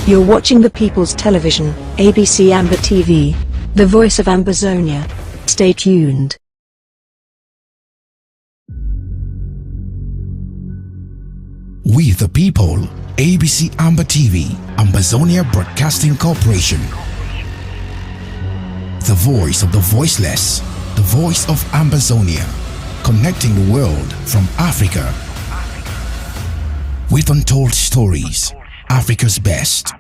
You're watching the People's Television, ABC Amber TV, the voice of Ambazonia. Stay tuned. We the people, ABC Amber TV, Ambazonia Broadcasting Corporation. The voice of the voiceless, the voice of Ambazonia, connecting the world from Africa. With untold stories, Africa's best.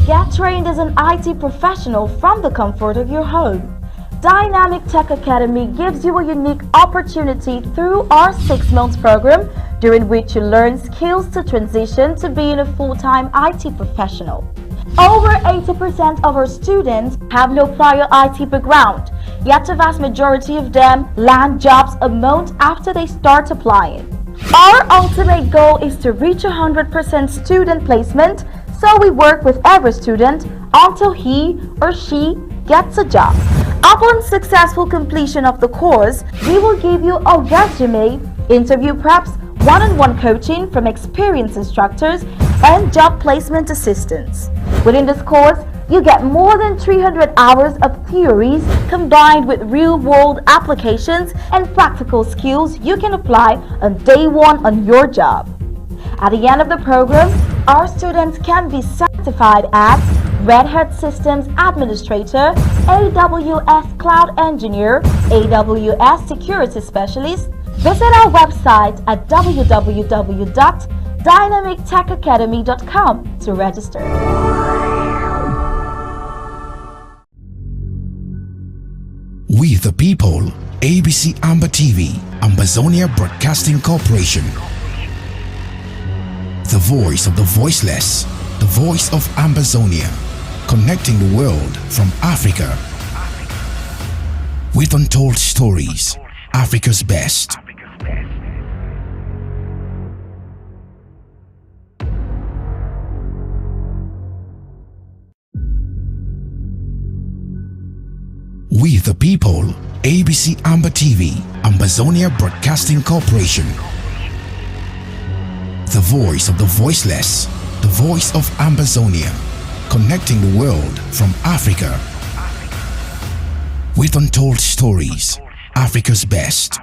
Get trained as an IT professional from the comfort of your home. Dynamic Tech Academy gives you a unique opportunity through our 6-month program, during which you learn skills to transition to being a full-time IT professional. Over 80% of our students have no prior IT background, yet the vast majority of them land jobs a month after they start applying. Our ultimate goal is to reach 100% student placement, so we work with every student until he or she gets a job. Upon successful completion of the course, we will give you a resume, interview preps, one-on-one coaching from experienced instructors, and job placement assistance. Within this course, you get more than 300 hours of theories combined with real-world applications and practical skills you can apply on day one on your job. At the end of the program, our students can be certified as Red Hat Systems Administrator, AWS Cloud Engineer, AWS Security Specialist. Visit our website at www.dynamictechacademy.com to register. We the people, ABC Amber TV, Ambazonia Broadcasting Corporation. The voice of the voiceless, the voice of Ambazonia, connecting the world from Africa. With untold stories, Africa's best. We the people, ABC Amber TV, Ambazonia Broadcasting Corporation. The voice of the voiceless, the voice of Ambazonia, connecting the world from Africa. With untold stories, Africa's best.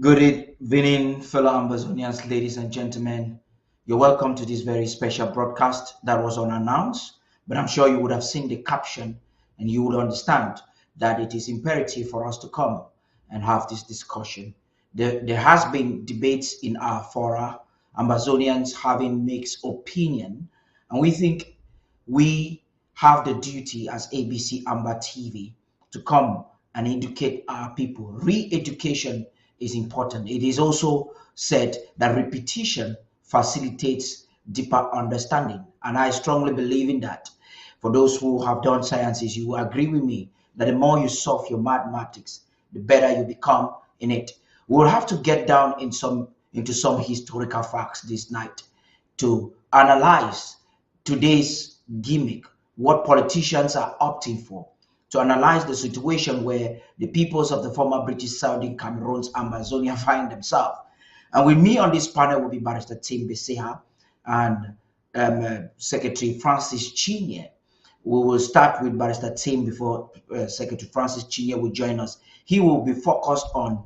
Good evening, fellow Ambazonians, ladies and gentlemen. You're welcome to this very special broadcast that was unannounced, but I'm sure you would have seen the caption and you would understand that it is imperative for us to come and have this discussion. There has been debates in our fora, Ambazonians having mixed opinion, and we think we have the duty as ABC Amber TV to come and educate our people. Re-education is important. It is also said that repetition facilitates deeper understanding, and I strongly believe in that. For those who have done sciences, you will agree with me that the more you solve your mathematics, the better you become in it. We'll have to get down into some historical facts this night to analyze today's gimmick, what politicians are opting for, to analyze the situation where the peoples of the former British Saudi Cameroons Ambazonia find themselves. And with me on this panel will be Barrister Tim Beseha and Secretary Francis Chinye. We will start with Barrister Tim before Secretary Francis Chinye will join us. He will be focused on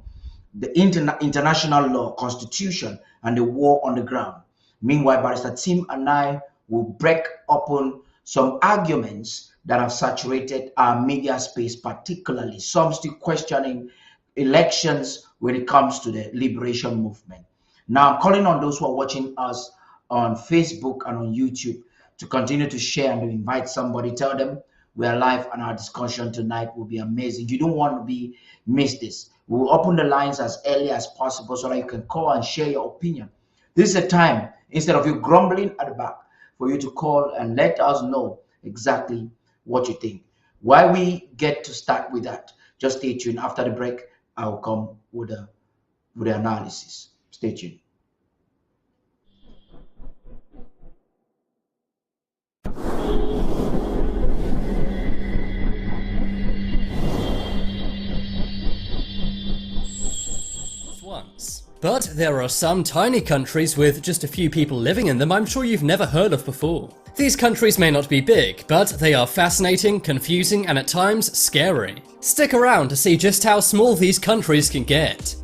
the international law, constitution, and the war on the ground. Meanwhile, Barrister Tim and I will break open some arguments that have saturated our media space, particularly some still questioning elections when it comes to the liberation movement. Now, I'm calling on those who are watching us on Facebook and on YouTube to continue to share and to invite somebody. Tell them we are live and our discussion tonight will be amazing. You don't want to miss this. We will open the lines as early as possible so that you can call and share your opinion. This is a time, instead of you grumbling at the back, for you to call and let us know exactly what you think. While we get to start with that, just stay tuned. After the break, I will come with the analysis. Stay tuned. Once. But there are some tiny countries with just a few people living in them I'm sure you've never heard of before. These countries may not be big, but they are fascinating, confusing, and at times scary. Stick around to see just how small these countries can get.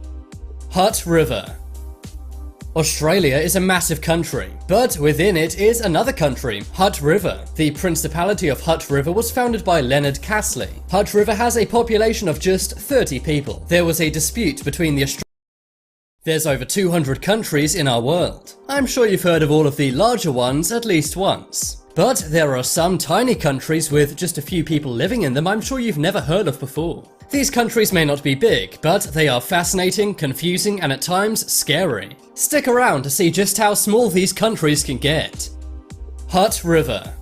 Hutt River. Australia is a massive country, but within it is another country, Hutt River. The Principality of Hutt River was founded by Leonard Castley. Hutt River has a population of just 30 people. There was a dispute between the There's over 200 countries in our world. I'm sure you've heard of all of the larger ones at least once. But there are some tiny countries with just a few people living in them I'm sure you've never heard of before. These countries may not be big, but they are fascinating, confusing, and at times scary. Stick around to see just how small these countries can get. Hutt River.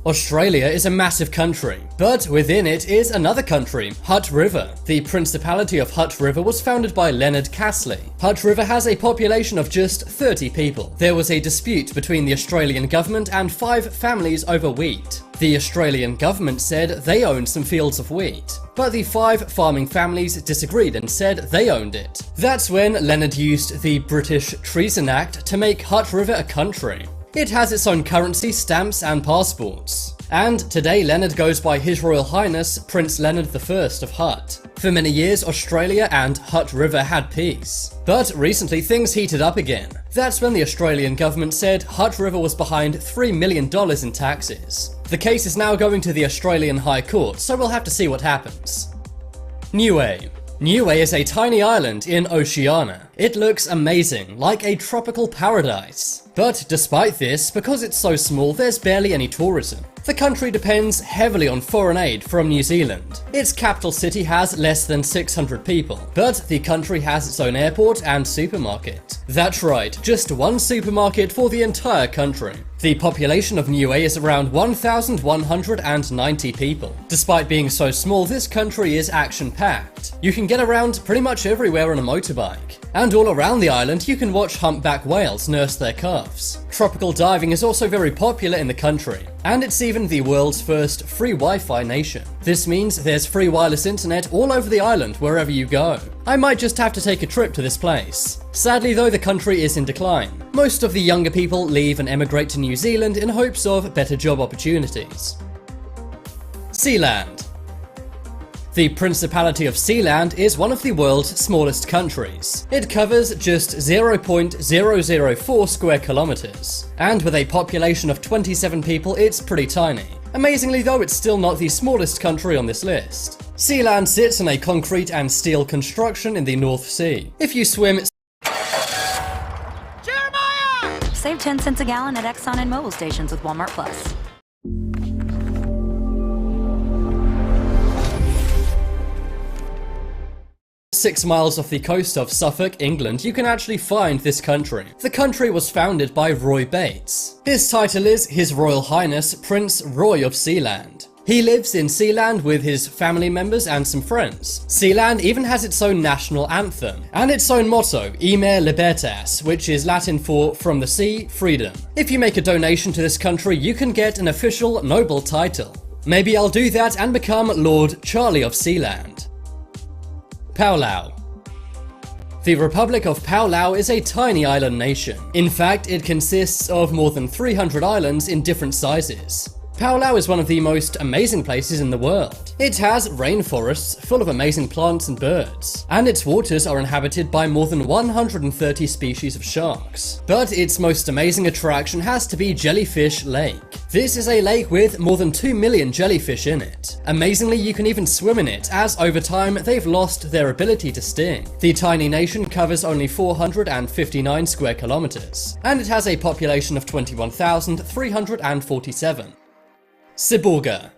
Australia is a massive country, but within it is another country, Hutt River. The Principality of Hutt River was founded by Leonard Castley. Hutt River has a population of just 30 people. There was a dispute between the Australian government and 5 families over wheat. The Australian government said they owned some fields of wheat, but the 5 farming families disagreed and said they owned it. That's when Leonard used the British Treason Act to make Hutt River a country. It has its own currency, stamps, and passports. And today Leonard goes by His Royal Highness Prince Leonard I of Hutt. For many years, Australia and Hutt River had peace. But recently things heated up again. That's when the Australian government said Hutt River was behind $3 million in taxes. The case is now going to the Australian High Court, so we'll have to see what happens. Niue. Niue is a tiny island in Oceania. It looks amazing, like a tropical paradise. But despite this, because it's so small, there's barely any tourism. The country depends heavily on foreign aid from New Zealand. Its capital city has less than 600 people, but the country has its own airport and supermarket. That's right, just one supermarket for the entire country. The population of Niue is around 1,190 people. Despite being so small, this country is action-packed. You can get around pretty much everywhere on a motorbike. And all around the island, you can watch humpback whales nurse their calves. Tropical diving is also very popular in the country, and it's even the world's first free Wi-Fi nation. This means there's free wireless internet all over the island wherever you go. I might just have to take a trip to this place. Sadly though, the country is in decline. Most of the younger people leave and emigrate to New Zealand in hopes of better job opportunities. Sealand. The Principality of Sealand is one of the world's smallest countries. It covers just 0.004 square kilometers, and with a population of 27 people, it's pretty tiny. Amazingly though, it's still not the smallest country on this list. Sealand sits in a concrete and steel construction in the North Sea. If you swim, Save 10 cents a gallon at Exxon and Mobil stations with Walmart Plus. 6 miles off the coast of Suffolk, England, you can actually find this country. The country was founded by Roy Bates. His title is His Royal Highness Prince Roy of Sealand. He lives in Sealand with his family members and some friends. Sealand even has its own national anthem and its own motto, Imer Libertas, which is Latin for From the Sea, Freedom. If you make a donation to this country, you can get an official noble title. Maybe I'll do that and become Lord Charlie of Sealand. Palau. The Republic of Palau is a tiny island nation. In fact, it consists of more than 300 islands in different sizes. Palau is one of the most amazing places in the world. It has rainforests full of amazing plants and birds, and its waters are inhabited by more than 130 species of sharks. But its most amazing attraction has to be Jellyfish Lake. This is a lake with more than 2 million jellyfish in it. Amazingly, you can even swim in it, as over time they've lost their ability to sting. The tiny nation covers only 459 square kilometers, and it has a population of 21,347. Cyborga.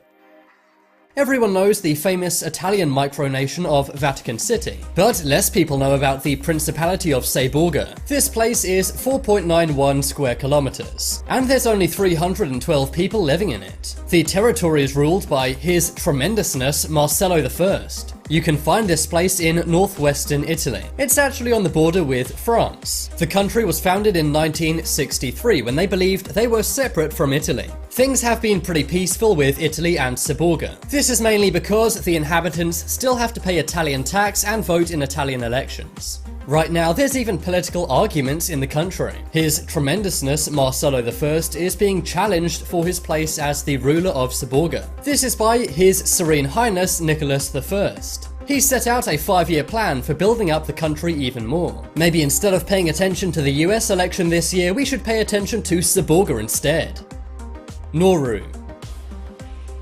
Everyone knows the famous Italian micronation of Vatican City, but less people know about the Principality of Cyborga. This place is 4.91 square kilometers, and there's only 312 people living in it. The territory is ruled by His Tremendousness Marcello I. You can find this place in northwestern Italy. It's actually on the border with France. The country was founded in 1963 when they believed they were separate from Italy. Things have been pretty peaceful with Italy and Cyborga. This is mainly because the inhabitants still have to pay Italian tax and vote in Italian elections. Right now, there's even political arguments in the country. His Tremendousness Marcello I is being challenged for his place as the ruler of Cyborga. This is by His Serene Highness Nicholas I. He set out a 5-year plan for building up the country even more. Maybe instead of paying attention to the US election this year, we should pay attention to Cyborga instead. Nauru.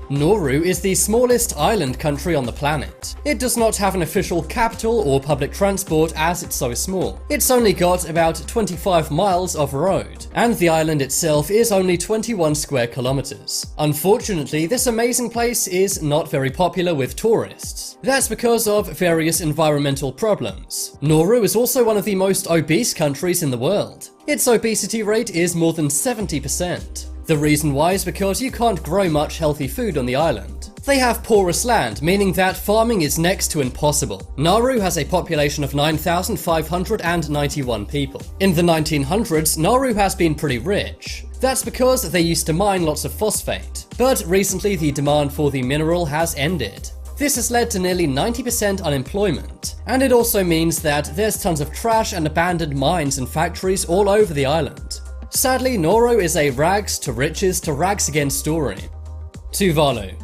Nauru is the smallest island country on the planet. It does not have an official capital or public transport as it's so small. It's only got about 25 miles of road, and the island itself is only 21 square kilometers. Unfortunately, this amazing place is not very popular with tourists. That's because of various environmental problems. Nauru is also one of the most obese countries in the world. Its obesity rate is more than 70%. The reason why is because you can't grow much healthy food on the island. They have porous land, meaning that farming is next to impossible. Nauru has a population of 9,591 people. In the 1900s, Nauru has been pretty rich. That's because they used to mine lots of phosphate. But recently the demand for the mineral has ended. This has led to nearly 90% unemployment, and it also means that there's tons of trash and abandoned mines and factories all over the island. Sadly, Nauru is a rags to riches to rags again story. Tuvalu.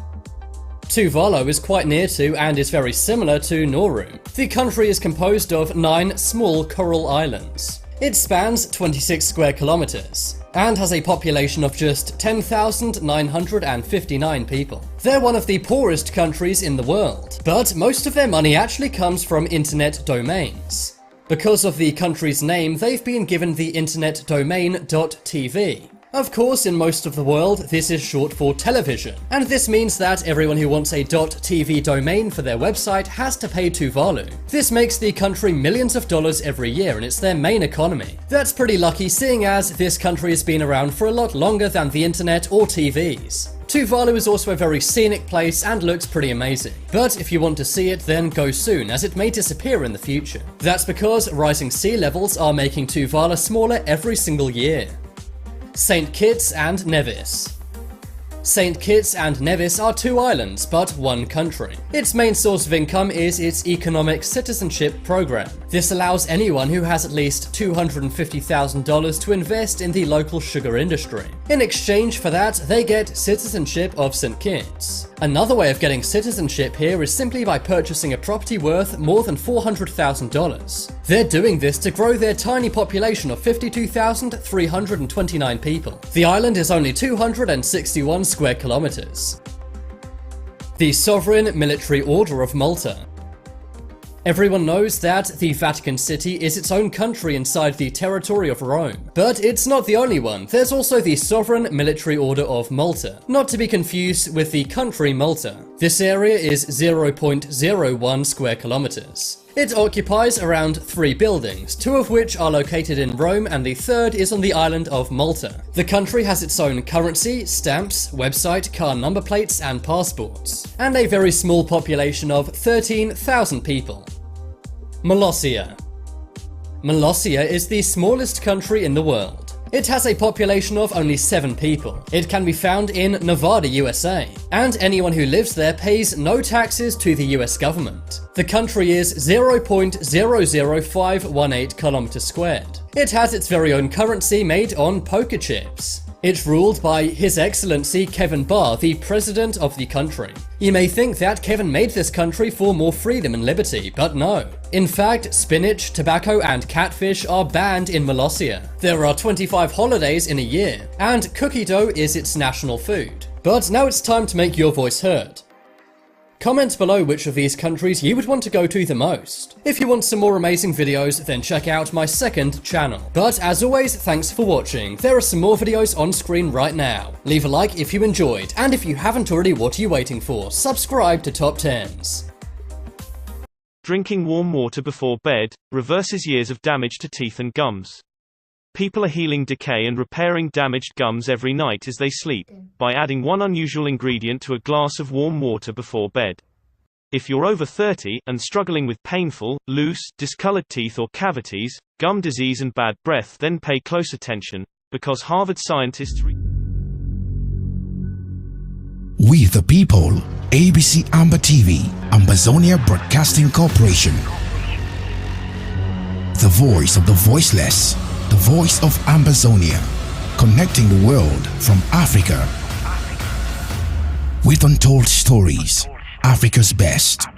Tuvalu is quite near to and is very similar to Nauru. The country is composed of 9 small coral islands. It spans 26 square kilometers and has a population of just 10,959 people. They're one of the poorest countries in the world, but most of their money actually comes from internet domains. Because of the country's name, they've been given the internet domain .tv. Of course, in most of the world, this is short for television, and this means that everyone who wants a .tv domain for their website has to pay Tuvalu. This makes the country millions of dollars every year, and it's their main economy. That's pretty lucky, seeing as this country has been around for a lot longer than the internet or TVs. Tuvalu is also a very scenic place and looks pretty amazing. But if you want to see it, then go soon, as it may disappear in the future. That's because rising sea levels are making Tuvalu smaller every single year. St. Kitts and Nevis. St. Kitts and Nevis are 2 islands, but 1 country. Its main source of income is its economic citizenship program. This allows anyone who has at least $250,000 to invest in the local sugar industry. In exchange for that, they get citizenship of St. Kitts. Another way of getting citizenship here is simply by purchasing a property worth more than $400,000. They're doing this to grow their tiny population of 52,329 people. The island is only 261 square kilometers. The Sovereign Military Order of Malta. Everyone knows that the Vatican City is its own country inside the territory of Rome. But it's not the only one. There's also the Sovereign Military Order of Malta, not to be confused with the country Malta. This area is 0.01 square kilometers. It occupies around 3 buildings, 2 of which are located in Rome and the 3rd is on the island of Malta. The country has its own currency, stamps, website, car number plates and passports, and a very small population of 13,000 people. Molossia. Molossia is the smallest country in the world. It has a population of only 7 people. It can be found in Nevada, USA, and anyone who lives there pays no taxes to the US government. The country is 0.00518 kilometers squared. It has its very own currency made on poker chips. It's ruled by His Excellency Kevin Barr, the President of the country. You may think that Kevin made this country for more freedom and liberty, but no. In fact, spinach, tobacco and catfish are banned in Molossia. There are 25 holidays in a year, and cookie dough is its national food. But now it's time to make your voice heard. Comment below which of these countries you would want to go to the most. If you want some more amazing videos, then check out my second channel. But as always, thanks for watching. There are some more videos on screen right now. Leave a like if you enjoyed, and if you haven't already, what are you waiting for? Subscribe to Top 10s. Drinking warm water before bed reverses years of damage to teeth and gums. People are healing decay and repairing damaged gums every night as they sleep, by adding one unusual ingredient to a glass of warm water before bed. If you're over 30 and struggling with painful, loose, discolored teeth or cavities, gum disease and bad breath, then pay close attention, because Harvard scientists We the people, ABC Amber TV, Ambazonia Broadcasting Corporation. The voice of the voiceless. The voice of Ambazonia, connecting the world from Africa with untold stories, Africa's best.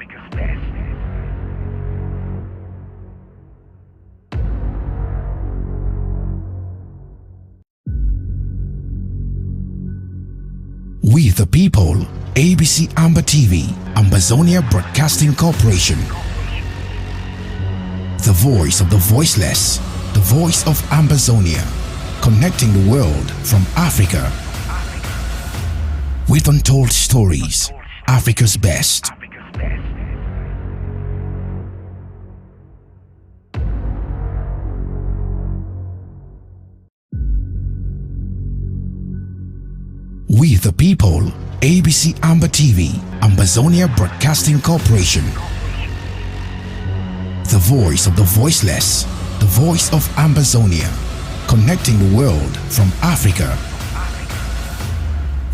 We the people, ABC Amber TV, Ambazonia Broadcasting Corporation. The voice of the voiceless. The voice of Ambazonia, connecting the world from Africa with untold stories, Africa's best. We the people, ABC Amber TV, Ambazonia Broadcasting Corporation. The voice of the voiceless. The voice of Ambazonia, connecting the world from Africa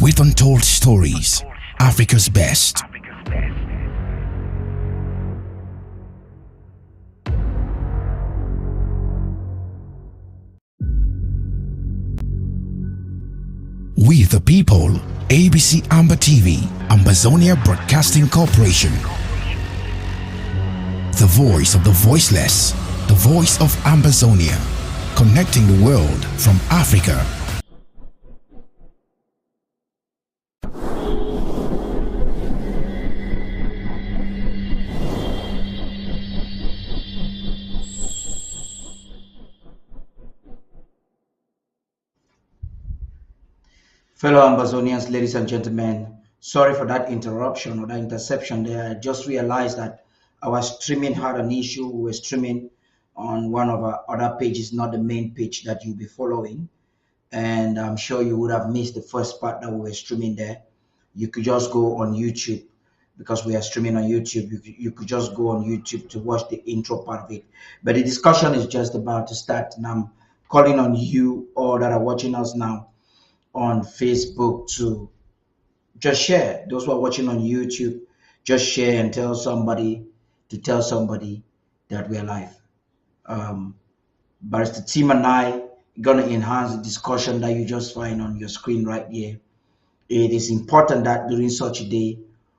with untold stories, Africa's best. We the people, ABC Amber TV, Ambazonia Broadcasting Corporation. The voice of the voiceless. The voice of Ambazonia, connecting the world from Africa. Fellow Ambazonians, ladies and gentlemen, sorry for that interruption or that interception there. I just realized that our streaming had an issue. We were streaming on one of our other pages, not the main page that you'll be following. And I'm sure you would have missed the first part that we were streaming there. You could just go on YouTube, because we are streaming on YouTube. You could just go on YouTube to watch the intro part of it. But the discussion is just about to start, and I'm calling on you all that are watching us now on Facebook to just share. Those who are watching on YouTube, just share and tell somebody that we're live. Barrister Tim and I gonna enhance the discussion that you just find on your screen right here. It is important that during such a day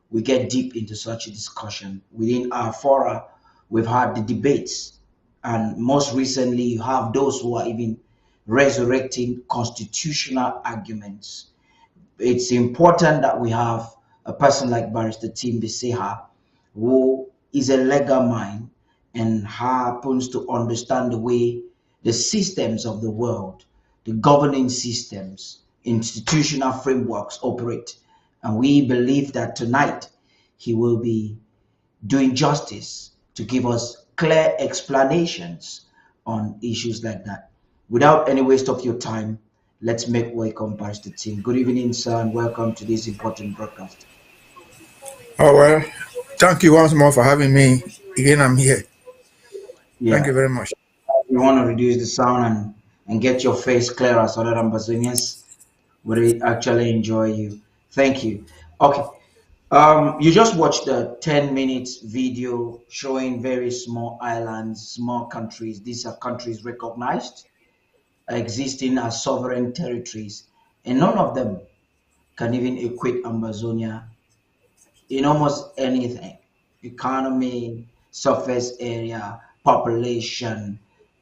we get deep into such a discussion. Within our fora, we've had the debates, and most recently you have those who are even resurrecting constitutional arguments. It's important that we have a person like Barrister Tim Biseha, who is a legal mind and happens to understand the way the systems of the world, the governing systems, institutional frameworks operate. And we believe that tonight he will be doing justice to give us clear explanations on issues like that. Without any waste of your time, let's make welcome Barrister Tim. Good evening, sir, and welcome to this important broadcast. Oh, well, thank you once more for having me. Again, I'm here. Yeah. Thank you very much. We want to reduce the sound and get your face clearer so that Ambazonians will actually enjoy you. Thank you. Okay. You just watched the 10-minute video showing very small islands, small countries. These are countries recognized, existing as sovereign territories, and none of them can even equate Ambazonia in almost anything: economy, surface area, population,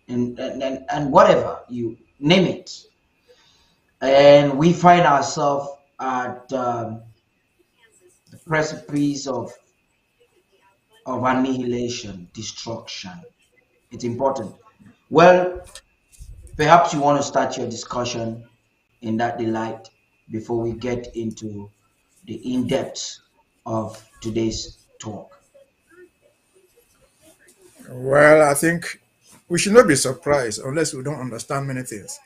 and whatever you name it. And we find ourselves at the precipice of annihilation, destruction. It's important. Well, perhaps you want to start your discussion in that delight before we get into the in-depth of today's talk. Well, I think we should not be surprised unless we don't understand many things.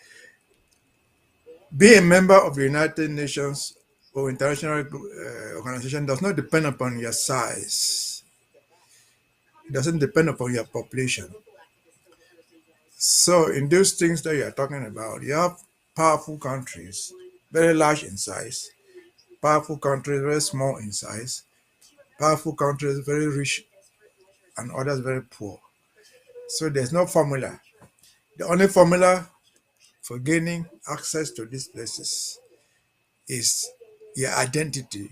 Being a member of the United Nations or international organization does not depend upon your size. It doesn't depend upon your population. So, in those things that you are talking about, you have powerful countries, very large in size, powerful countries, very small in size, powerful countries, very rich, and others very poor. So, there's no formula. The only formula for gaining access to these places is your identity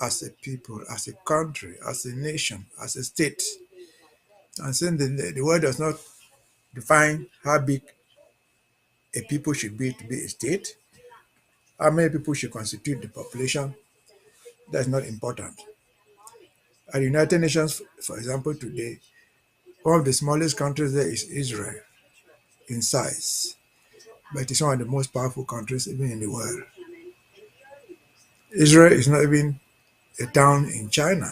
as a people, as a country, as a nation, as a state. And since the word does not define how big a people should be to be a state, how many people should constitute the population, that's not important. At the United Nations, for example, today, one of the smallest countries there is Israel in size, but it's one of the most powerful countries even in the world. Israel is not even a town in China,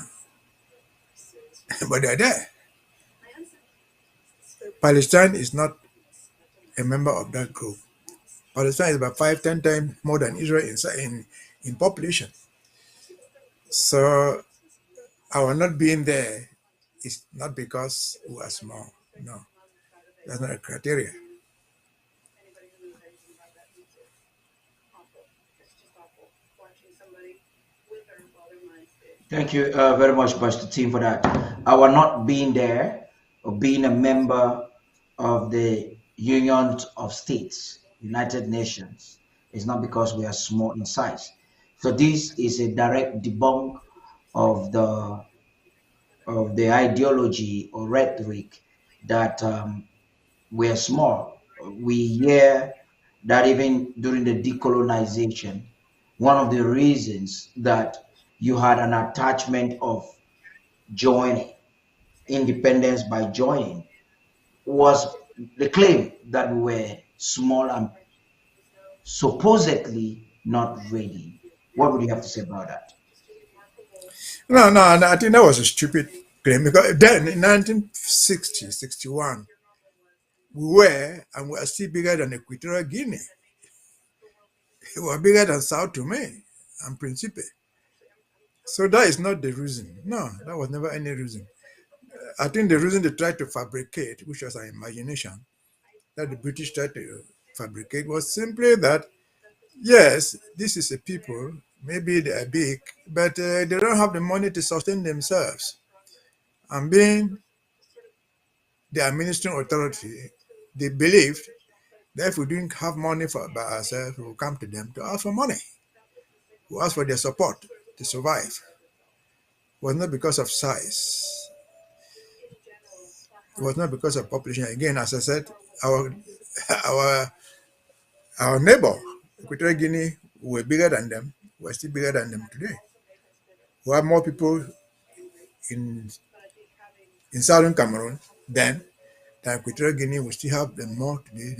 but they're there. Palestine is not a member of that group. Palestine is about 5, 10 times more than Israel in population. So our not being there is not because we are small. No, that's not a criteria. Thank you very much, Pastor Team, for that. Our not being there or being a member of the Union of States, United Nations, is not because we are small in size. So this is a direct debunk of the ideology or rhetoric that we are small. We hear that even during the decolonization, one of the reasons that you had an attachment of joining, independence by joining, was the claim that we were small and supposedly not ready. What would you have to say about that? No, I think that was a stupid claim because then in 1960, 61, we were and we are still bigger than Equatorial Guinea. We were bigger than Sao Tome and Principe. So that is not the reason. No, that was never any reason. I think the reason they tried to fabricate, which was an imagination, that the British tried to fabricate was simply that, yes, this is a people, maybe they are big, but they don't have the money to sustain themselves. And being the administering authority, they believed that if we didn't have money for by ourselves, we would come to them to ask for money, we ask for their support to survive. It was not because of size. It was not because of population. Again, as I said, our our our neighbor, Equatorial Guinea, were bigger than them. We're still bigger than them today. We have more people in southern Cameroon than Equatorial Guinea. We still have them more today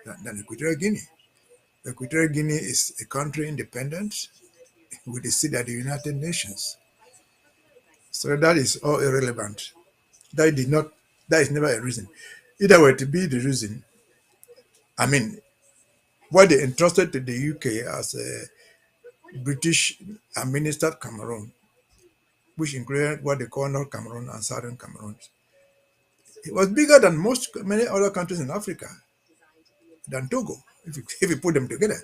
than Equatorial Guinea. Equatorial Guinea is a country independent with a seat at the United Nations. So that is all irrelevant. That did not. That is never a reason. If that were to be the reason, I mean, what they entrusted to the UK as a British administered Cameroon, which included what they call North Cameroon and Southern Cameroon, it was bigger than many other countries in Africa, than Togo, if you put them together.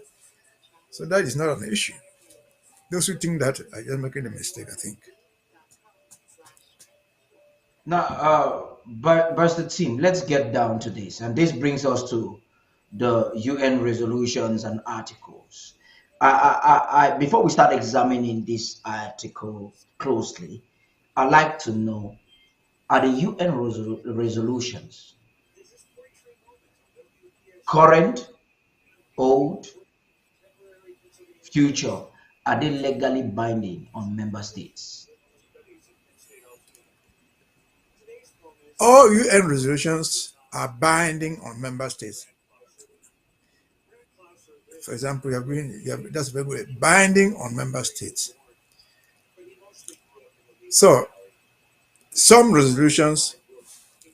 So that is not an issue. Those who think that are just making a mistake, I think. Now, but the team, let's get down to this, and this brings us to the UN resolutions and articles. Before we start examining this article closely, I'd like to know, are the UN resolutions current, old, future? Are they legally binding on member states? All UN resolutions are binding on member states. For example, that's very good, binding on member states. So some resolutions,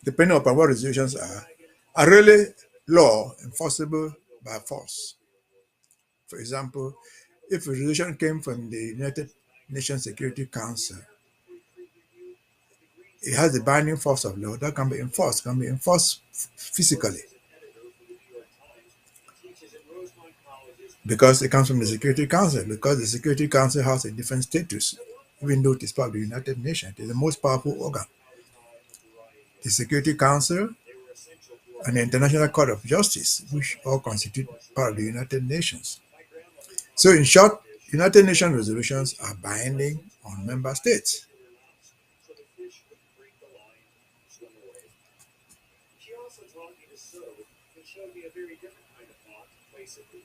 depending upon what resolutions are really law enforceable by force. For example, if a resolution came from the United Nations Security Council, it has the binding force of law that can be enforced physically because it comes from the Security Council, because the Security Council has a different status, even though it is part of the United Nations. It is the most powerful organ. The Security Council and the International Court of Justice, which all constitute part of the United Nations. So in short, United Nations resolutions are binding on member states.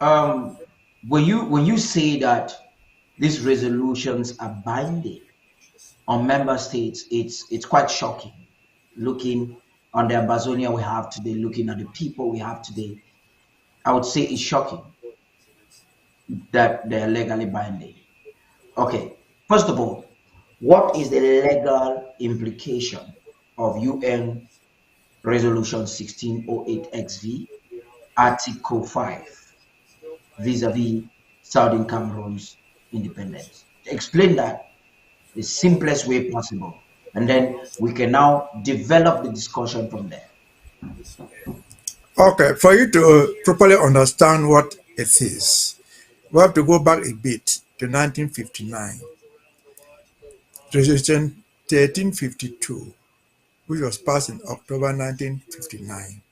Um, when you say that these resolutions are binding on member states, it's quite shocking. Looking on the Amazonia we have today, looking at the people we have today, I would say it's shocking that they're legally binding. Okay, first of all, what is the legal implication of UN Resolution 1608 XV, Article 5, vis-a-vis Southern Cameroon's independence? Explain that the simplest way possible, and then we can now develop the discussion from there. Okay, for you to properly understand what it is, we have to go back a bit to 1959, Resolution 1352, which was passed in October 1959.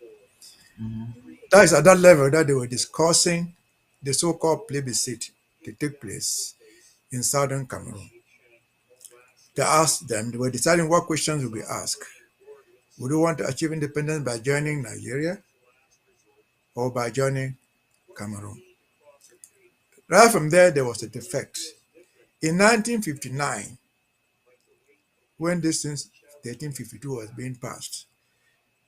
Mhm. That is at that level that they were discussing the so-called plebiscite to take place in southern Cameroon. They were deciding what questions would be asked. Would you want to achieve independence by joining Nigeria or by joining Cameroon? Right from there was a defect. In 1959, when this since 1352 was being passed,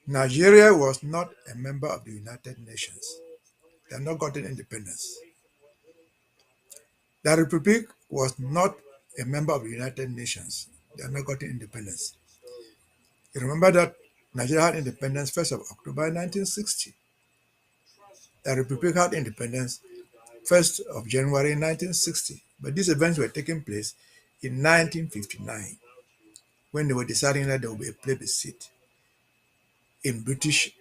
Nigeria was not a member of the United Nations. They had not gotten independence. The Republic was not a member of the United Nations. They had not gotten independence. You remember that Nigeria had independence 1st of October 1960. The Republic had independence 1st of January 1960. But these events were taking place in 1959 when they were deciding that there would be a plebiscite in British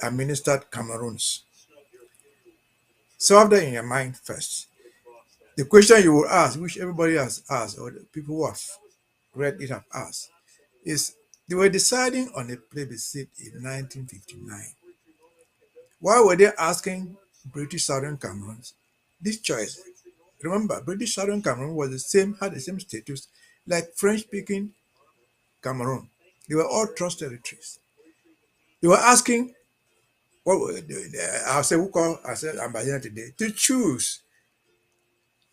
administered Cameroons. Solve that in your mind first. The question you will ask, which everybody has asked, or the people who have read it have asked, is they were deciding on a plebiscite in 1959. Why were they asking British Southern Cameroons this choice? Remember, British Southern Cameroon had the same status like French-speaking Cameroon. They were all trust territories. They were asking I'll say who call ourselves ambassador today to choose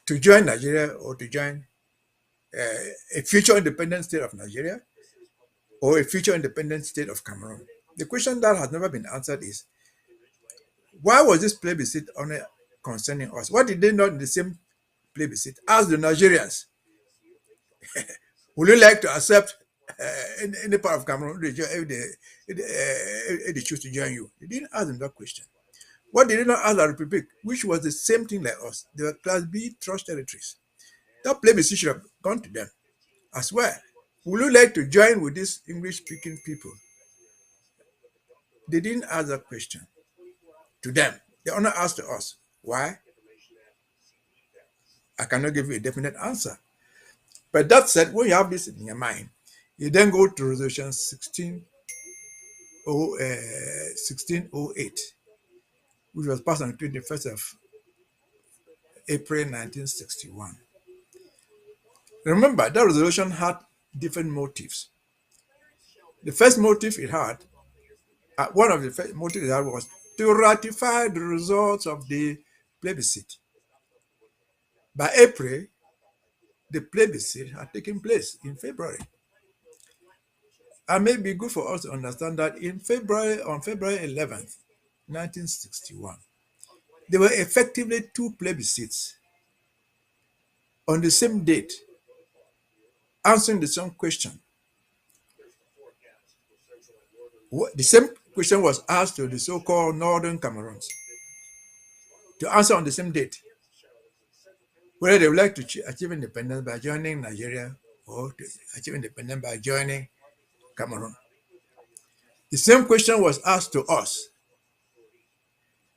to join Nigeria or to join a future independent state of Nigeria or a future independent state of Cameroon. The question that has never been answered is why was this plebiscite only concerning us? What did they not in the same plebiscite ask the Nigerians? Would you like to accept any part of Cameroon if they choose to join you? They didn't ask them that question. What did they not ask the Republic, which was the same thing like us? They were Class B trust territories. That plebiscite should have gone to them as well. Would you like to join with these English-speaking people? They didn't ask that question to them. They only asked to us. Why? I cannot give you a definite answer. But that said, when you have this in your mind, you then go to resolution 1608. which was passed on the 21st of April 1961. Remember, that resolution had different motives. The first motive it had, one of the first motives it had was to ratify the results of the plebiscite. By April, the plebiscite had taken place in February. And it may be good for us to understand that on February 11th, 1961, there were effectively two plebiscites on the same date, answering the same question. The same question was asked to the so-called Northern Cameroons to answer on the same date, whether they would like to achieve independence by joining Nigeria or to achieve independence by joining Cameroon. The same question was asked to us.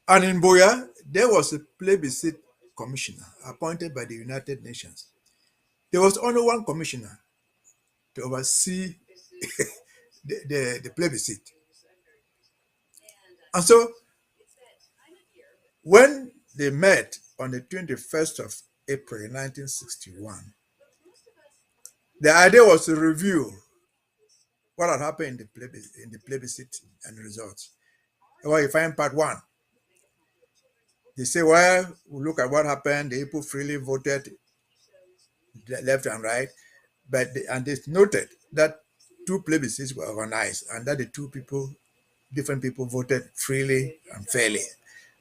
And in Boya, there was a plebiscite commissioner appointed by the United Nations. There was only one commissioner to oversee the plebiscite. And so, when they met on the 21st of April 1961, the idea was to review what had happened in the plebiscite and the results. Well, you find part one. They say, well, we look at what happened. The people freely voted left and right, and they noted that two plebiscites were organized and that the different people voted freely and fairly,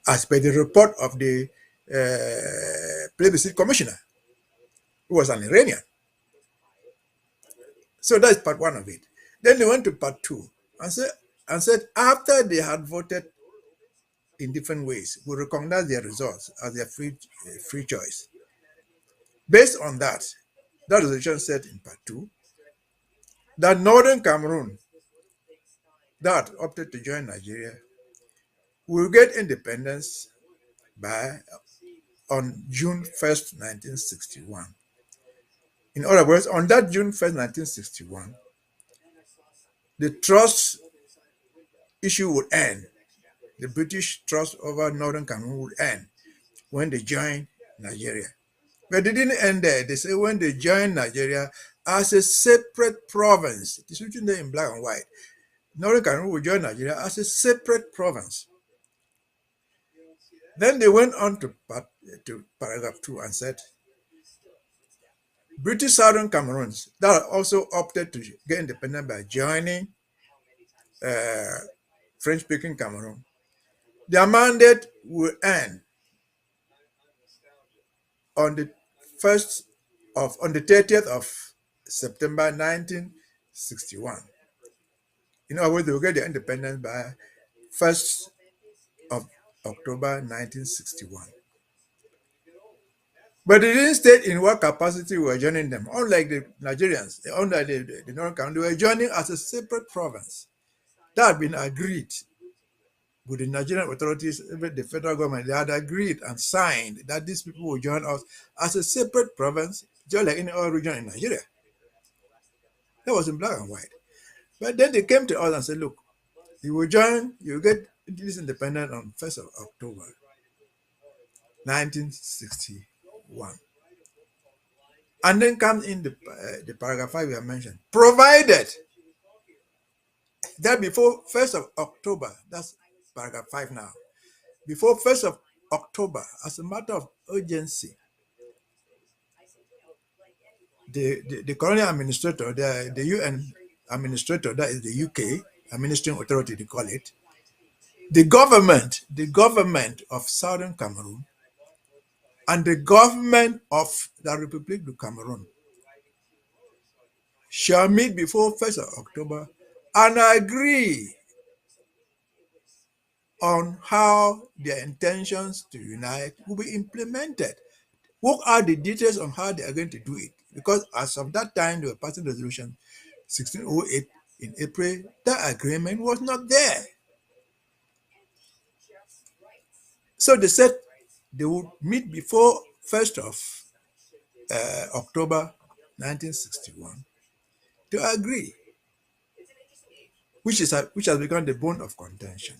as per the report of the plebiscite commissioner, who was an Iranian. So that's part one of it. Then they went to part two and said after they had voted in different ways, we recognize their results as their free choice. Based on that resolution said in part two that Northern Cameroon that opted to join Nigeria will get independence on June 1st, 1961. In other words, on that June 1st, 1961, the trust issue would end. The British trust over Northern Cameroon would end when they joined Nigeria. But they didn't end there. They say when they joined Nigeria as a separate province, it's written there in black and white. Northern Cameroon would join Nigeria as a separate province. Then they went on to paragraph 2 and said, British Southern Cameroons that also opted to get independent by joining French-speaking Cameroon, their mandate will end on the 30th of September 1961. In other words, they will get their independence by 1st of October 1961. But they didn't state in what capacity we were joining them. Unlike the Nigerians, unlike the Northern Cameroon, they were joining as a separate province. That had been agreed with the Nigerian authorities, the federal government. They had agreed and signed that these people will join us as a separate province, just like any other region in Nigeria. That was in black and white. But then they came to us and said, look, you will join, you will get this independent on 1st of October, 1961. And then comes in the paragraph 5 we have mentioned, provided that before 1st of October, that's paragraph 5 now, before 1st of October, as a matter of urgency, the colonial administrator, the UN administrator, that is the UK administering authority, they call it, the government of Southern Cameroon and the government of the République du Cameroon shall meet before 1st of October and agree on how their intentions to unite will be implemented. What are the details on how they are going to do it? Because as of that time, they were passing resolution 1608 in April. That agreement was not there. So they said they would meet before 1st of October 1961 to agree, which has become the bone of contention.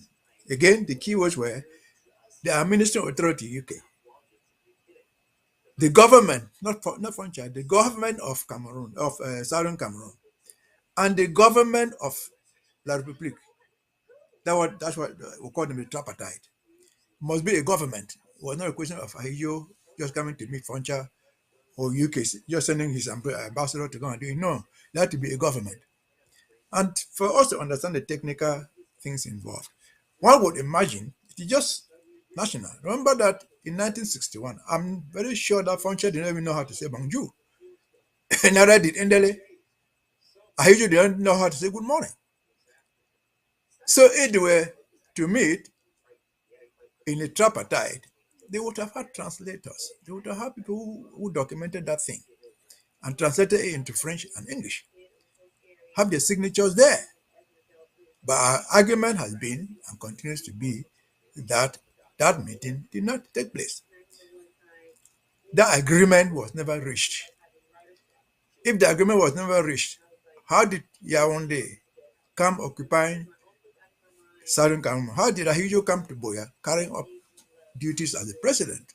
Again, the key words were the administrative authority UK, the government, not Frontier, the government of Cameroon, of Southern Cameroon, and the government of La République. That's what we call them the tripartite. Must be a government. It was not a question of Ahijo just coming to meet Frontier or UK just sending his ambassador to go and do it. No, there had to be a government. And for us to understand the technical things involved, one would imagine it is just national. Remember that in 1961, I'm very sure that Frontier didn't even know how to say bonjour. Neither did Ndele. Ahijo didn't know how to say good morning. So if they were to meet in a tripartite, they would have had translators. They would have had people who documented that thing and translated it into French and English. Have their signatures there. But our argument has been and continues to be that that meeting did not take place. That agreement was never reached. If the agreement was never reached, how did Yaoundé come occupying Southern Cameroon? How did Ahijo come to Boya carrying up duties as the president?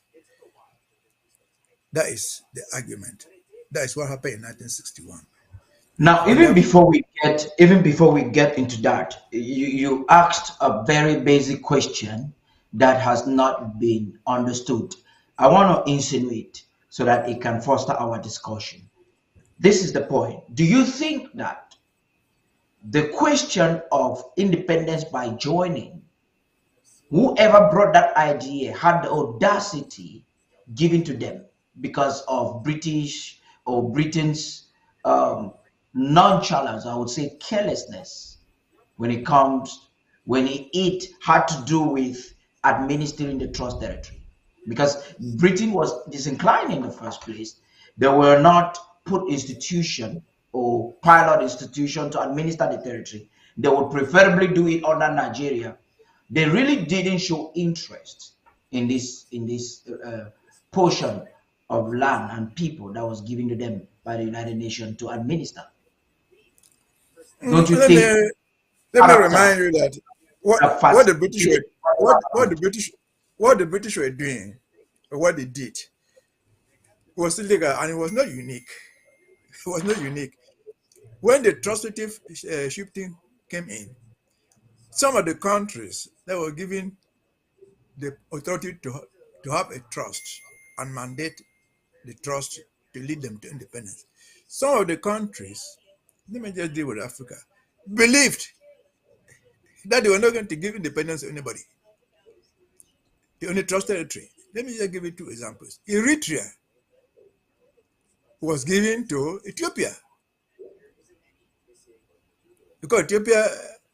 That is the argument. That is what happened in 1961. Now, And even before we get into that, you asked a very basic question that has not been understood. I want to insinuate so that it can foster our discussion. This is the point. Do you think that the question of independence by joining, whoever brought that idea had the audacity given to them because of British or Britain's nonchalance, I would say carelessness, when it had to do with administering the trust territory? Because Britain was disinclined in the first place. They were not put institution or pilot institution to administer the territory. They would preferably do it under Nigeria. They really didn't show interest in this portion of land and people that was given to them by the United Nations to administer. Don't you think? Let me remind you that what the British were what the British were doing, or what they did, was illegal, and it was not unique. It was not unique. When the transitive shifting came in, some of the countries that were given the authority to have a trust and mandate the trust to lead them to independence. Some of the countries, let me just deal with Africa, believed that they were not going to give independence to anybody. They only trust territory. Let me just give you two examples. Eritrea was given to Ethiopia because Ethiopia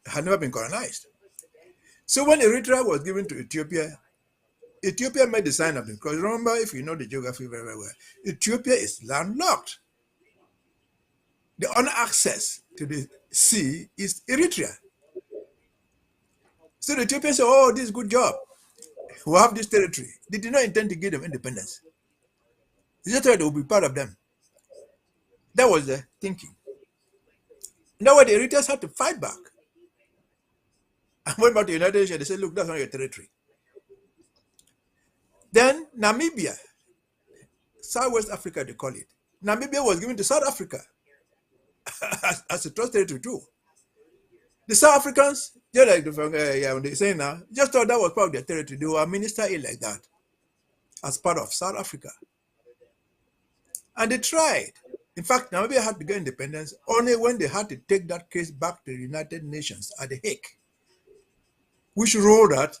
had never been colonized. So when Eritrea was given to Ethiopia, Ethiopia made the sign of it. Because remember, if you know the geography very, very well, Ethiopia is landlocked. The only access to the sea is Eritrea. So the Ethiopians said, oh, this is a good job. We have this territory. They did not intend to give them independence. They just thought they would be part of them. That was the thinking. Now the Eritreans had to fight back. And went back to the United Nations, they said, look, that's not your territory. Then Namibia, Southwest Africa, they call it. Namibia was given to South Africa as a trust territory too. The South Africans, just like they say now, just thought that was part of their territory. They will administer it like that as part of South Africa. And they tried. In fact, Namibia had to get independence only when they had to take that case back to the United Nations at The Hague, which ruled that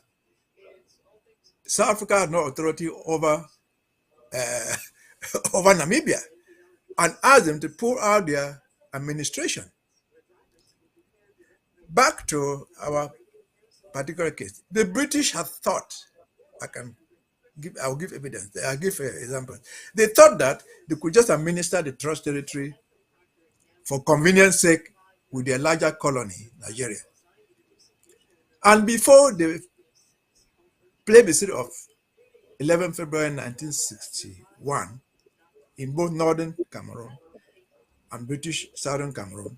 South Africa had no authority over over Namibia, and asked them to pull out their administration. Back to our particular case, the British had thought, I'll give evidence, I'll give examples. They thought that they could just administer the trust territory for convenience sake with their larger colony, Nigeria. And before the plebiscite of 11 February 1961, in both Northern Cameroon and British Southern Cameroon,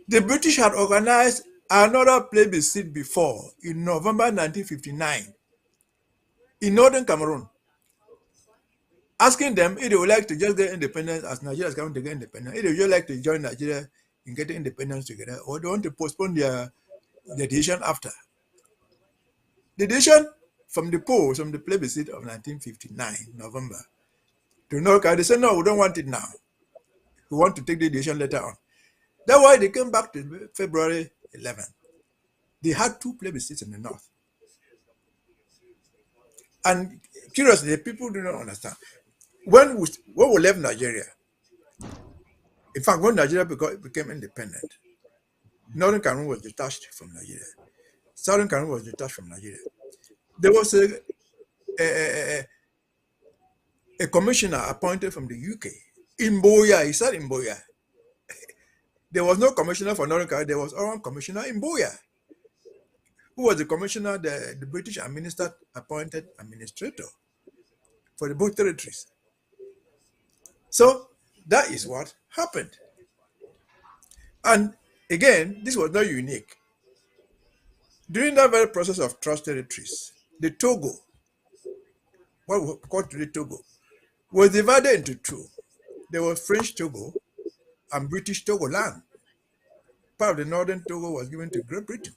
the British had organized another plebiscite before in November 1959 in northern Cameroon, asking them if they would like to just get independence as Nigeria is coming to get independence, if they would just like to join Nigeria in getting independence together, or they want to postpone their decision after. The decision from the polls, from the plebiscite of 1959, November, to North, they said, no, we don't want it now. We want to take the decision later on. That's why they came back to February 11. They had two plebiscites in the north. And curiously, people do not understand. When we left Nigeria, in fact, when Nigeria became independent, Northern Cameroon was detached from Nigeria. Southern Cameroon was detached from Nigeria. There was a commissioner appointed from the UK. In Boya, he said in Boya. There was no commissioner for Northern Cameroon, there was one commissioner in Boya, who was the commissioner, the British administrator appointed administrator for the both territories. So that is what happened. And again, this was not unique. During that very process of trust territories, the Togo, what we call today Togo, was divided into two. There was French Togo and British Togo land. Part of the northern Togo was given to Great Britain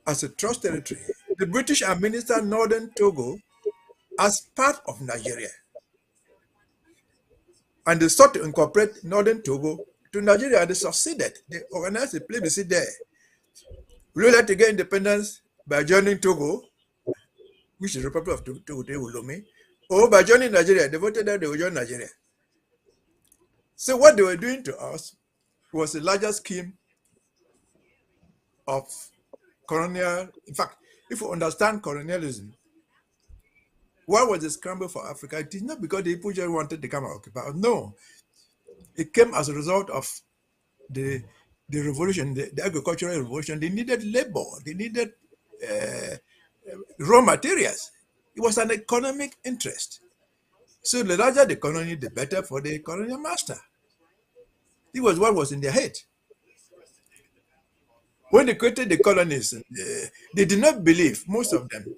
as a trust territory. The British administered northern Togo as part of Nigeria. And they sought to incorporate northern Togo to Nigeria, and they succeeded. They organized a plebiscite there. We would like to get independence by joining Togo, which is the Republic of Togo, Ulome, or by joining Nigeria. They voted that they would join Nigeria. So what they were doing to us was a larger scheme of colonial. In fact, if you understand colonialism, why was the scramble for Africa? It is not because the people just wanted to come and occupy. No, it came as a result of the revolution, the agricultural revolution. They needed labor. They needed raw materials. It was an economic interest. So the larger the colony, the better for the colonial master. It was what was in their head. When they created the colonies, they did not believe, most of them,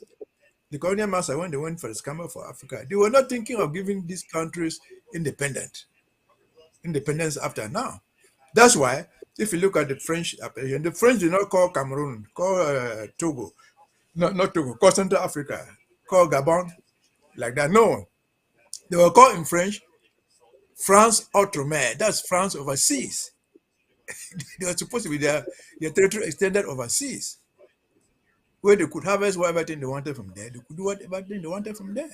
the colonial master, when they went for the scramble for Africa, they were not thinking of giving these countries independence after now. That's why, if you look at the French appellation, the French did not call Cameroon, call Togo, not Togo, call Central Africa, call Gabon, like that. No, they were called in French, France Outre-mer, that's France overseas. They were supposed to be their territory extended overseas, where they could harvest whatever thing they wanted from there. They could do whatever thing they wanted from there.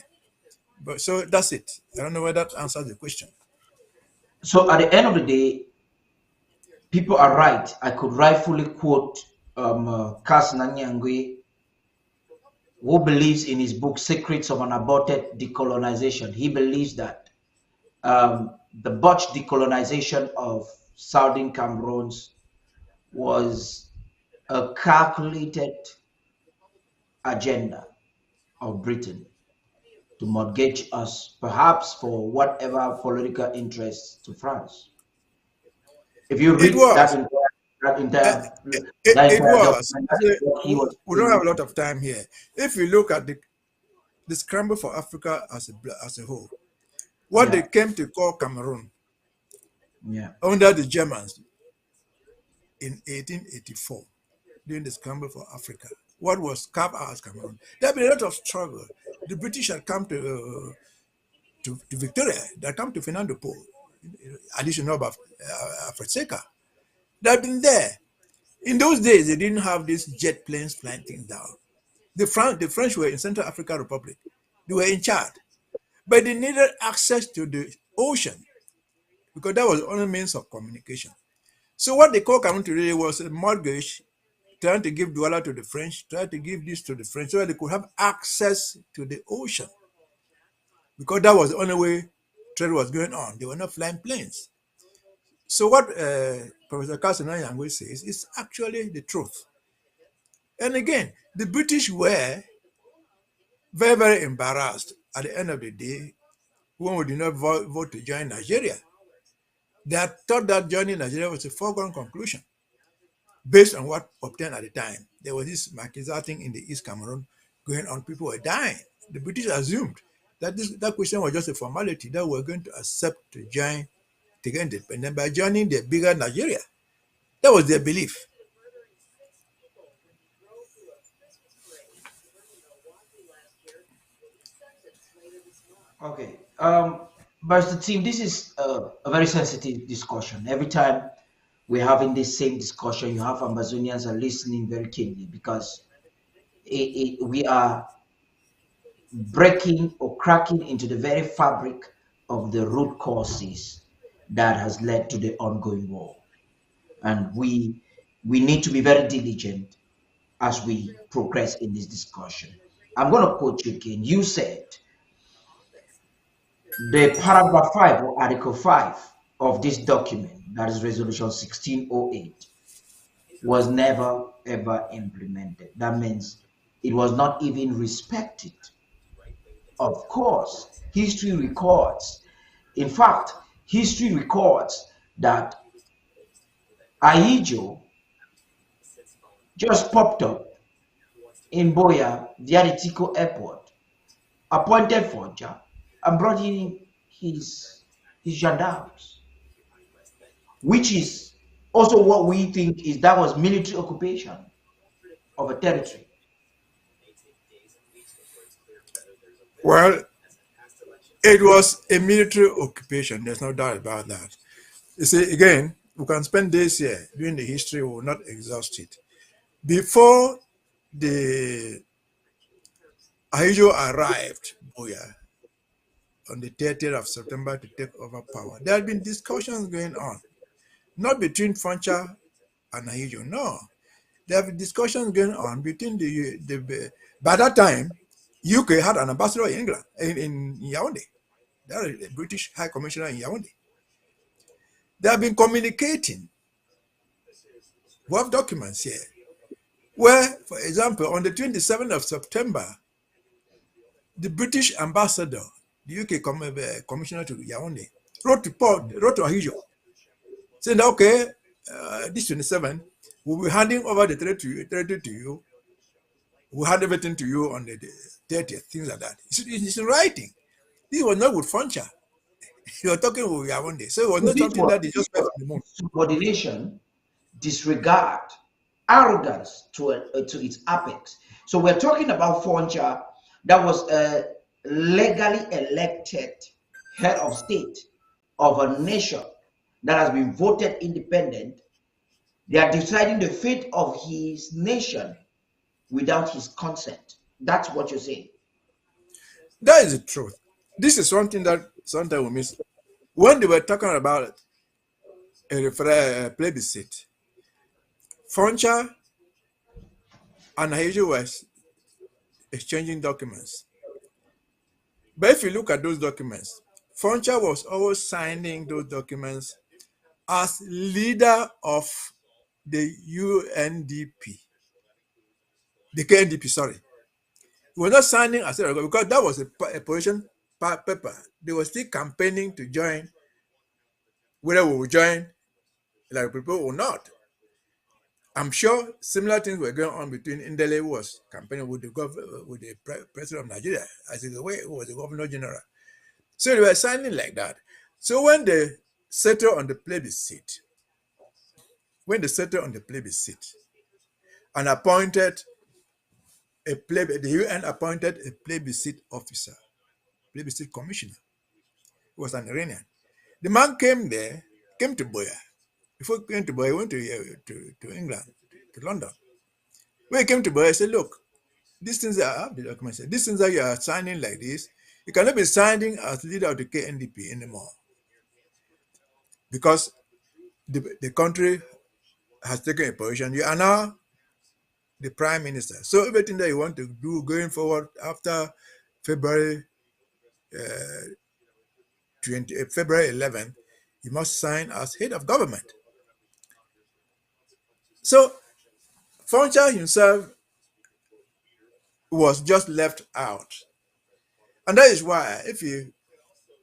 But so that's it. I don't know whether that answers the question. So at the end of the day, people are right. I could rightfully quote Kas Nanyangwe, who believes in his book Secrets of an Aborted Decolonization. He believes that the botched decolonization of Southern Cameroons was a calculated agenda of Britain to mortgage us, perhaps for whatever political interests to France. If you read that entire document, we don't have a lot of time here. If you look at the scramble for Africa as a whole, what they came to call Cameroon under the Germans in 1884, during the scramble for Africa, what was carved out as Cameroon? There had been a lot of struggle. The British had come to Victoria. They had come to Fernando Po, additional about Fonseca. They had been there. In those days, they didn't have these jet planes flying things down. The French were in Central African Republic. They were in charge. But they needed access to the ocean because that was the only means of communication. So what they called Cameroon today was a mortgage, trying to give Douala to the French, trying to give this to the French so that they could have access to the ocean. Because that was the only way trade was going on. They were not flying planes. So what Professor Kasana Yangwe says is actually the truth. And again, the British were very, very embarrassed at the end of the day when we did not vote to join Nigeria. They had thought that joining Nigeria was a foregone conclusion based on what obtained at the time. There was this Makiza thing in the East Cameroon going on. People were dying. The British assumed that that question was just a formality, that we're going to accept to join to get independent by joining the bigger Nigeria. That was their belief. Okay. But the team, this is a very sensitive discussion. Every time we're having this same discussion, you have Amazonians are listening very keenly because we are breaking or cracking into the very fabric of the root causes that has led to the ongoing war. And we need to be very diligent as we progress in this discussion. I'm going to quote you again. You said the paragraph 5 or article 5 of this document, that is resolution 1608, was never ever implemented. That means it was not even respected. Of course, history records. In fact, history records that Aijo just popped up in Boya via the Tico airport, appointed Forger, and brought in his gendarmes, which is also what we think is that was military occupation of a territory. Well, it was a military occupation. There's no doubt about that. You see, again, we can spend days here doing the history, we will not exhaust it. Before the Ahijo arrived, Boya, on the 30th of September to take over power, there had been discussions going on, not between Foncha and Ahijo, no. There have been discussions going on between by that time, UK had an ambassador in England, in Yaoundé. There is a British High Commissioner in Yaoundé. They have been communicating. We have documents here where, for example, on the 27th of September, the British ambassador, the UK commissioner to Yaoundé, wrote to Ahijo, saying that, okay, this 27, we'll be handing over the territory to you. We'll hand everything to you on the 30th, things like that. It's in writing. This was not with Foncha. You were talking with Yaoundé. So it was So not this something was, that they just left in the moon. subordination, disregard, arrogance to its apex. So we're talking about Foncha, that was a legally elected head of state of a nation that has been voted independent. They are deciding the fate of his nation without his consent. That's what you're saying. That is the truth. This is something that sometimes we miss. When they were talking about a plebiscite, Foncha and Ahijo was exchanging documents. But if you look at those documents, Foncha was always signing those documents as leader of the UNDP, the KNDP, sorry. He was not signing as a because that was a position paper. They were still campaigning to join, whether we will join like people or not. I'm sure similar things were going on between Indele, who was campaigning with the president of Nigeria, as in the way who was the governor general. So they were signing like that. So when they settled on the plebiscite, and appointed the UN appointed a plebiscite officer, plebiscite commissioner, who was an Iranian. The man came to Boya. Before he came to Boya, he went to England, to London. When he came to Boya, he said, look, these things that I have the documents, these things that you are signing like this, you cannot be signing as leader of the KNDP anymore. Because the country has taken a position. You are now the prime minister. So everything that you want to do going forward after February 11th, you must sign as head of government. So Foncha himself was just left out. And that is why, if you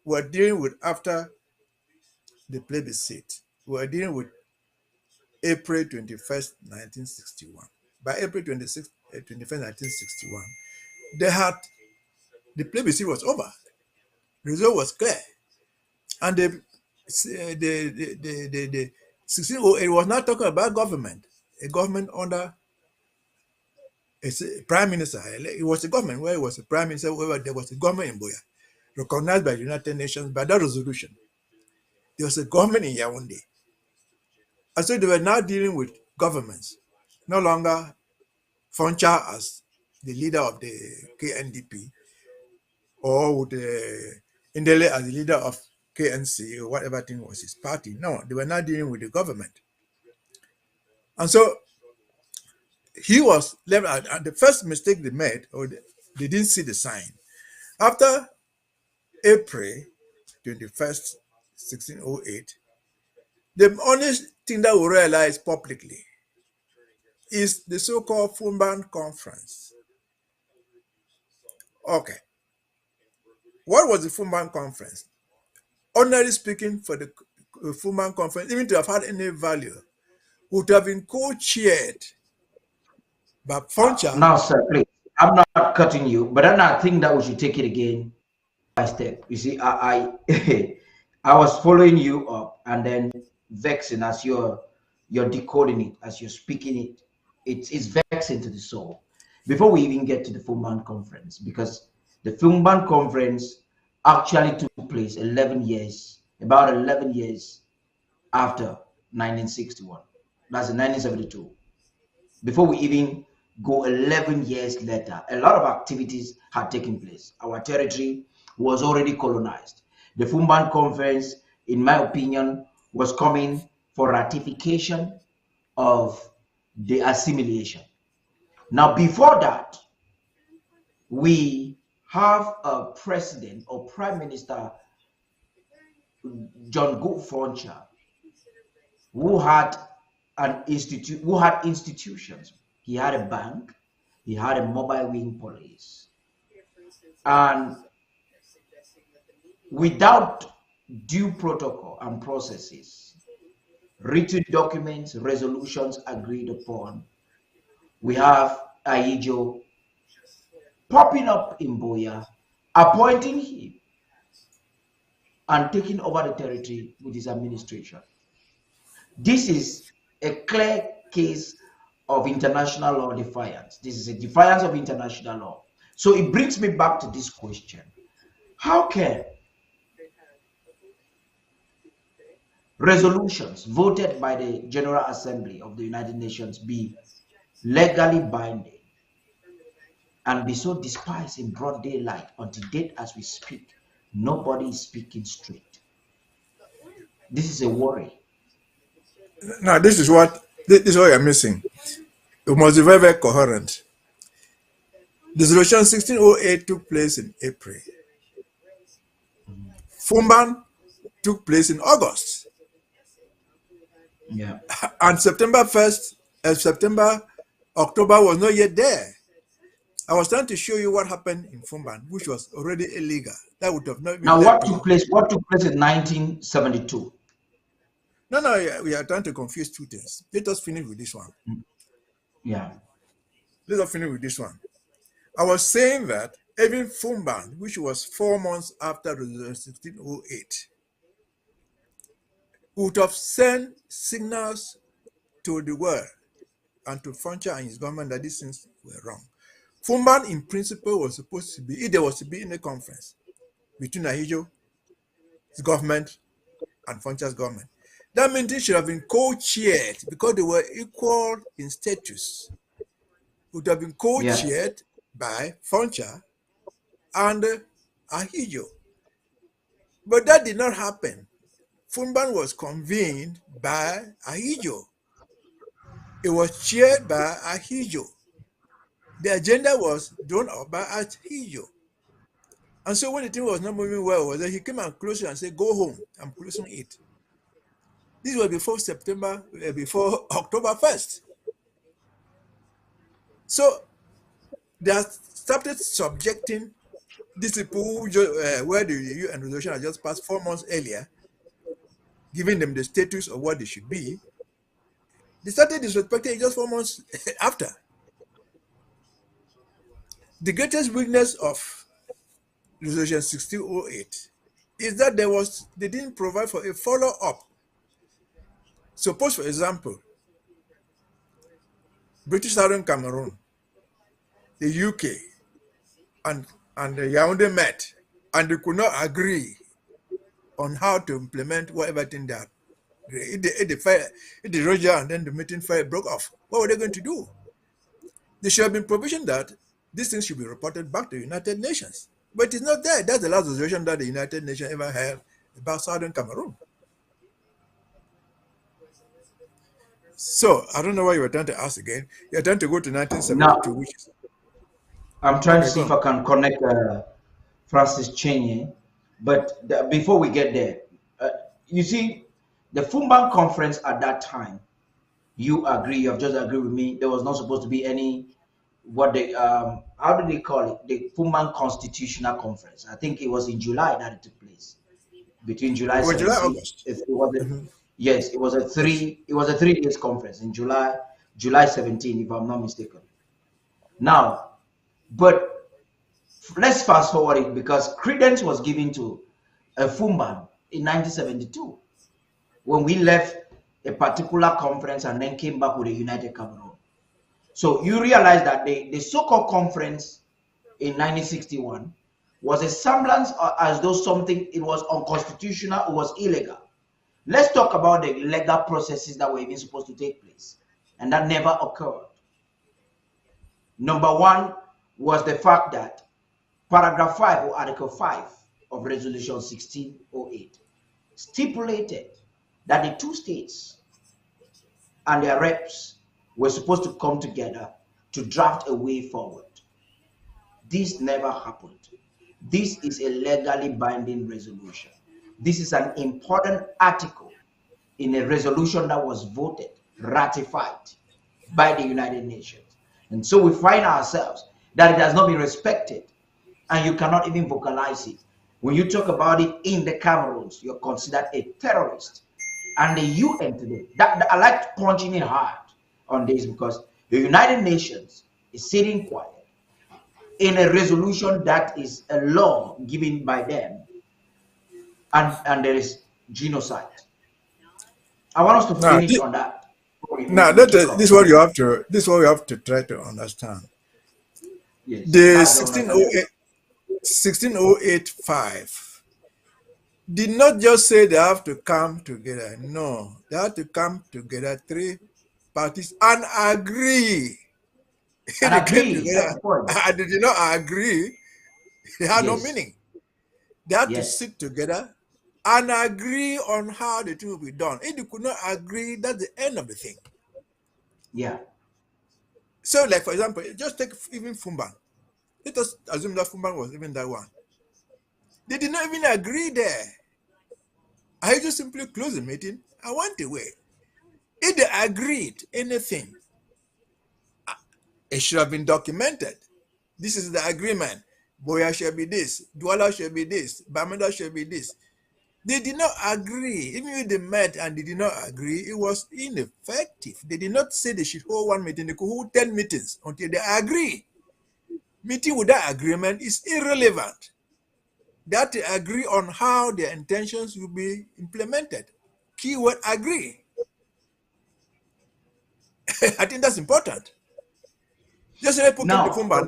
were dealing with after the plebiscite, we were dealing with April 21st, 1961. By April 21st, 1961, they had the plebiscite was over. The result was clear, and the 1608 was not talking about government, a government under a prime minister. It was a government where it was a prime minister, where there was a government in Boya, recognized by the United Nations by that resolution. There was a government in Yaoundé. And so they were now dealing with governments, no longer Foncha as the leader of the KNDP or with Indele as the leader of KNC or whatever thing was his party. No, they were not dealing with the government. And so he was left out. And the first mistake they made, or they didn't see the sign. After April 21st, 1608, the only thing that we realized publicly is the so-called Foumban conference. Okay. What was the Foumban conference? Ordinarily speaking, for the Foumban conference, even to have had any value, would have been co-chaired by Foncha. Now, sir, please, I'm not cutting you, but then I think that we should take it again by step. You see, I was following you up and then vexing as you're decoding it, as you're speaking it. It's vexing to the soul. Before we even get to the Foumban conference, because the Foumban conference actually took place about 11 years after 1961. That's in 1972. Before we even go 11 years later, a lot of activities had taken place. Our territory was already colonized. The Foumban conference, in my opinion, was coming for ratification of the assimilation. Now, before that, we have a president or prime minister, John Go Foncha, who had institutions. He had a bank, he had a mobile wing police, and without due protocol and processes, written documents, resolutions agreed upon, we have Ahijo popping up in Boya, appointing him and taking over the territory with his administration. This is a clear case of international law defiance. This is a defiance of international law. So it brings me back to this question. How can resolutions voted by the General Assembly of the United Nations be legally binding and be so despised in broad daylight? Until date as we speak, nobody is speaking straight. This is a worry. Now, this is what you're missing. It must be very, very coherent. The resolution 1608 took place in April. Foumban took place in August. Yeah. And October was not yet there. I was trying to show you what happened in Foumban, which was already illegal. That would have not been. Now, what took place in 1972? No, we are trying to confuse two things. Let us finish with this one. Yeah. Let us finish with this one. I was saying that even Foumban, which was 4 months after the 1608, would have sent signals to the world and to Foncha and his government that these things were wrong. Foumban, in principle, was supposed to be, if there was to be in a conference between Ahijo's government and Foncha's government, that means it should have been co-chaired because they were equal in status. It would have been co-chaired by Foncha and Ahijo. But that did not happen. Foumban was convened by Ahijo. It was chaired by Ahijo. The agenda was drawn up by Ahijo. And so when the thing was not moving well, he came and closed it and said, "Go home, I'm closing it." This was before October 1st. So they have started subjecting these people where the UN resolution had just passed 4 months earlier, giving them the status of what they should be. They started disrespecting it just 4 months after. The greatest weakness of Resolution 1608 is that they didn't provide for a follow-up. Suppose, for example, British Southern Cameroon, the UK, and the Yaoundé met, and they could not agree on how to implement whatever thing that the Roger and then the meeting fire broke off. What were they going to do? There should have been provision that these things should be reported back to the United Nations. But it's not there. That's the last resolution that the United Nations ever had about Southern Cameroon. So, I don't know what you were trying to ask again. You're trying to go to 1972, Now, which is... I'm trying to Okay, see go if on. I can connect Francis Chenye, but before we get there, you see, the Foumban conference at that time, you agree, you have just agreed with me, there was not supposed to be any, what they, how do they call it? The Foumban Constitutional Conference. I think it was in July that it took place, between July Or July, 17th. August. It was Mhm. yes, it was a Yes. 3 days conference in July 17, if I'm not mistaken. Now, but let's fast forward it because credence was given to Foumban in 1972 when we left a particular conference and then came back with a United Cameroon. So you realize that the so-called conference in 1961 was a semblance as though something, it was unconstitutional, it was illegal. Let's talk about the legal processes that were even supposed to take place, and that never occurred. Number one was the fact that Paragraph 5 or Article 5 of Resolution 1608 stipulated that the two states and their reps were supposed to come together to draft a way forward. This never happened. This is a legally binding resolution. This is an important article in a resolution that was voted, ratified by the United Nations. And so we find ourselves that it has not been respected, and you cannot even vocalize it. When you talk about it in the Cameroons, you're considered a terrorist. And the UN today, I like punching it hard on this because the United Nations is sitting quiet in a resolution that is a law given by them, and there is genocide. I want us to Now, finish on that. now this is what you have to try to understand. Yes, The that's the understanding. 16085 did not just say they have to come together. No, they have to come together, three parties, and agree. And They came agree, that's together the point. and they did not agree. It had no Yes, meaning. They had to yes, sit together and agree on how the thing will be done. If they could not agree, that's the end of the thing. yeah, So, like for example, just take even Foumban. Let us assume that Foumban was even that one. They did not even agree there. I just simply closed the meeting. I went away. If they agreed anything, it should have been documented. This is the agreement. Boya shall be this, Douala shall be this, Bamenda shall be this. They did not agree. Even if they met and they did not agree, it was ineffective. They did not say they should hold one meeting. They could hold 10 meetings until they agree. Meeting without agreement is irrelevant. They have to agree on how their intentions will be implemented. Keyword agree. I think that's important. Just like people came to now, Foumban.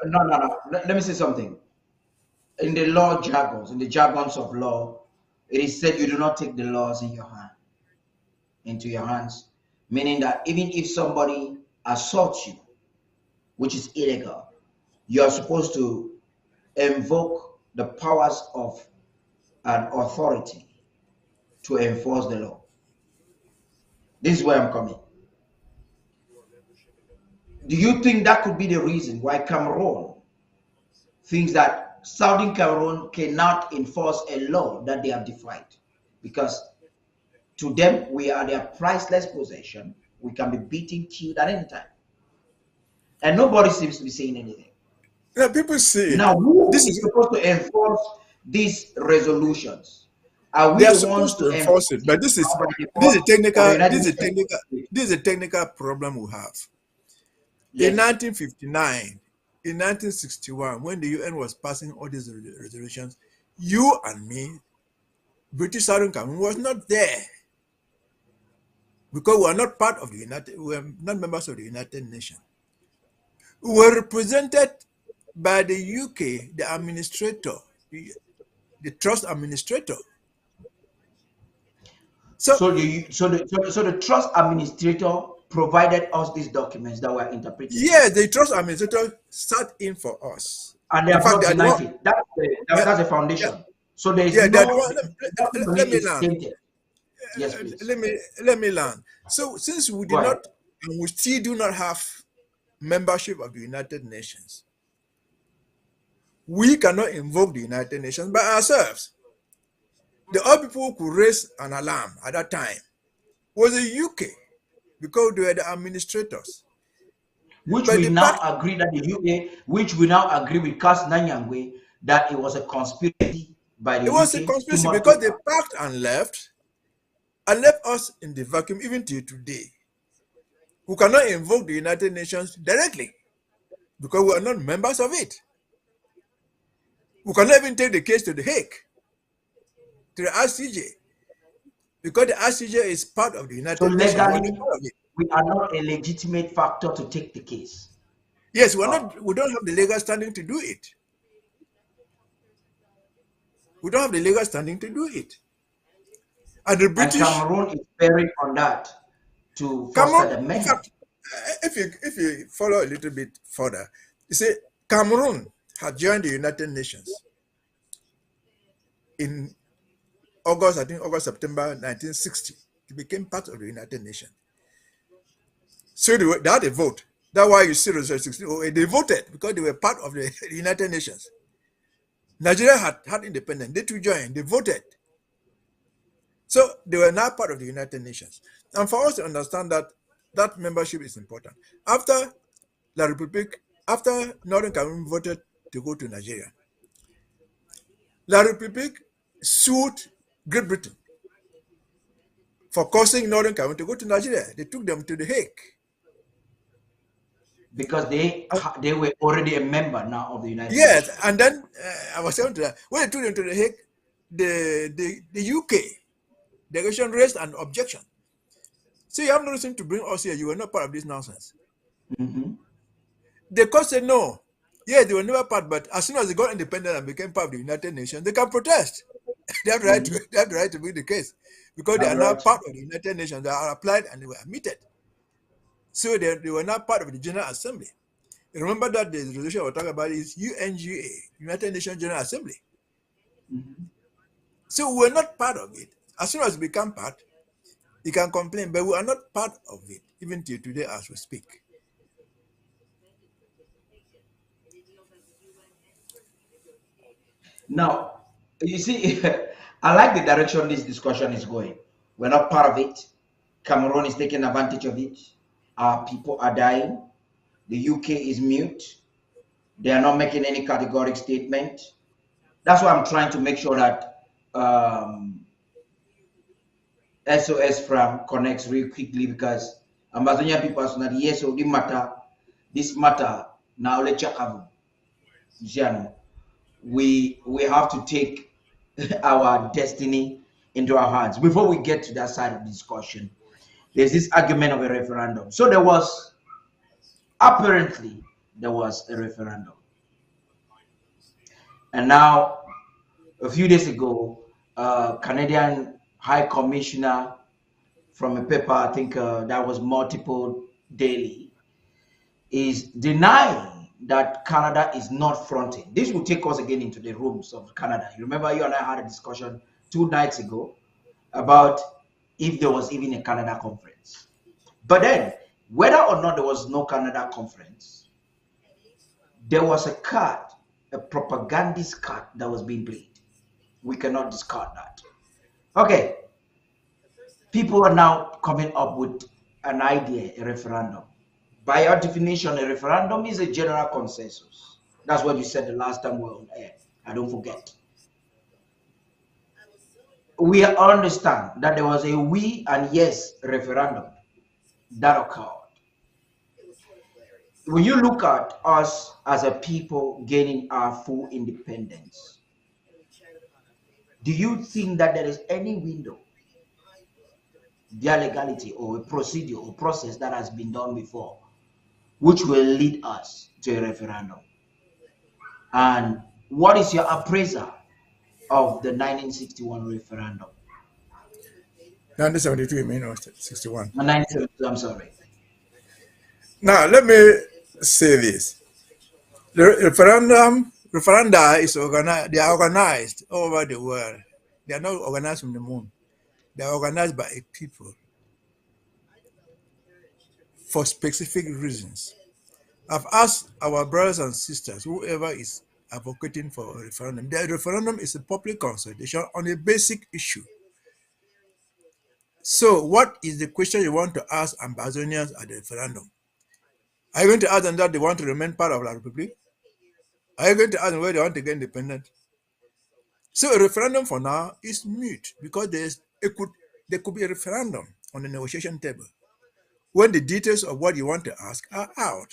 no. Let me say something. In the law jargons, in the jargons of law, it is said you do not take the laws into your hands, meaning that even if somebody assaults you, which is illegal, you are supposed to invoke the powers of an authority to enforce the law. This is where I'm coming. Do you think that could be the reason why Cameroon thinks that Southern Cameroon cannot enforce a law that they have defied? Because to them, we are their priceless possession. We can be beaten, killed at any time. And nobody seems to be saying anything. Yeah, people say Now, who this is is supposed to enforce these resolutions? Are we they are the ones supposed to to enforce enforce it, it but this is by default, or the United States? this is a technical problem we have. In Yes. 1959, in 1961, when the UN was passing all these resolutions, you and me, British Southern Cameroon, was not there because we are not part of the we are not members of the United Nations. We were represented by the UK, the administrator, the trust administrator. So the trust administrator provided us these documents that were interpreted. Yes, the trust administrator sat in for us. And they have not denied it. That's the foundation. Yeah. So there is Yeah, let me land. Yes, please. Let me land. So since we did not, and we still do not have membership of the United Nations, we cannot invoke the United Nations by ourselves. The only people who could raise an alarm at that time was the UK, because they were the administrators. Which we now agree that the UK, which we now agree with Cas Nanyangwe, that it was a conspiracy by the UK. It was a conspiracy because they packed and left us in the vacuum even till today. We cannot invoke the United Nations directly because we are not members of it. We cannot even take the case to the Hague, to the ICJ, because the ICJ is part of the United Nations. Legally, we are not a legitimate factor to take the case. Yes, we don't have the legal standing to do it. We don't have the legal standing to do it. And the British, and Cameroon is bearing on that to foster the measure. In fact, if you follow a little bit further, you see, Cameroon had joined the United Nations in September 1960. It became part of the United Nations. So they had a vote. That's why you see Resolution 1608. They voted because they were part of the United Nations. Nigeria had independence. They too joined. They voted. So they were now part of the United Nations. And for us to understand that membership is important. After Northern Cameroon voted to go to Nigeria, La République sued Great Britain for causing Northern Cameroon to go to Nigeria. They took them to the Hague. Because they were already a member now of the United Nations. Yes, and then I was saying to that, when they took them to the Hague, the UK delegation raised an objection. So you have no reason to bring us here. You were not part of this nonsense. Mm-hmm. The court said no. Yes, they were never part, but as soon as they got independent and became part of the United Nations, they can protest. They have the right to, they have the right to bring the case because they are now part of the United Nations. They are applied and they were admitted. So they were not part of the General Assembly. Remember that the resolution we're talking about is UNGA, United Nations General Assembly. Mm-hmm. So we're not part of it. As soon as we become part, you can complain, but we are not part of it, even till today as we speak. Now, you see, I like the direction this discussion is going. We're not part of it. Cameroon is taking advantage of it. Our people are dying. The UK is mute. They are not making any categoric statement. That's why I'm trying to make sure that SOS from connects real quickly, because Ambazonia people are not yes or this matter now let's check out. We have to take our destiny into our hands. Before we get to that side of the discussion, there's this argument of a referendum. So apparently there was a referendum. And now, a few days ago, Canadian High Commissioner from a paper, I think that was Multiple Daily, is denying that Canada is not fronting. This will take us again into the rooms of Canada. You remember you and I had a discussion 2 nights ago about if there was even a Canada conference. But then, whether or not there was no Canada conference, there was a card, a propagandist card that was being played. We cannot discard that. Okay. People are now coming up with an idea, a referendum. By our definition, a referendum is a general consensus. That's what you said the last time we were on air. I don't forget. We understand that there was a we and yes referendum that occurred. when you look at us as a people gaining our full independence, do you think that there is any window, via legality or a procedure or process that has been done before, which will lead us to a referendum? And what is your appraisal of the 1961 referendum? 1972, you mean, or 61? 1972, I'm sorry. Now, let me say this. The referenda is organized, they are organized all over the world. They are not organized from the moon. They are organized by a people for specific reasons. I've asked our brothers and sisters, whoever is advocating for a referendum, the referendum is a public consultation on a basic issue. So, what is the question you want to ask Ambazonians at the referendum? Are you going to ask them that they want to remain part of the Republic? Are you going to ask them where they want to get independent? So, a referendum for now is mute because there could be a referendum on the negotiation table when the details of what you want to ask are out.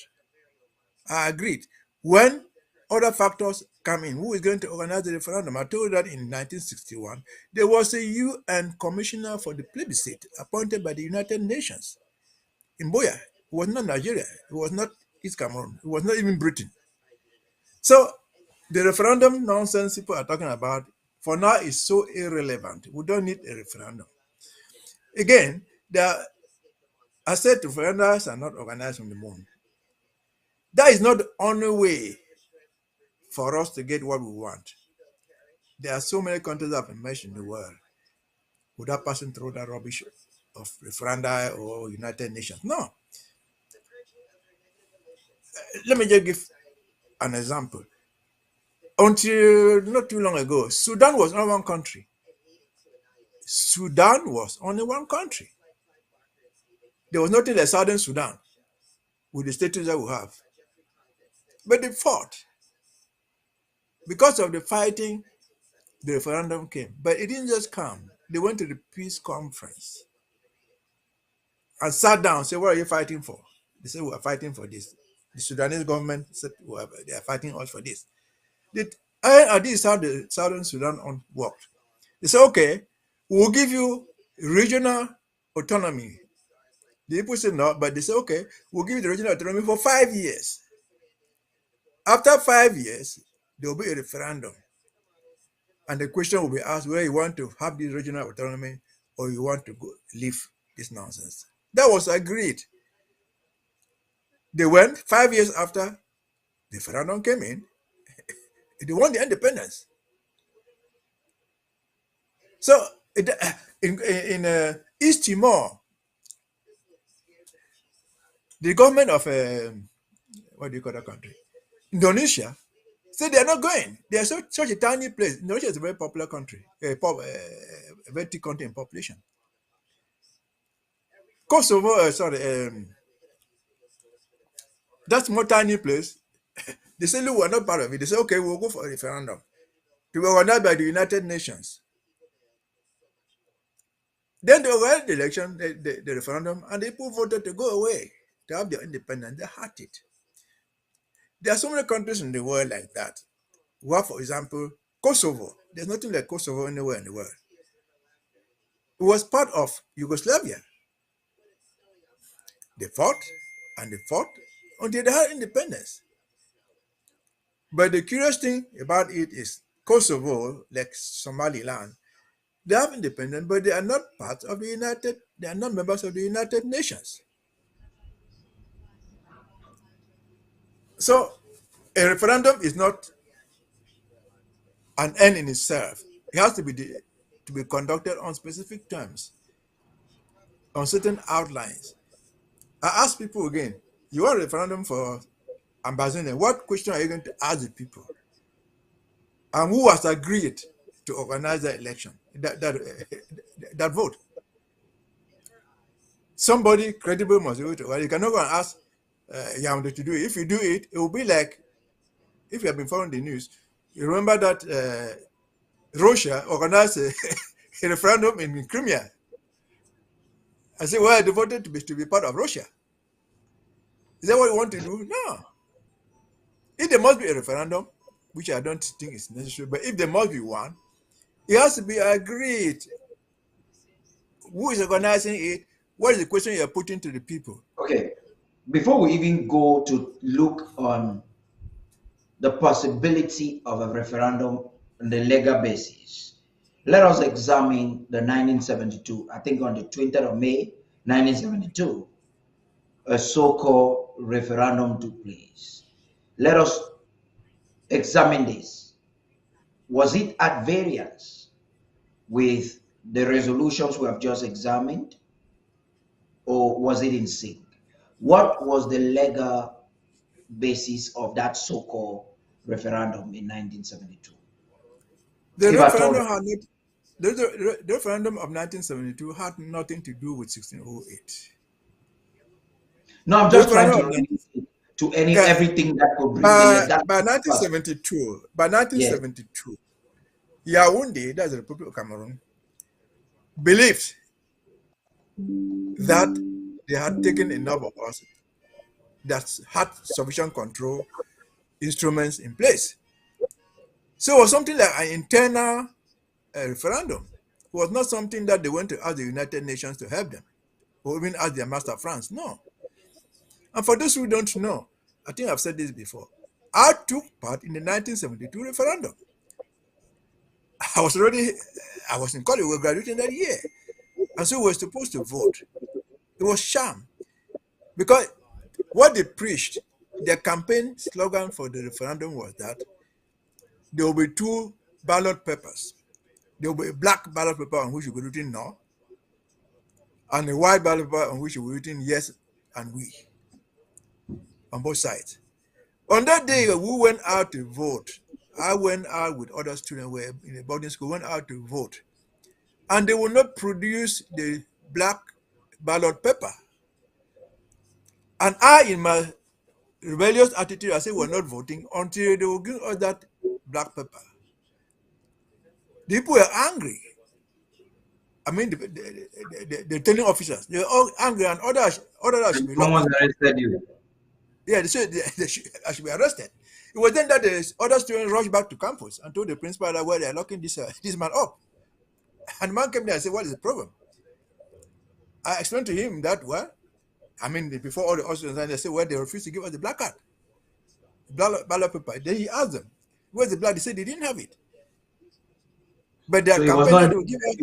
I agreed. When other factors come in, who is going to organize the referendum? I told you that in 1961, there was a UN commissioner for the plebiscite appointed by the United Nations in Boya. It was not Nigeria. It was not East Cameroon. It was not even Britain. So the referendum nonsense people are talking about for now is so irrelevant. We don't need a referendum. Again, I said referendums are not organized from the moon. That is not the only way for us to get what we want. There are so many countries that have emerged in the world without passing through that rubbish of referenda or United Nations. No. Let me just give an example. Until not too long ago, Sudan was only one country. Sudan was only one country. There was nothing like Southern Sudan with the status that we have. But they fought. Because of the fighting, the referendum came. But it didn't just come. They went to the peace conference and sat down and said, what are you fighting for? They said, we are fighting for this. The Sudanese government said, well, they are fighting us for this. This is how the Southern Sudan worked. They said, okay, we'll give you regional autonomy. The people said no, but they said, okay, we'll give you the regional autonomy for 5 years. After 5 years, there will be a referendum. And the question will be asked whether you want to have this regional autonomy or you want to go leave this nonsense. That was agreed. They went 5 years after the referendum came in, they won the independence. So in East Timor, the government of what do you call that country? Indonesia said they are not going. They are such a tiny place. Indonesia is a very popular country, a very big country in population. Kosovo, that's more tiny place. They say, look, we're not part of it. They say, okay, we'll go for a referendum to be organized by the United Nations. Then they organized the election, the referendum, and the people voted to go away, to have their independence. They had it. There are so many countries in the world like that. Where, for example, Kosovo. There's nothing like Kosovo anywhere in the world. It was part of Yugoslavia. They fought and they fought until they had independence. But the curious thing about it is Kosovo, like Somaliland, they have independence, but they are not part of the they are not members of the United Nations. So a referendum is not an end in itself. It has to be conducted on specific terms, on certain outlines. I ask people again, you want a referendum for Ambazonia, what question are you going to ask the people? And who has agreed to organize the election, that vote? Somebody credible must do it. Well, you cannot go and ask Yamdo to do it. If you do it, it will be like, if you have been following the news, you remember that Russia organized a referendum in Crimea. I said, well, they voted to be part of Russia. Is that what we want to do? No. If there must be a referendum, which I don't think is necessary, but if there must be one, it has to be agreed. Who is organizing it? What is the question you're putting to the people? Okay, before we even go to look on the possibility of a referendum on the legal basis, let us examine the 1972, I think on the 20th of May, 1972, a so-called referendum took place. Let us examine this. Was it at variance with the resolutions we have just examined, or was it in sync? What was the legal basis of that so-called referendum in 1972? The If at all, referendum had not, the referendum of 1972 had nothing to do with 1608. no, I'm The just trying referendum to of link it to any yeah, everything that could bring the by that. by 1972, Yes. Yaoundé, that's the Republic of Cameroon, believed that they had taken enough of us that had sufficient control instruments in place. So it was something like an internal referendum. It was not something that they went to ask the United Nations to help them, or even ask their master France. No. And for those who don't know, I think I've said this before. I took part in the 1972 referendum. I was in college, we were graduating that year. And so we were supposed to vote. It was sham. Because what they preached, their campaign slogan for the referendum was that there will be two ballot papers. There will be a black ballot paper on which you will be written no, and a white ballot paper on which you will be written yes and we, on both sides. On that day, we went out to vote. I went out with other students, were in a boarding school, went out to vote. And they will not produce the black ballot paper. And I, in my rebellious attitude, I said we're not voting until they will give us that black paper. The people were angry. I mean, the telling officers, they were all angry, and others should be locked Someone up. arrested you. Yeah, they said I should be arrested. It was then that the other students rushed back to campus and told the principal that, well, they're locking this man up. And the man came there and said, what is the problem? I explained to him that, well, I mean, before all the officers, and they said, well, they refused to give us the black card, ballot paper. Then he asked them, where's the black? They said they didn't have it. But their So it was campaign not. that they would give us.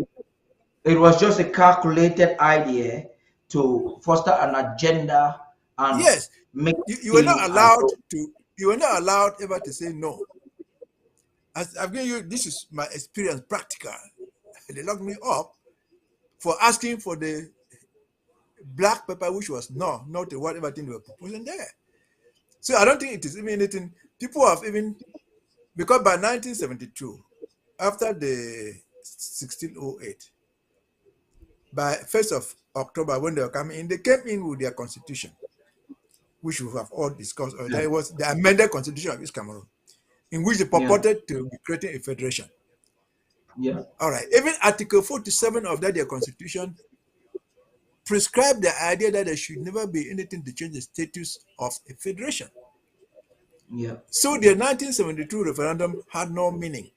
It was just a calculated idea to foster an agenda and Yes, make you were not things as allowed though. to, you were not allowed ever to say no. As I've given you, this is my experience, practical. They locked me up for asking for the black paper, which was no, not the whatever thing they were proposing there. So I don't think it is even anything. People have even, because by 1972, after the 1608, by 1st of October, when they were coming in, they came in with their constitution, which we have all discussed earlier. It was the amended constitution of East Cameroon, in which they Yeah, purported to be creating a federation. yeah, All right. Even Article 47 of that their constitution prescribed the idea that there should never be anything to change the status of a federation. yeah, So the 1972 referendum had no meaning.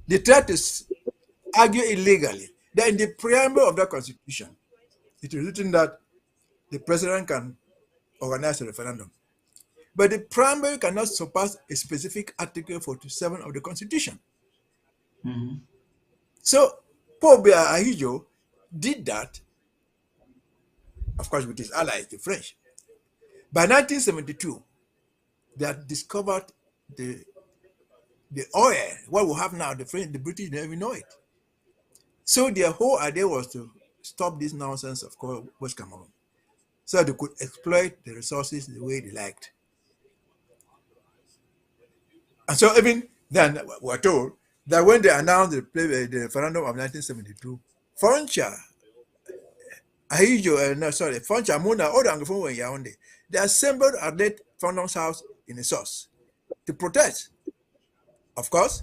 They tried to argue illegally that in the preamble of that constitution, it is written that the president can organize a referendum. But the preamble cannot surpass a specific Article 47 of the constitution. mhm, So Paul Ahijo did that, of course, with his allies, the French. By 1972, they had discovered the oil, what we have now, the French, the British didn't even know it. So their whole idea was to stop this nonsense of West Cameroon, so they could exploit the resources the way they liked. And so even then, we're told that when they announced the referendum of 1972, Foncha, Ahijo, Foncha, Muna, all the Anglophone in Yaoundé, they assembled at that Fondon's house in a source to protest. Of course,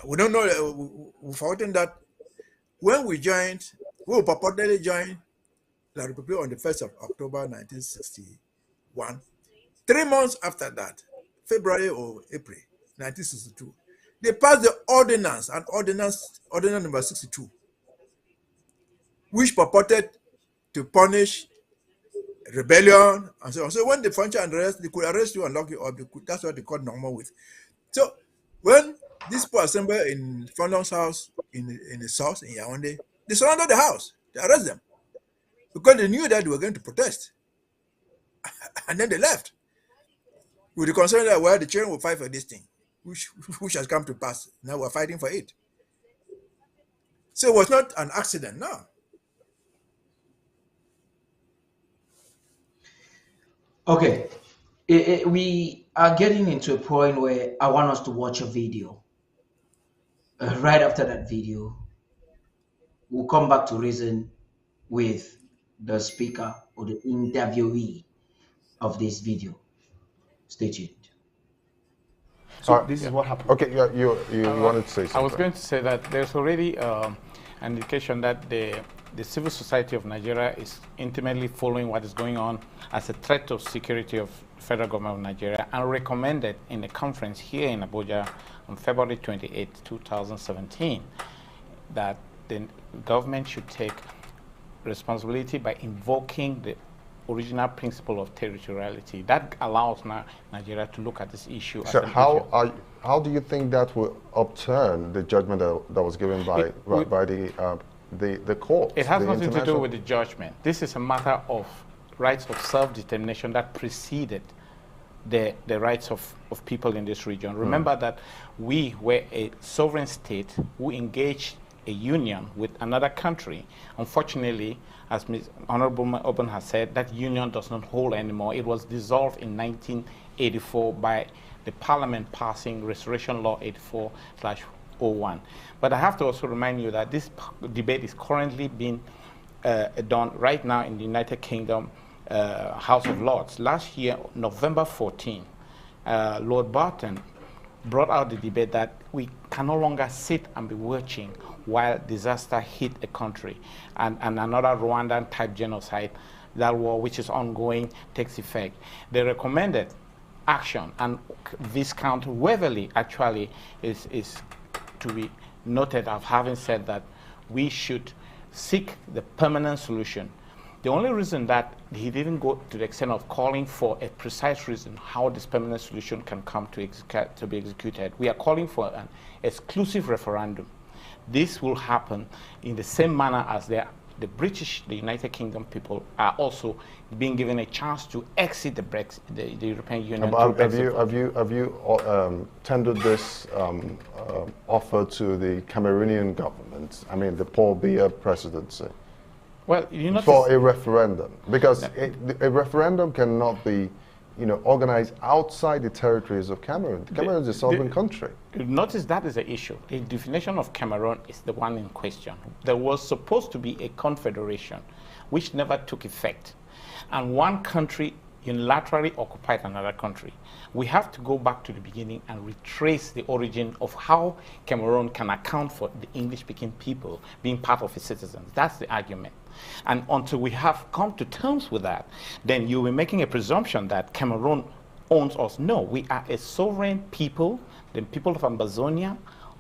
we don't know, we've forgotten that when we joined, we purportedly joined La Republic on the 1st of October 1960, 1961. 3 months after that, February or April 1962, they passed the ordinance, ordinance number 62, which purported to punish rebellion and so on. So when they function and arrest, they could arrest you and lock you up. That's what they call normal with. So when these people assemble in Foumban's house in the south in Yaoundé, they surrounded the house. They arrest them because they knew that they were going to protest, and then they left with the concern that the children will fight for this thing, which has come to pass. Now we're fighting for it. So it was not an accident. No. Okay, we are getting into a point where I want us to watch a video. Right after that video, we'll come back to reason with the speaker or the interviewee of this video. Stay tuned. So this is what happened. Okay, you wanted to say something. I was going to say that there's already an indication that the civil society of Nigeria is intimately following what is going on as a threat to security of federal government of Nigeria, and recommended in a conference here in Abuja on February 28, 2017, that the government should take responsibility by invoking the original principle of territoriality. That allows Nigeria to look at this issue. So how do you think that will upturn the judgment that was given by the court? It has nothing to do with the judgment. This is a matter of rights of self-determination that preceded the rights of people in this region. Remember that we were a sovereign state who engaged a union with another country. Unfortunately, as Ms. Honorable Oben has said, that union does not hold anymore. It was dissolved in 1984 by the Parliament passing Restoration Law 84/01. But I have to also remind you that this debate is currently being done right now in the United Kingdom House of Lords. Last year, November 14, Lord Barton brought out the debate that we can no longer sit and be watching while disaster hit a country and another Rwandan type genocide, that war which is ongoing, takes effect. They recommended action, and Viscount Waverley actually is to be noted of having said that we should seek the permanent solution. The only reason that he didn't go to the extent of calling for a precise reason how this permanent solution can come to be executed, we are calling for an exclusive referendum. This will happen in the same manner as the British, the United Kingdom people are also being given a chance to exit the European Union. Have you tendered this offer to the Cameroonian government? I mean, the Paul Biya presidency. Well, for a referendum, because a referendum cannot be, organized outside the territories of Cameroon. Cameroon is a sovereign country. Notice that is the issue. The definition of Cameroon is the one in question. There was supposed to be a confederation, which never took effect, and one country unilaterally occupied another country. We have to go back to the beginning and retrace the origin of how Cameroon can account for the English-speaking people being part of its citizens. That's the argument. And until we have come to terms with that, then you'll be making a presumption that Cameroon owns us. No, we are a sovereign people. The people of Ambazonia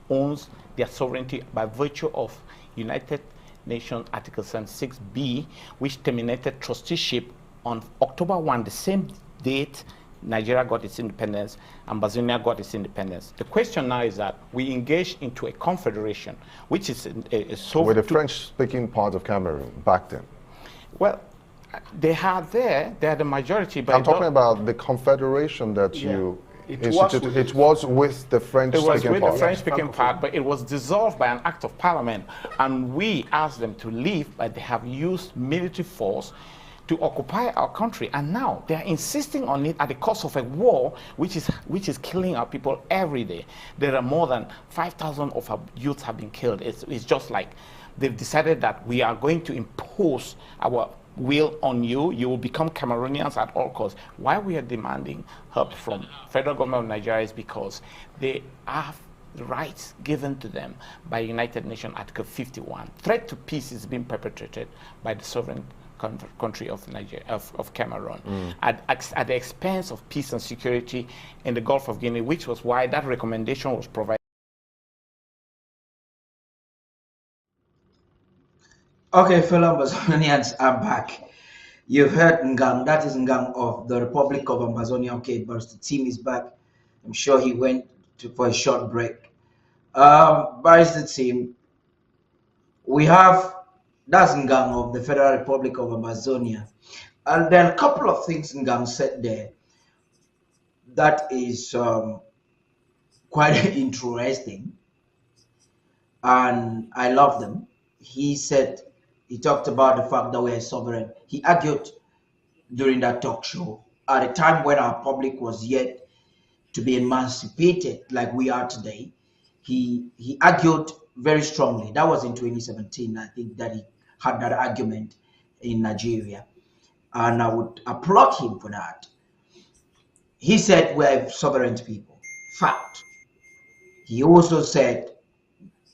owns their sovereignty by virtue of United Nations Article 76B, which terminated trusteeship on October 1, the same date Nigeria got its independence, Ambazonia got its independence. The question now is that we engaged into a confederation, which is a sovereign... With the French-speaking part of Cameroon back then? Well, they are the majority. But I'm talking about the confederation that you instituted. It was with the French-speaking part. It was with the French-speaking part, but it was dissolved by an act of parliament. And we asked them to leave, but they have used military force to occupy our country, and now they are insisting on it at the cost of a war which is killing our people every day. There are more than 5,000 of our youths have been killed. It's just like they've decided that we are going to impose our will on you. You will become Cameroonians at all costs. Why we are demanding help from federal government of Nigeria is because they have the rights given to them by United Nations Article 51. Threat to peace is being perpetrated by the sovereign country of Nigeria, of Cameroon, at the expense of peace and security in the Gulf of Guinea, which was why that recommendation was provided. Okay, fellow Amazonians, I'm back. You've heard Ngang, that is Ngang of the Republic of Amazonia. Okay, but the team is back. I'm sure he went for a short break. But the team, we have, that's Ngang of the Federal Republic of Amazonia. And then a couple of things Ngang said there that is quite interesting. And I love them. He talked about the fact that we're sovereign. He argued during that talk show at a time when our public was yet to be emancipated like we are today. He argued very strongly. That was in 2017. I think that he had that argument in Nigeria, and I would applaud him for that. He said we're sovereign people. Fact. He also said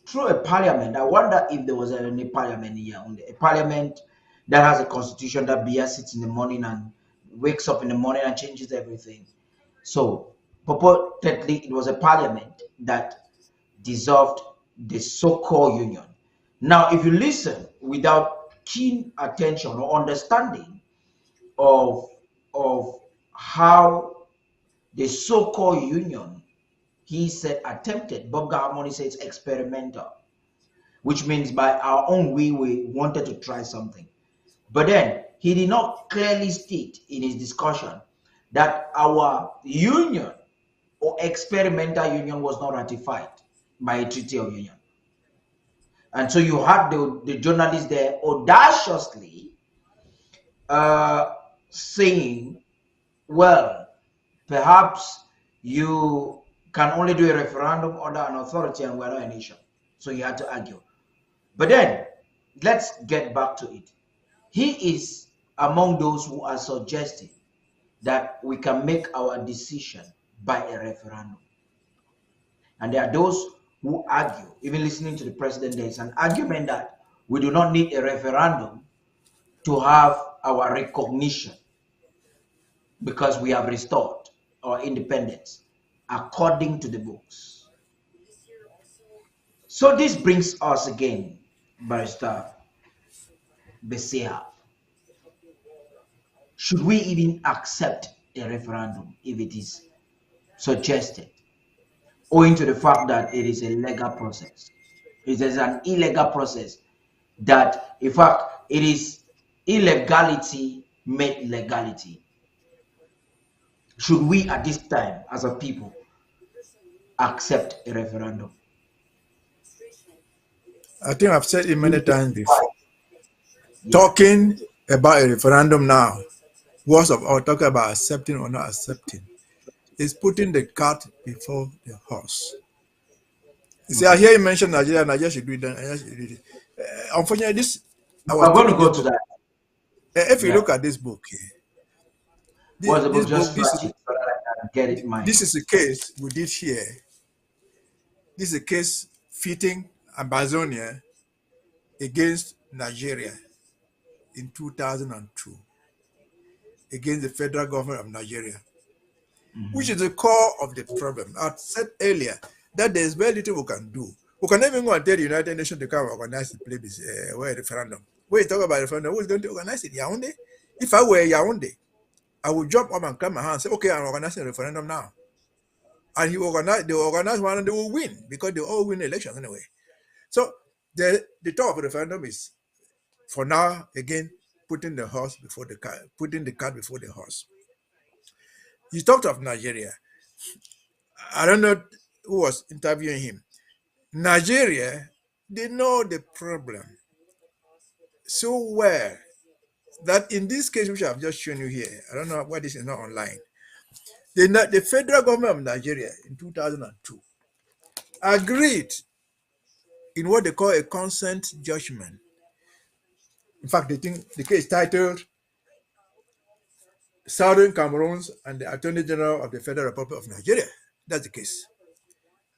through a parliament. I wonder if there was any parliament here, a parliament that has a constitution that Bia sits in the morning and wakes up in the morning and changes everything. So purportedly, it was a parliament that dissolved the so-called union. Now, if you listen without keen attention or understanding of how the so-called union, he said attempted, Bob Garmoni says experimental, which means by our own way, we wanted to try something. But then he did not clearly state in his discussion that our union or experimental union was not ratified by a treaty of union. And so you had the journalists there audaciously saying, well, perhaps you can only do a referendum under an authority and we're not a nation. So he had to argue. But then, let's get back to it. He is among those who are suggesting that we can make our decision by a referendum. And there are those who argue, even listening to the president, there is an argument that we do not need a referendum to have our recognition because we have restored our independence according to the books. So this brings us again, Barrister Beseha. Should we even accept a referendum if it is suggested, owing to the fact that it is a legal process? It is an illegal process that, in fact, it is illegality made legality. Should we at this time, as a people, accept a referendum? I think I've said it many times before. Talking about a referendum now, worst of all, talking about accepting or not accepting, is putting the cart before the horse. You see, I hear you mention Nigeria, and I just agree that. Unfortunately, this. I'm going to go to that. If you look at this book here, this is a case we did here. This is a case fitting Amazonia against Nigeria in 2002 against the federal government of Nigeria, which is the core of the problem. I said earlier that there's very little we can do. We can even go and tell the United Nations to come organize the referendum. When you talk about referendum, who's going to organize it? Yaoundé? If I were Yaoundé, I would jump up and clap my hands and say, okay, I'm organizing a referendum now. And they will organize one and they will win because they all win elections anyway. So the top of the referendum is, for now, again, putting the cart before the horse. You talked of Nigeria. I don't know who was interviewing him. Nigeria, they know the problem so well that in this case, which I've just shown you here, I don't know why this is not online. The federal government of Nigeria in 2002 agreed in what they call a consent judgment. In fact, the case titled Southern Cameroons and the Attorney General of the Federal Republic of Nigeria. That's the case.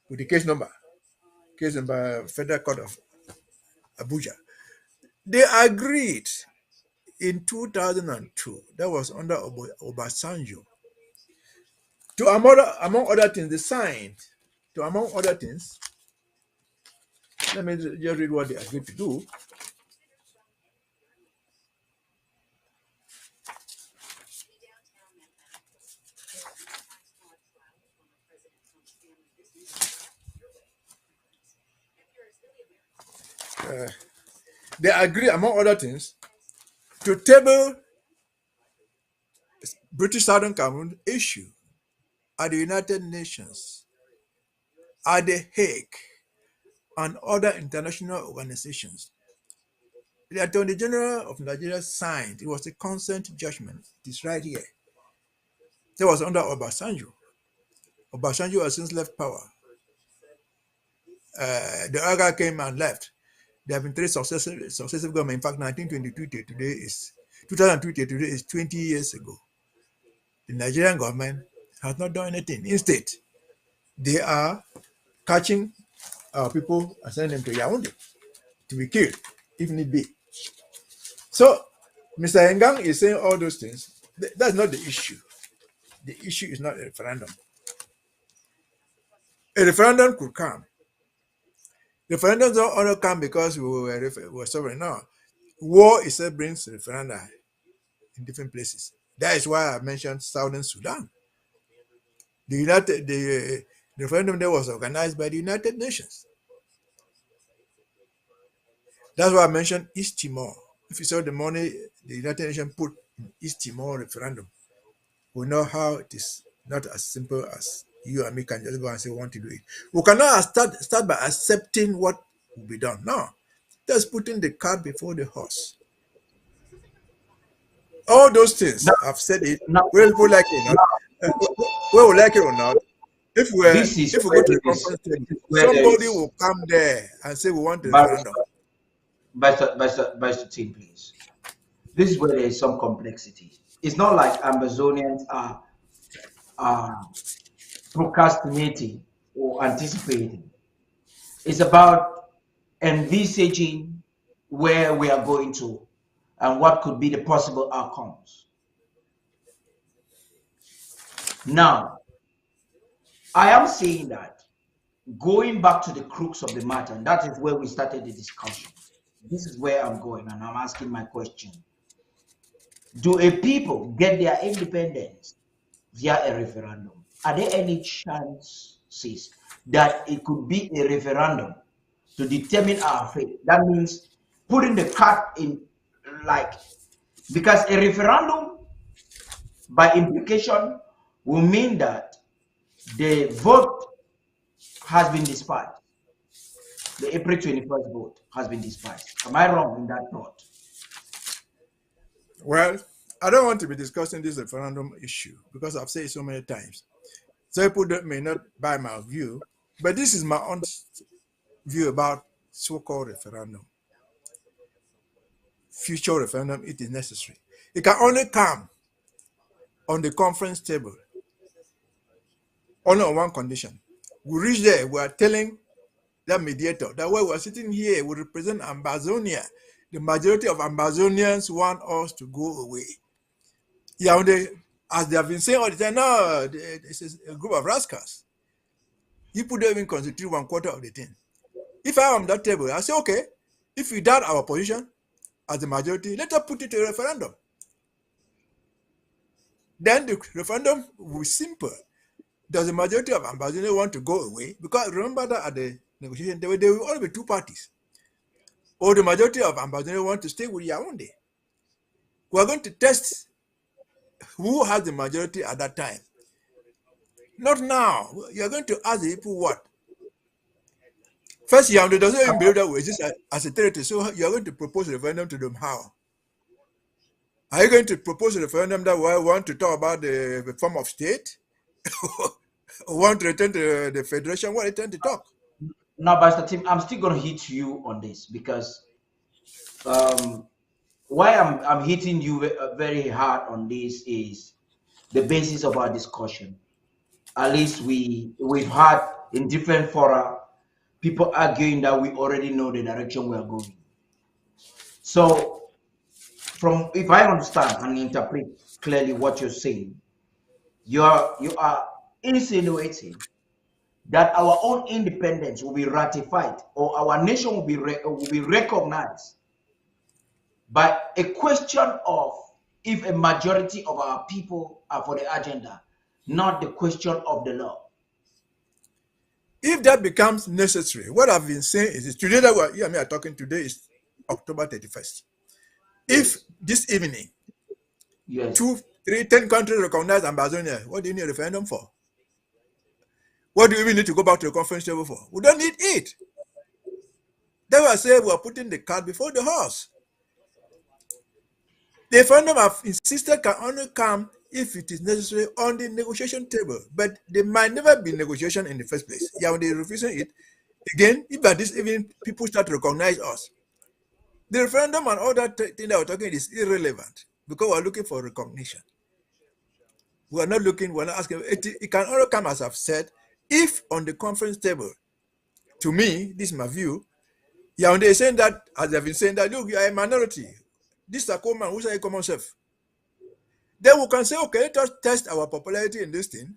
With the case number Federal Court of Abuja. They agreed in 2002, that was under Obasanjo. Among other things, they signed, among other things, let me just read what they agreed to do. They agree, among other things, to table British Southern Cameroon issue at the United Nations, at The Hague, and other international organizations. The Attorney General of Nigeria signed. It was a consent judgment. It is right here. That was under Obasanjo. Obasanjo has since left power. The other guy came and left. There have been three successive governments. In fact, 1922 to today is 2002 to today is 20 years ago. The Nigerian government has not done anything. Instead, they are catching our people and sending them to Yaoundé to be killed, if need be. So, Mr. Engang is saying all those things. That's not the issue. The issue is not a referendum. A referendum could come. Referendums don't only come because we were sovereign. No. War itself brings referenda in different places. That is why I mentioned Southern Sudan. The referendum there was organized by the United Nations. That's why I mentioned East Timor. If you saw the money the United Nations put in East Timor referendum, we know how it is not as simple as you and me can just go and say we want to do it. We cannot start by accepting what will be done. No. Just putting the cart before the horse. All those things, I've said it, whether people like it or not, whether we like it or not, if we go to the conference table, somebody will come there and say we want the referendum. Vice team, please. This is where there is some complexity. It's not like Ambazonians are procrastinating or anticipating. It's about envisaging where we are going to and what could be the possible outcomes. Now, I am saying that going back to the crux of the matter, and that is where we started the discussion. This is where I'm going, and I'm asking my question. Do a people get their independence via a referendum? Are there any chances that it could be a referendum to determine our fate? That means putting the cart in, because a referendum by implication will mean that the vote has been despised. The April 21st vote has been despised. Am I wrong in that thought? Well, I don't want to be discussing this referendum issue because I've said it so many times. So people may not buy my view, but this is my own view about so-called referendum. Future referendum, it is necessary. It can only come on the conference table, only on one condition. We reach there, we are telling that mediator that while we are sitting here, we represent Ambazonia. The majority of Ambazonians want us to go away. Yeah, as they have been saying all the time, no, this is a group of rascals. You put them in constitute 1/4 of the thing. If I am on that table, I say, okay, if we doubt our position as the majority, let us put it to a referendum. Then the referendum will be simple. Does the majority of Ambazonians want to go away? Because remember that at the negotiation, there will only be two parties. Or the majority of Ambazonians want to stay with Yaoundé. We are going to test who has the majority at that time. Not now. You are going to ask the people what? First, Yaoundé doesn't even believe that we exist as a territory, so you are going to propose a referendum to them. How? Are you going to propose a referendum that we want to talk about the form of state? Want to return to the federation? What are you trying to talk? Now, Pastor Tim, I'm still going to hit you on this because why I'm hitting you very hard on this is the basis of our discussion. At least we've had in different fora people arguing that we already know the direction we are going. So from if I understand and interpret clearly what you're saying, you are insinuating that our own independence will be ratified or our nation will be recognized by a question of if a majority of our people are for the agenda, not the question of the law. If that becomes necessary, what I've been saying is today that you and me are talking today is October 31st. If this evening, yes, 2, 3, 10 countries recognize Amazonia, what do you need a referendum for? What do we need to go back to the conference table for? We don't need it. That's why I say we are putting the cart before the horse. The referendum I've insisted can only come if it is necessary on the negotiation table, but there might never be negotiation in the first place. Yeah, when they're refusing it, again, if by this evening people start to recognize us, the referendum and all that thing that we're talking is irrelevant because we're looking for recognition. We're not asking. It can only come, as I've said, if on the conference table, to me, this is my view, yeah, when they're saying that, as they've been saying that, look, you are a minority. This is a common, who's a common self. Then we can say, okay, let us test our popularity in this thing.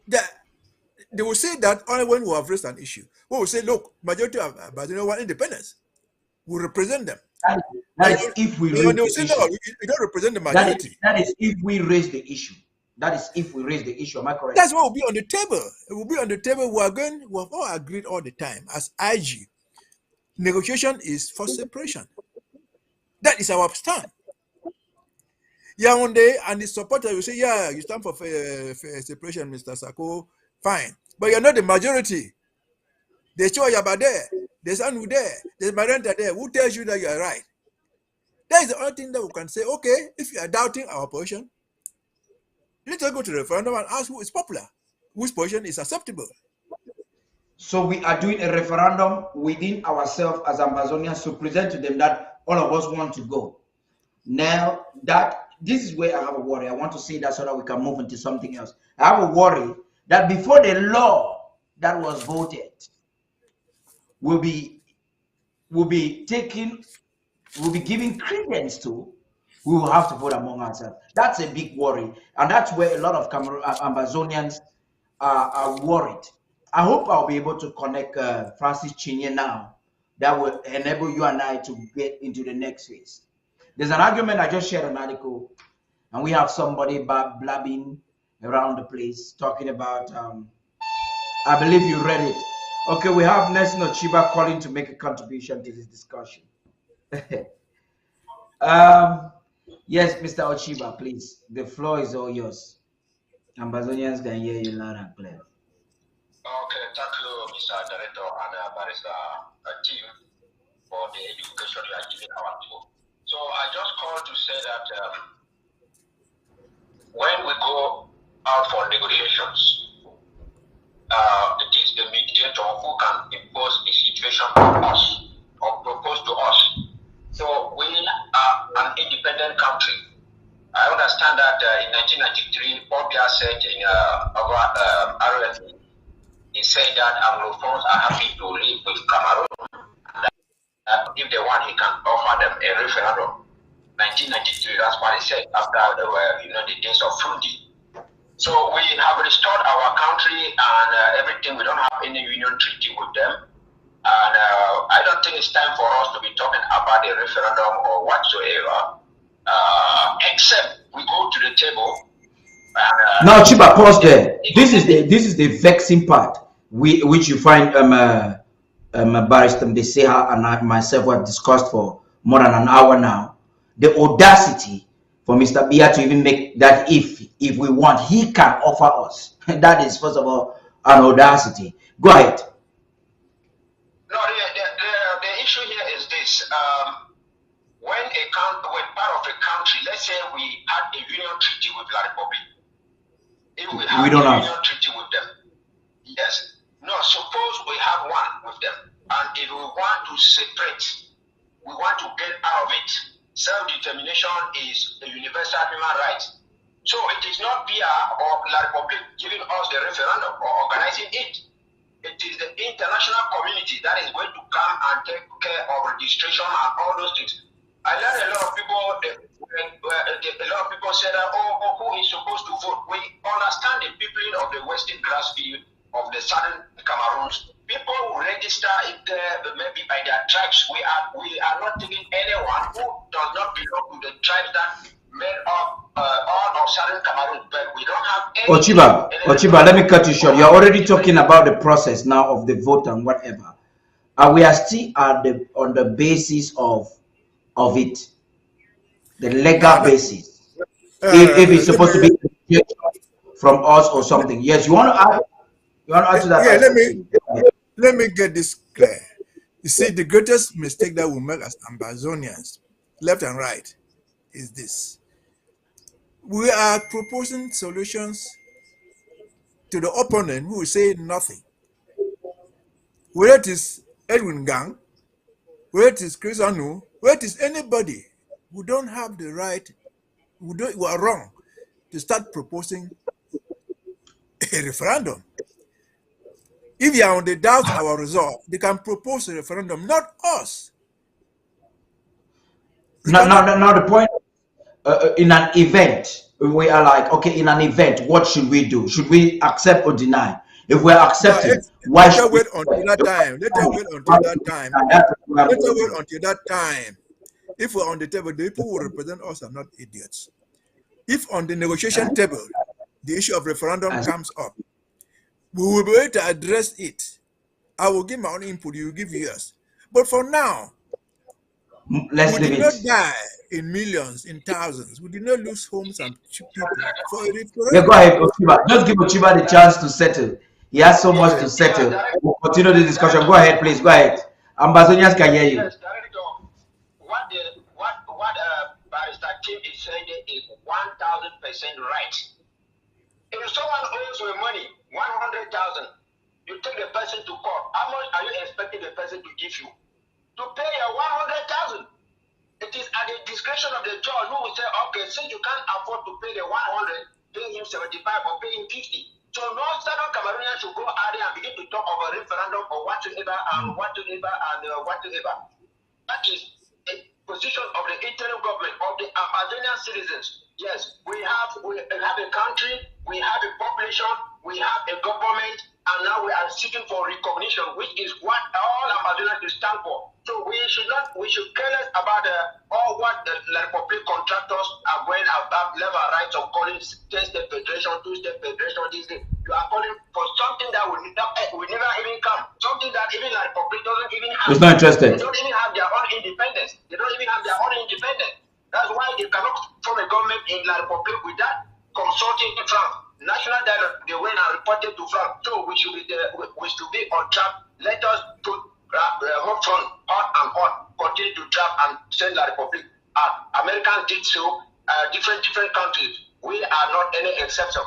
They will say that only when we have raised an issue. We will say, look, majority of Brazilians want independence. We represent them. That is if we raise the issue. No, you don't represent the majority. That is if we raise the issue. That is if we raise the issue. Am I correct? That's what will be on the table. It will be on the table. We have all agreed all the time as IG. Negotiation is for separation. That is our stand. Yeah, one day, and the supporters will say, yeah, you stand for separation, Mr. Sako, fine. But you're not the majority. There's Choyaba there, there's Anu there, there's Marenta there. Who tells you that you are right? That is the only thing that we can say, okay, if you are doubting our position, let us go to the referendum and ask who is popular, whose position is acceptable. So we are doing a referendum within ourselves as Amazonians to present to them that all of us want to go. Now, this is where I have a worry. I want to say that so that we can move into something else. I have a worry that before the law that was voted will be giving credence to, we will have to vote among ourselves. That's a big worry. And that's where a lot of Amazonians are worried. I hope I'll be able to connect Francis Chinye now. That will enable you and I to get into the next phase. There's an argument, I just shared an article, and we have somebody blabbing around the place talking about, I believe you read it. Okay, we have Nelson Ochiba calling to make a contribution to this discussion. Yes, Mr. Ochiba, please. The floor is all yours. Ambazonians can hear you loud and clear. Okay, thank you, Mr. Director and Barrister team for the education you are giving our people. So I just called to say that when we go out for negotiations, it is the mediator who can impose the situation on us or propose to us. So we are an independent country. I understand that in 1993, Paul Biya said in RLF, he said that Anglophones are happy to live with Cameroon. That if they want, he can offer them a referendum. 1993, that's what he said after the days of Fundi. So we have restored our country and everything. We don't have any union treaty with them. And I don't think it's time for us to be talking about a referendum or whatsoever, except we go to the table. Now, Chiba, pause there. This is the vexing part, which you find Barrister Mdeseha and myself have discussed for more than an hour now. The audacity for Mr. Biya to even make that if we want, he can offer us. That is, first of all, an audacity. Go ahead. No, the issue here is this. When we're part of a country, let's say we had a union treaty with La Republic. If we have a union treaty with them, yes. No, suppose we have one with them, and if we want to separate, we want to get out of it. Self-determination is a universal human right. So it is not Biya or La Republic giving us the referendum or organizing it. it is the international community that is going to come and take care of registration and all those things. I learned a lot of people. A lot of people said that, who is supposed to vote? We understand the peopling of the western grass field of the southern Cameroons. People who register it maybe by their tribes. We are not taking anyone who does not belong to the tribes that made up all of southern Cameroon. But we don't have any. Ochiba, let me cut you short. You're already talking about the process now of the vote and whatever. We are still on the basis of it, the legal basis. If it's supposed to be from us or something. Yes, you want to add? You want to add to that? Yeah, let me get this clear. You see, the greatest mistake that we make as Ambazonians, left and right, is this: we are proposing solutions to the opponent who will say nothing. Whether it is Edwin Gang, whether it is Chris Anu, whether it is anybody who don't have the right, who are wrong to start proposing a referendum. If you are on the doubt our result, they can propose a referendum, not us. Now the point, in an event, we are like, okay, in an event, what should we do? Should we accept or deny? If we're accepting, why should we wait until that time? Let us wait until that time. Let us wait until that time. If we're on the table, the people who represent us are not idiots. If on the negotiation table, the issue of referendum comes up, we will be able to address it. I will give my own input, you will give yours. But for now, we did not die in millions, in thousands. We did not lose homes and people for a referendum. Yeah, go ahead, Ochiba. Just give Ochiba the chance to settle. He has so much to settle. We'll continue the discussion. Go ahead, please. Go ahead. Ambazonians can hear you. What Barrister Tim is saying is 1,000% right. If someone owes you money, 100,000, you take the person to court. How much are you expecting the person to give you? To pay your 100,000. It is at the discretion of the judge who will say, okay, since you can't afford to pay the 100, pay him 75 or pay him 50. So no Southern Cameroonians should go out there and begin to talk of a referendum or whatsoever and whatsoever and whatsoever. That is a position of the interim government, of the Amazonian citizens. Yes, we have a country, we have a population, we have a government, and now we are seeking for recognition, which is what all Amazonians stand for. So we should care less about all what the Republic contractors are going about level rights of calling state federation, two-state federation, this thing. You are calling for something that will never even come, something that even the Republic doesn't even have. It's not interested. They don't even have their own independence. They don't even have their own independence. That's why they cannot form a government in La Republic without consulting France. National dialogue, they went and reported to France. So we should be on track. Let us put hope from hot and hot, continue to trap and send La Republic. Americans did so. Different countries. We are not any exception.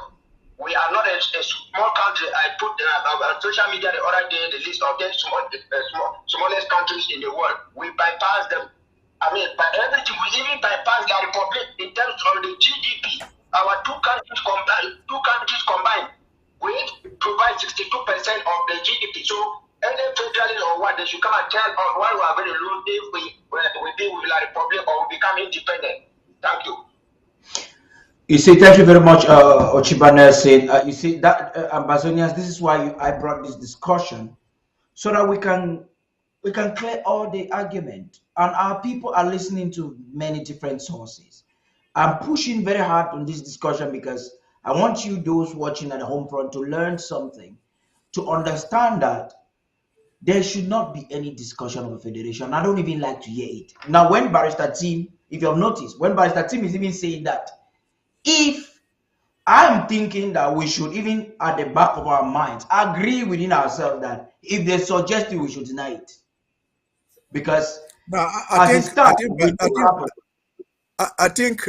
We are not a small country. I put on social media the other day the list of the smallest countries in the world. We bypass them. I mean, by everything, we even bypass the Republic in terms of the GDP. Our two countries combined, we provide 62% of the GDP. So any federalist or what, they should come and tell us why we are very low if we be with the Republic or we become independent. Thank you. You see, thank you very much, Ochiba Nelson. You see, that Ambazonians, this is why I brought this discussion, so that we can clear all the argument. And our people are listening to many different sources. I'm pushing very hard on this discussion because I want you, those watching at the home front, to learn something, to understand that there should not be any discussion of a federation. I don't even like to hear it. Now, when Barrister Tim, if you have noticed, when Barrister Tim is even saying that, if I'm thinking that we should even at the back of our minds agree within ourselves that if they suggest it, we should deny it. Because now, I think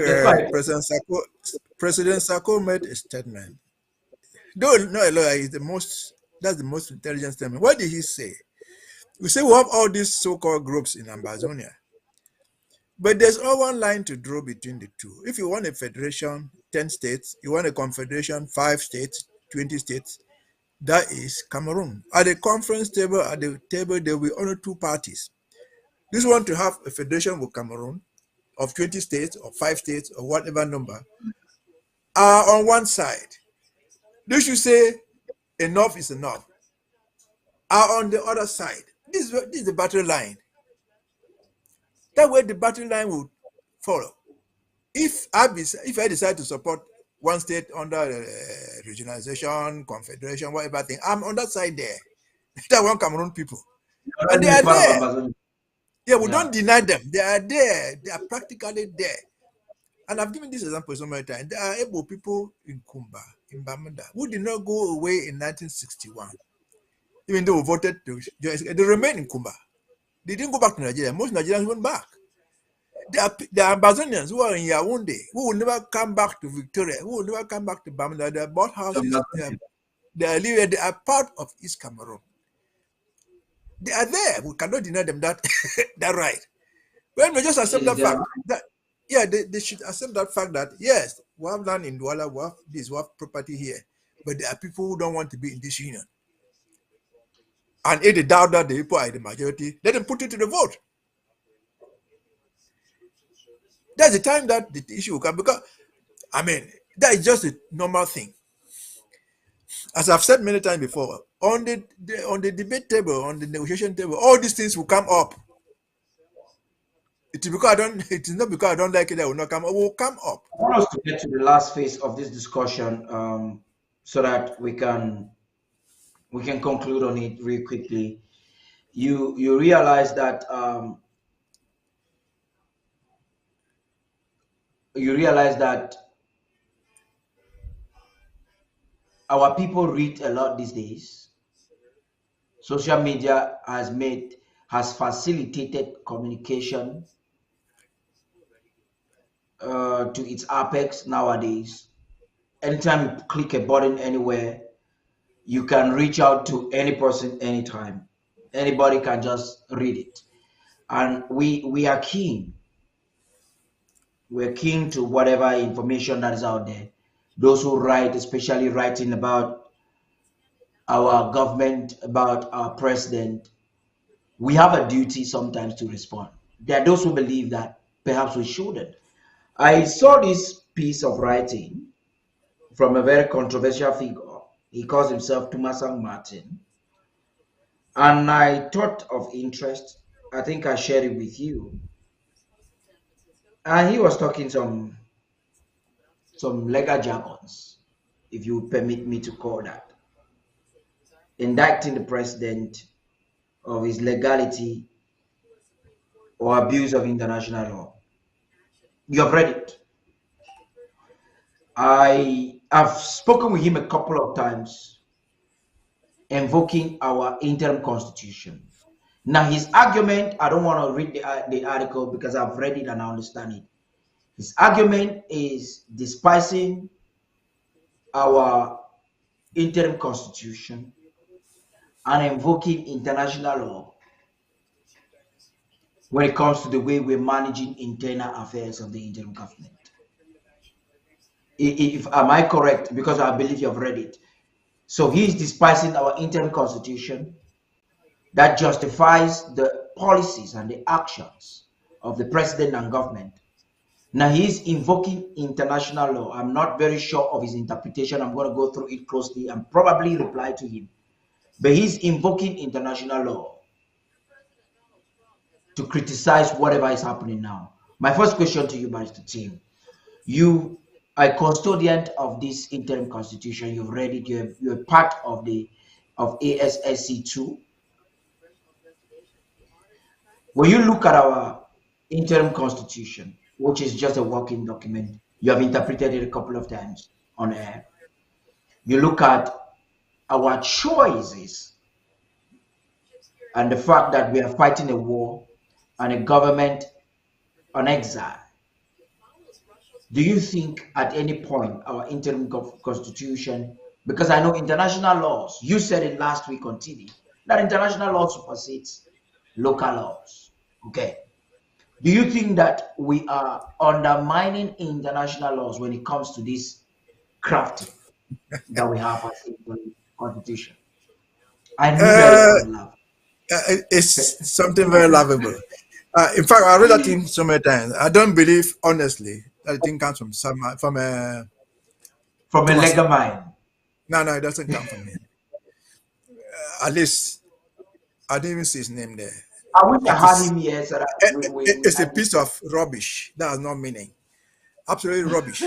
President Sako made a statement. Though not a lawyer, that's the most intelligent statement. What did he say? We say we have all these so-called groups in Ambazonia. But there's all one line to draw between the two. If you want a federation, 10 states, you want a confederation, 5 states, 20 states, That is Cameroon. At the conference table, there will be only two parties. This one to have a federation with Cameroon of 20 states or 5 states or whatever number are on one side. They should say enough is enough. Are on the other side. This is the battle line. That way the battle line will follow. If I decide to support one state under regionalization, confederation, whatever thing, I'm on that side there. That one Cameroon people. And they are there. Yeah, we don't deny them. They are there. They are practically there. And I've given this example so many times. There are able people in Kumba, in Bamenda, who did not go away in 1961. Even though we voted, they remain in Kumba. They didn't go back to Nigeria. Most Nigerians went back. There are Ambazonians who are in Yaoundé, who will never come back to Victoria, who will never come back to Bamenda. They bought houses. They are part of East Cameroon. They are there. We cannot deny them that that right. When we just accept that fact, they should accept that fact that yes, we have land in Douala, we have this, we have property here, but there are people who don't want to be in this union. And if they doubt that the people are the majority, let them put it to the vote. That's the time that the issue will come, because I mean that is just a normal thing. As I've said many times before, on the debate table, on the negotiation table, all these things will come up. It is not because I don't like it that will not come up. It will come up. I want us to get to the last phase of this discussion, so that we can conclude on it real quickly. You realize that our people read a lot these days. Social media has facilitated communication to its apex nowadays. Anytime you click a button anywhere, you can reach out to any person anytime. Anybody can just read it. And we are keen. We're keen to whatever information that is out there. Those who write, especially writing about our government, about our president, we have a duty sometimes to respond. There are those who believe that perhaps we shouldn't. I saw this piece of writing from a very controversial figure. He calls himself Tumasang Martin. And I thought of interest. I think I shared it with you. And he was talking some legal jargons, if you permit me to call that, indicting the president of his legality or abuse of international law. You have read it. I have spoken with him a couple of times, invoking our interim constitution. Now his argument, I don't want to read the article because I've read it and I understand it. His argument is despising our interim constitution and invoking international law when it comes to the way we're managing internal affairs of the interim government. Am I correct? Because I believe you've read it. So he's despising our interim constitution that justifies the policies and the actions of the president and government. Now he's invoking international law. I'm not very sure of his interpretation. I'm going to go through it closely and probably reply to him. But he's invoking international law to criticize whatever is happening now. My first question to you, Barrister Tim, you are a custodian of this interim constitution. You've read it. You're part of ASSC2. When you look at our interim constitution, which is just a working document, you have interpreted it a couple of times on air. You look at our choices and the fact that we are fighting a war and a government on exile. Do you think at any point our interim constitution, because I know international laws, you said it last week on TV, that international law supersedes local laws, okay? Do you think that we are undermining international laws when it comes to this crafting that we have as constitution. I knew that you were Uh, going to laugh. it's something very lovable. In fact, I read that thing so many times. I don't believe, honestly, that the thing comes from From a Thomas. legal mind. No, it doesn't come from him. At least I didn't even see his name there. I wish I It had is. him here so that It's a piece of rubbish that has no meaning. Absolutely rubbish.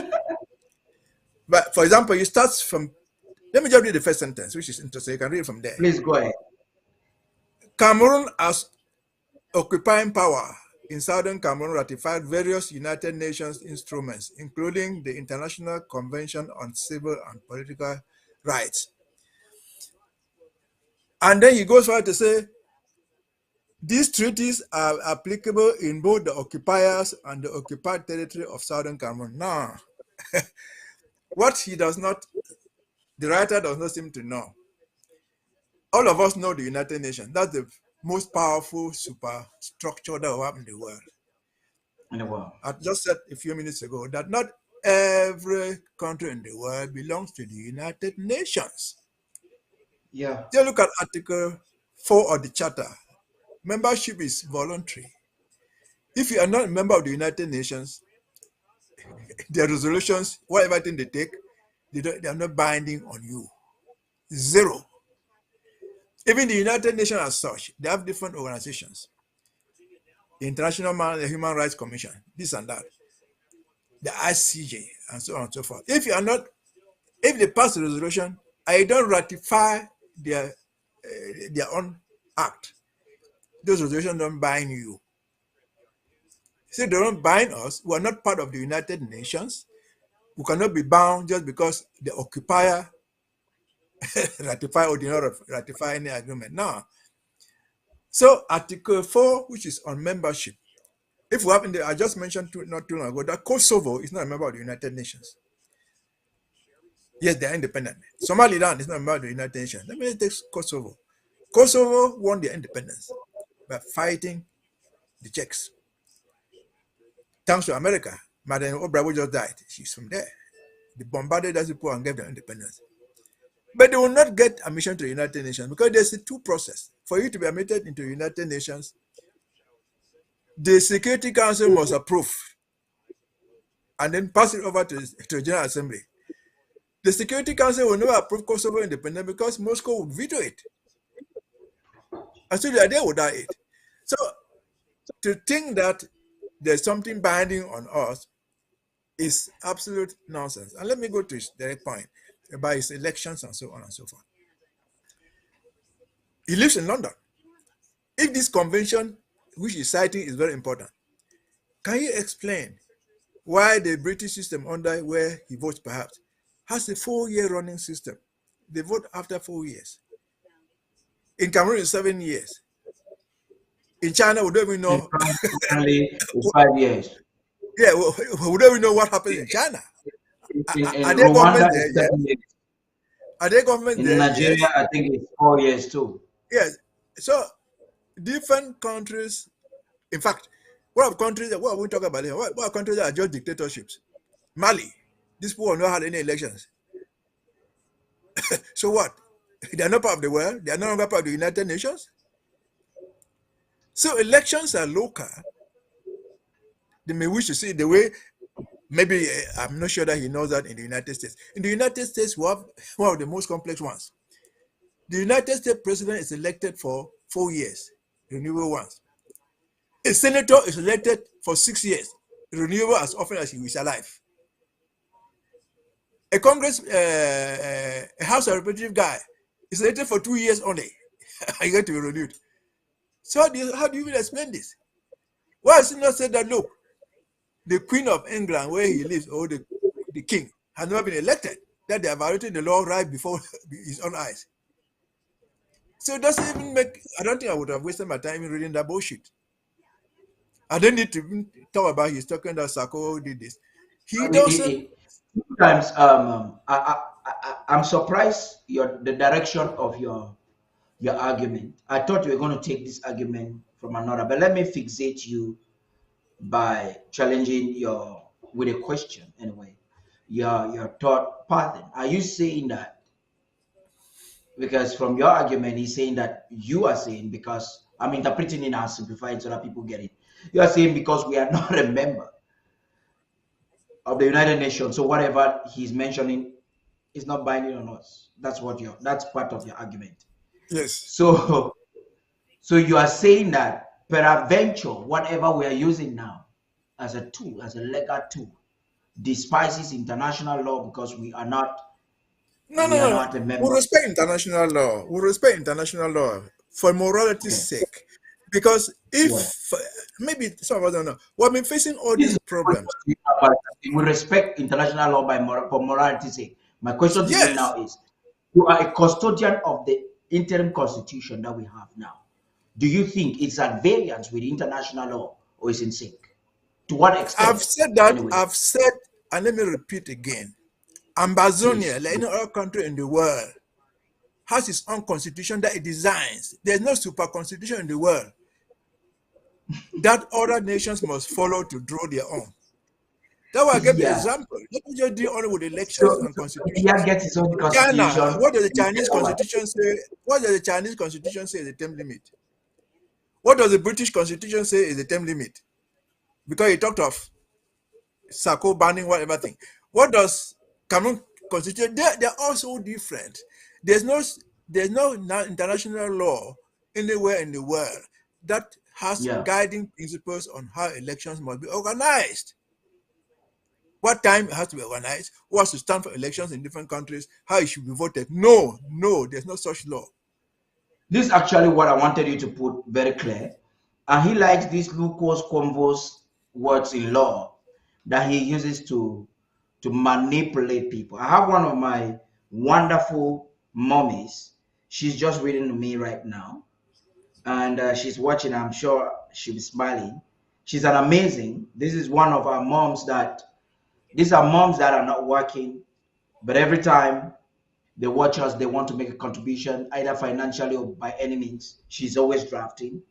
But for example, you start from. Let me just read the first sentence, which is interesting. You can read from there. Please go ahead. Cameroon as occupying power in southern Cameroon ratified various United Nations instruments, including the International Convention on Civil and Political Rights. And then he goes further to say, these treaties are applicable in both the occupiers and the occupied territory of southern Cameroon. Now, what the writer does not seem to know. All of us know the United Nations. That's the most powerful superstructure that will happen in the world. I just said a few minutes ago that not every country in the world belongs to the United Nations. Yeah. Just look at Article 4 of the Charter. Membership is voluntary. If you are not a member of the United Nations, their resolutions, whatever thing they take, they are not binding on you. Zero. Even the United Nations as such, they have different organizations. The International Human Rights Commission, this and that, the ICJ, and so on and so forth. If they pass a resolution, I don't ratify their own act. Those resolutions don't bind you. So they don't bind us. We are not part of the United Nations. We cannot be bound just because the occupier ratify or did not ratify any agreement. No. So Article 4, which is on membership, if we happen, I just mentioned not too long ago that Kosovo is not a member of the United Nations. Yes, they are independent. Somaliland is not a member of the United Nations. Let me take Kosovo. Kosovo won their independence by fighting the Czechs. Thanks to America, Madeleine Albright just died. She's from there. They bombarded those people and gave them independence. But they will not get admission to the United Nations because there's a two process. For you to be admitted into the United Nations, the Security Council must approve and then pass it over to the General Assembly. The Security Council will never approve Kosovo independence because Moscow would veto it. And so the idea would die it. So to think that there's something binding on us is absolute nonsense. And let me go to his direct point about his elections and so on and so forth. He lives in London. If this convention, which he's citing, is very important, can you explain why the British system under where he votes perhaps has a 4-year running system? They vote after 4 years. In Cameroon, it's 7 years. In China, we don't even know. It's 5 years. Yeah, we don't even know what happens in China. Are there governments there? Yeah? Are there governments there? In Nigeria, yes. I think it's 4 years too. Yes. So different countries, in fact, what are we talking about here? What are countries that are just dictatorships? Mali, these people have not had any elections. So what? They are not part of the world. They are no longer part of the United Nations. So elections are local. They may wish to see the way, maybe, I'm not sure that he knows that in the United States. In the United States, we have one of the most complex ones. The United States president is elected for 4 years, renewable ones. A senator is elected for 6 years, renewable as often as he is alive. A a House of Representative guy is elected for 2 years only. I get to be renewed. So how do you even explain this? Why has he not said that, look, the Queen of England, where he lives, or the king, has never been elected, that they have violated the law right before his own eyes? So it doesn't even make, I don't think I would have wasted my time in reading that bullshit. I don't need to talk about he's talking that Sako did this. He doesn't. Sometimes I'm surprised the direction of your argument. I thought you were going to take this argument from another, but let me fixate you by challenging with a question anyway. Your thought pattern. Are you saying that because from your argument, he's saying that you are saying, because I'm interpreting it and simplifying so that people get it. You are saying because we are not a member of the United Nations, so whatever he's mentioning is not binding on us. That's part of your argument. Yes. So so you are saying that peradventure, whatever we are using now as a tool, as a legal tool, despises international law because we are not No, no, no. a member. We respect international law. We respect international law for morality's sake. Because if maybe some of us don't know, we've been facing all these problems. We respect international law for morality's sake. My question to you Yes. now is, you are a custodian of the interim constitution that we have now. Do you think it's at variance with international law or is in sync? To what extent? I've said that. Anyway. I've said, and let me repeat again. Ambazonia, like any other country in the world, has its own constitution that it designs. There's no super constitution in the world that other nations must follow to draw their own. That's why I gave the example. Let me just deal only with elections and constitution. India gets its own constitution. China, what does the Chinese constitution say? What does the Chinese constitution say is the term limit? What does the British constitution say is the term limit? Because he talked of Sako banning whatever thing. What does Cameroon constitution? They're all so different. There's no international law anywhere in the world that has guiding principles on how elections must be organized. What time it has to be organized, what's to stand for elections in different countries, how it should be voted. No, there's no such law. This is actually what I wanted you to put very clear. And he likes these Lucas Convos words in law that he uses to manipulate people. I have one of my wonderful mommies. She's just reading to me right now. And she's watching. I'm sure she'll be smiling. She's an amazing. This is one of our moms these are moms that are not working, but every time they watch us, they want to make a contribution, either financially or by any means. She's always drafting.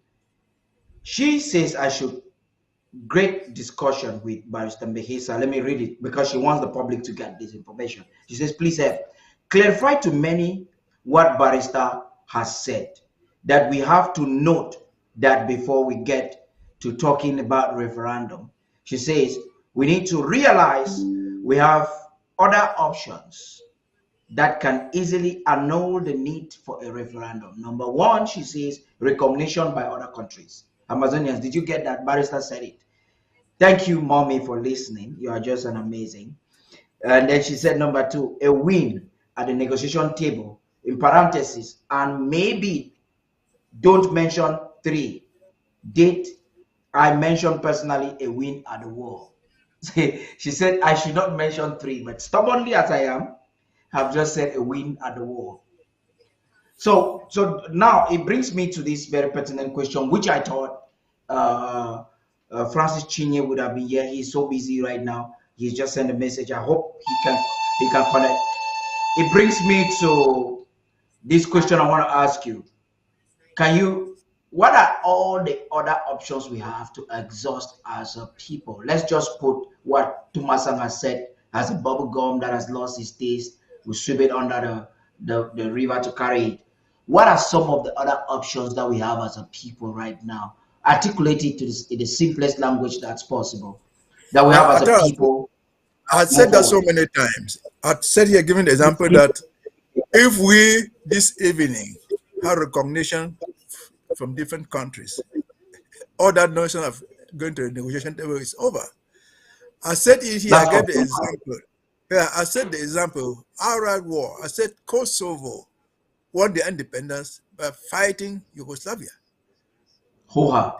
She says I should, great discussion with Barrister Mbehisa. Let me read it because she wants the public to get this information. She says, please help clarify to many what Barrister has said, that we have to note that before we get to talking about referendum. She says, we need to realize we have other options that can easily annul the need for a referendum. Number one, she says, recognition by other countries. Amazonians, did you get that? Barrister said it. Thank you, mommy, for listening. You are just an amazing. And then she said, number two, a win at the negotiation table, in parentheses, and maybe don't mention three. Date, I mentioned personally a win at the war. She said, I should not mention three, but stubbornly as I am, have just said a win at the war. So now it brings me to this very pertinent question, which I thought Francis Chinye would have been here. He's so busy right now. He's just sent a message. I hope he can connect. It brings me to this question I want to ask you. What are all the other options we have to exhaust as a people? Let's just put what Tumasang has said as a bubble gum that has lost its taste. We sweep it under the river to carry it. What are some of the other options that we have as a people right now? Articulate it in the simplest language that's possible. That we have as a people. I said that so many times. I said here, giving the example that if we this evening have recognition from different countries, all that notion of going to the negotiation table is over. I said it here, I gave the example. Yeah, I said the example, Iraq war. I said Kosovo won the independence by fighting Yugoslavia. Hoha.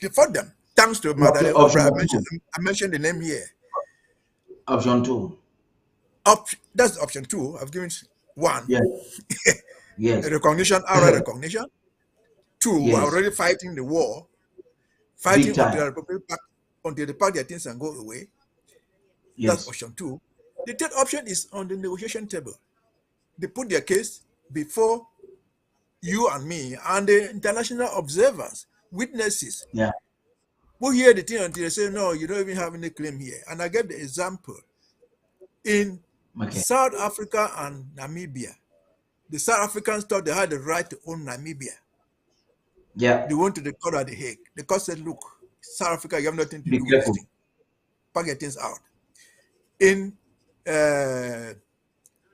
They fought them. Thanks to Madeleine Albright. I mentioned the name here. Option two. That's option two. I've given one. Yes. Yes. Recognition, Iraq recognition. Two, we're already fighting the war. Fighting until the pack their things and go away. Yes. That's option two. The third option is on the negotiation table. They put their case before you and me and the international observers, witnesses. Yeah. Who hear the thing until they say, no, you don't even have any claim here. And I gave the example. In South Africa and Namibia, The South Africans thought they had the right to own Namibia. Yeah. They went to the court at The Hague. The court said, look, South Africa, you have nothing to Be do with careful. this thing. Pack your things out. In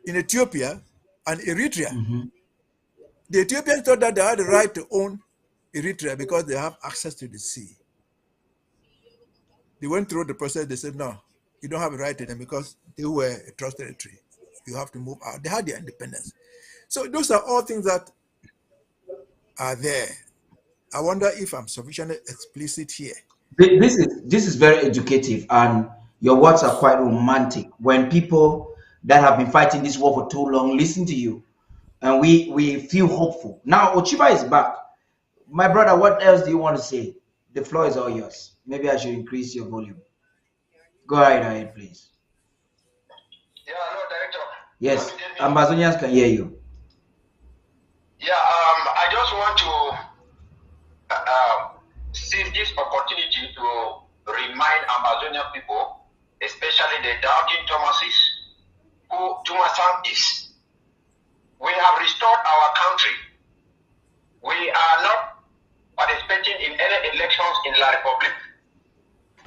Ethiopia and Eritrea, the Ethiopians thought that they had the right to own Eritrea because they have access to the sea. They went through the process. They said, no, you don't have a right to them because they were a trust territory. You have to move out. They had their independence. So those are all things that are there. I wonder if I'm sufficiently explicit here. This is very educative, and your words are quite romantic. When people that have been fighting this war for too long listen to you, and we feel hopeful. Now Ochiba is back. My brother, what else do you want to say? The floor is all yours. Maybe I should increase your volume. Go ahead, please. Yeah, hello, Director. Yes, Ambazonians can hear you. Yeah, I just want to seize this opportunity to remind Amazonian people, especially the doubting Thomases, who Thomasan is. We have restored our country. We are not participating in any elections in La Republic.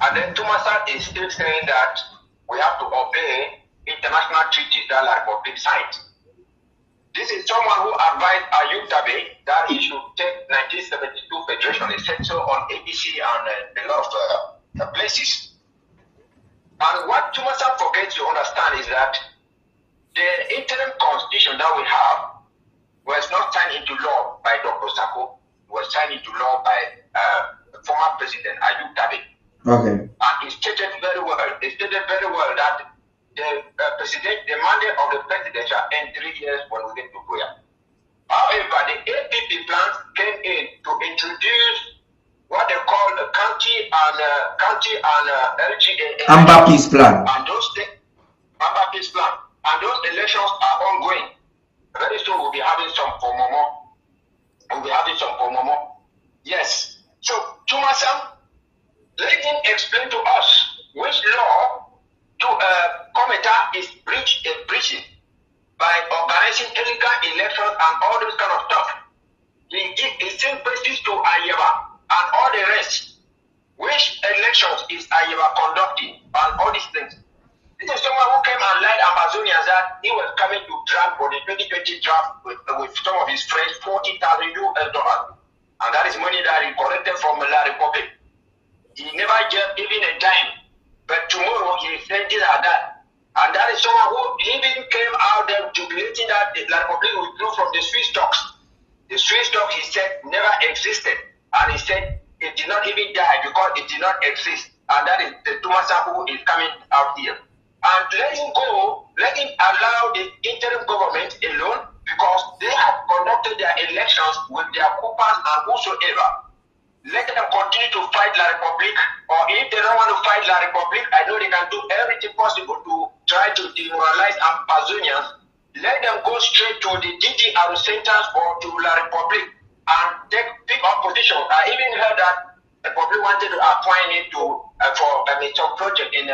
And then Thomasan is still saying that we have to obey international treaties that La Republic signed. This is someone who advised Ayub Tabe that he should take 1972 Federation. He said so on ABC and a lot of places. And what Thomasan forgets to understand is that the interim constitution that we have was not signed into law by Dr. Sako. It was signed into law by former President Ayub Tabe. Okay. And he stated very well. He stated very well that the mandate of the president shall end 3 years when we get to prayer. However, the APP plans came in to introduce what they call a county and LGA. Amber Peace Plan. And those Amber Peace Plan. And those elections are ongoing. Very soon we'll be having some for Momo. Yes. So, Chumasam, let him explain to us which law to Cometa is breaching by organizing illegal elections and all this kind of stuff. He sent praises to Ayaba and all the rest. Which elections is Ayaba conducting and all these things? This is someone who came and lied Amazonians that he was coming to draft for the 2020 draft with some of his friends $40,000 US. And that is money that he collected from La Republic. He never gave even a dime. But tomorrow he said this and that. And that is someone who even came out there jubilating that the La Republic withdrew from the Swiss stocks. The Swiss stock, he said, never existed. And he said it did not even die because it did not exist. And that is the Tumasa who is coming out here. And let him go, let him allow the interim government alone because they have conducted their elections with their coupons and whosoever. Let them continue to fight La Republic, or if they don't want to fight La Republic, I know they can do everything possible to try to demoralize Amazonians. Let them go straight to the DDR centers or to La Republic and take big opposition. I even heard that the Republic wanted to appoint it to for a some project in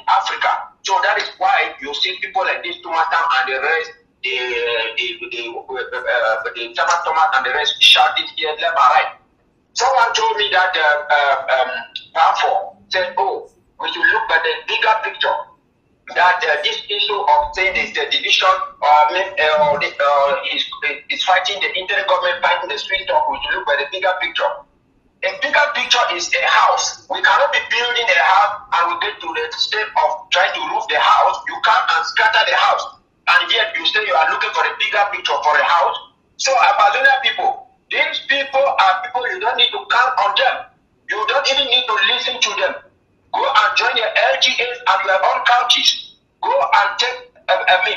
Africa. So that is why you see people like this, Tumatam and the rest, the Thomas and the rest shouting here left and right. Someone told me that Tarh said, oh, we should look at the bigger picture. That this issue of saying this the division is fighting the interim government, fighting the street talk, we should look at the bigger picture. A bigger picture is a house. We cannot be building a house and we get to the step of trying to roof the house. You come and scatter the house. And yet you say you are looking for a bigger picture for a house. So Amazonian people, these people are people you don't need to count on them. You don't even need to listen to them. Go and join your LGAs and your own counties. Go and take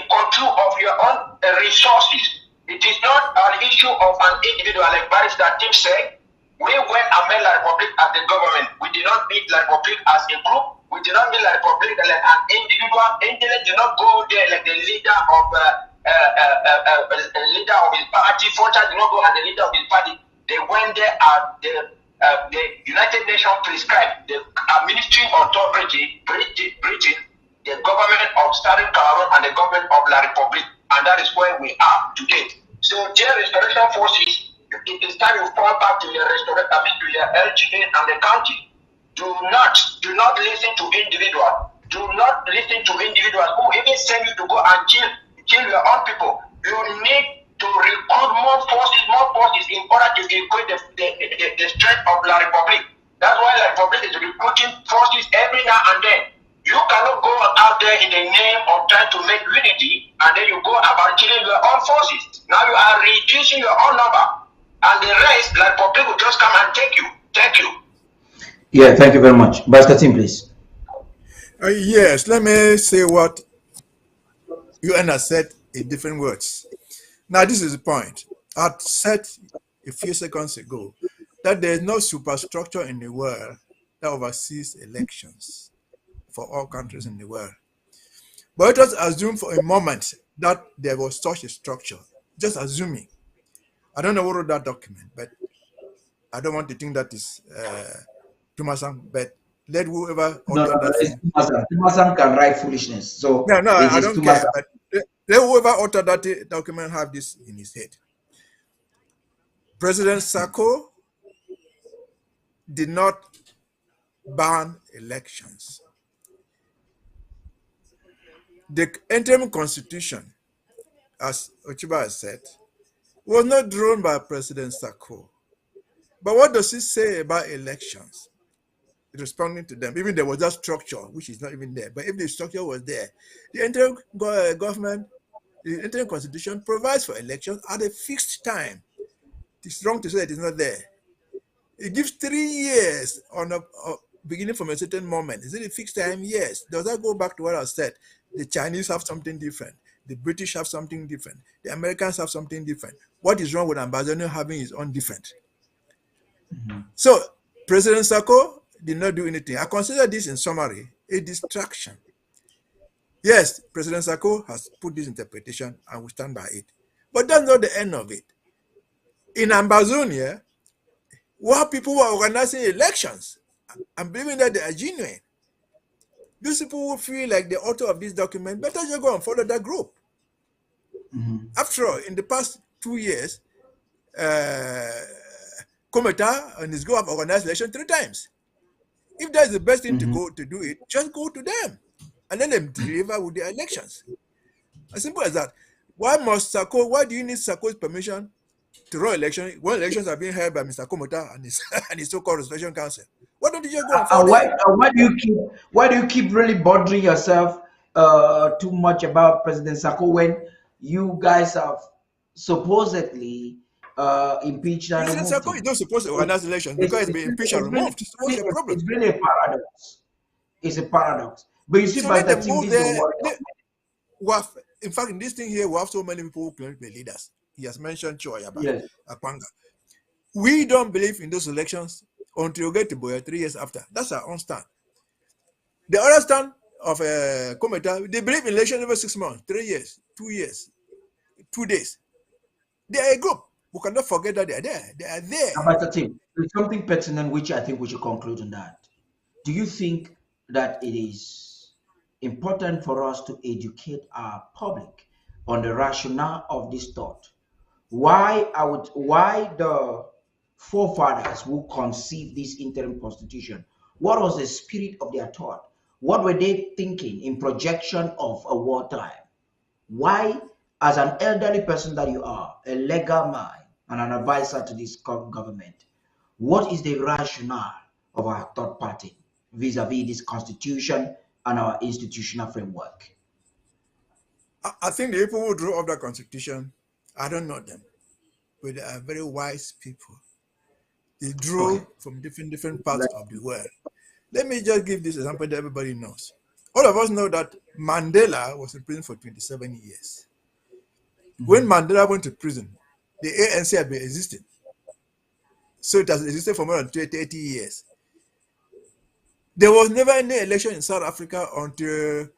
control of your own resources. It is not an issue of an individual like Barrister Tim said. We went and met La Republic as the government. We did not meet La Republic as a group. We did not meet La Republic like an individual. Angela did not go there like the leader of his party. Fonta did not go as the leader of his party. They went there as the United Nations prescribed, the administering authority, Britain, the government of Southern Cameroon and the government of La Republic. And that is where we are today. So their restoration forces, it is time you fall back to your to your LGA and the county. Do not listen to individuals. Do not listen to individuals who even send you to go and kill your own people. You need to recruit more forces in order to equate the strength of La Republic. That's why La Republic is recruiting forces every now and then. You cannot go out there in the name of trying to make unity and then you go about killing your own forces. Now you are reducing your own number. And the rest, La Republic will just come and take you. Thank you. Yeah, thank you very much. Pastor Tim, please. Yes, let me say what UN has said in different words. Now, this is the point. I said a few seconds ago that there is no superstructure in the world that oversees elections for all countries in the world. But let us assume for a moment that there was such a structure. Just assuming. I don't know who wrote that document, but I don't want to think that is Tumasang, but let whoever authored that thing. Tumasang can write foolishness. So no, I don't care. But let whoever authored that document have this in his head. President Sako did not ban elections. The interim constitution, as Ochiba has said, was not drawn by President Sako. But what does it say about elections? Responding to them, even there was that structure, which is not even there. But if the structure was there, the interim government, the interim constitution provides for elections at a fixed time. It's wrong to say it is not there. It gives 3 years on a beginning from a certain moment. Is it a fixed time? Yes. Does that go back to what I said? The Chinese have something different. The British have something different. The Americans have something different. What is wrong with Ambassador having his own different? So President Sako did not do anything. I consider this, in summary, a distraction. Yes, President Sako has put this interpretation and we stand by it. But that's not the end of it. In Ambazonia, we have people who are organizing elections and believing that they are genuine. These people who feel like the author of this document, better just go and follow that group. After all, in the past 2 years, Kometa and his group have organized election 3 times. If that's the best thing to do it, just go to them and let them deliver with their elections. As simple as that. Why do you need Sako's permission to run elections when elections are being held by Mr. Komota and his so-called Restoration Council? Why don't you just go and follow why do you keep really bothering yourself too much about President Sako when you guys have supposedly impeached and President Sako is not supposed to organize elections because he's been impeached and removed. So what's your problem? It's really a paradox. It's a paradox. But you see, so by the team, in fact, in this thing here, we have so many people who claim to be leaders. He has mentioned Choyaba, Akwanga. We don't believe in those elections until you get to Boya 3 years after. That's our own stand. The other stand of Kometa, they believe in election every 6 months, 3 years, 2 years, 2 days. They are a group. We cannot forget that they are there. They are there. But there's something pertinent which I think we should conclude on that. Do you think that it is important for us to educate our public on the rationale of this thought? Why the forefathers who conceived this interim constitution, what was the spirit of their thought? What were they thinking in projection of a wartime? Why, as an elderly person that you are, a legal man and an advisor to this government, what is the rationale of our third party vis-a-vis this constitution and our institutional framework? I think the people who drew up that constitution, I don't know them, but they are very wise people. They drew from different parts of the world. Let me just give this example that everybody knows. All of us know that Mandela was in prison for 27 years. When Mandela went to prison, the ANC had been existing. So it has existed for more than 30 years. There was never any election in South Africa until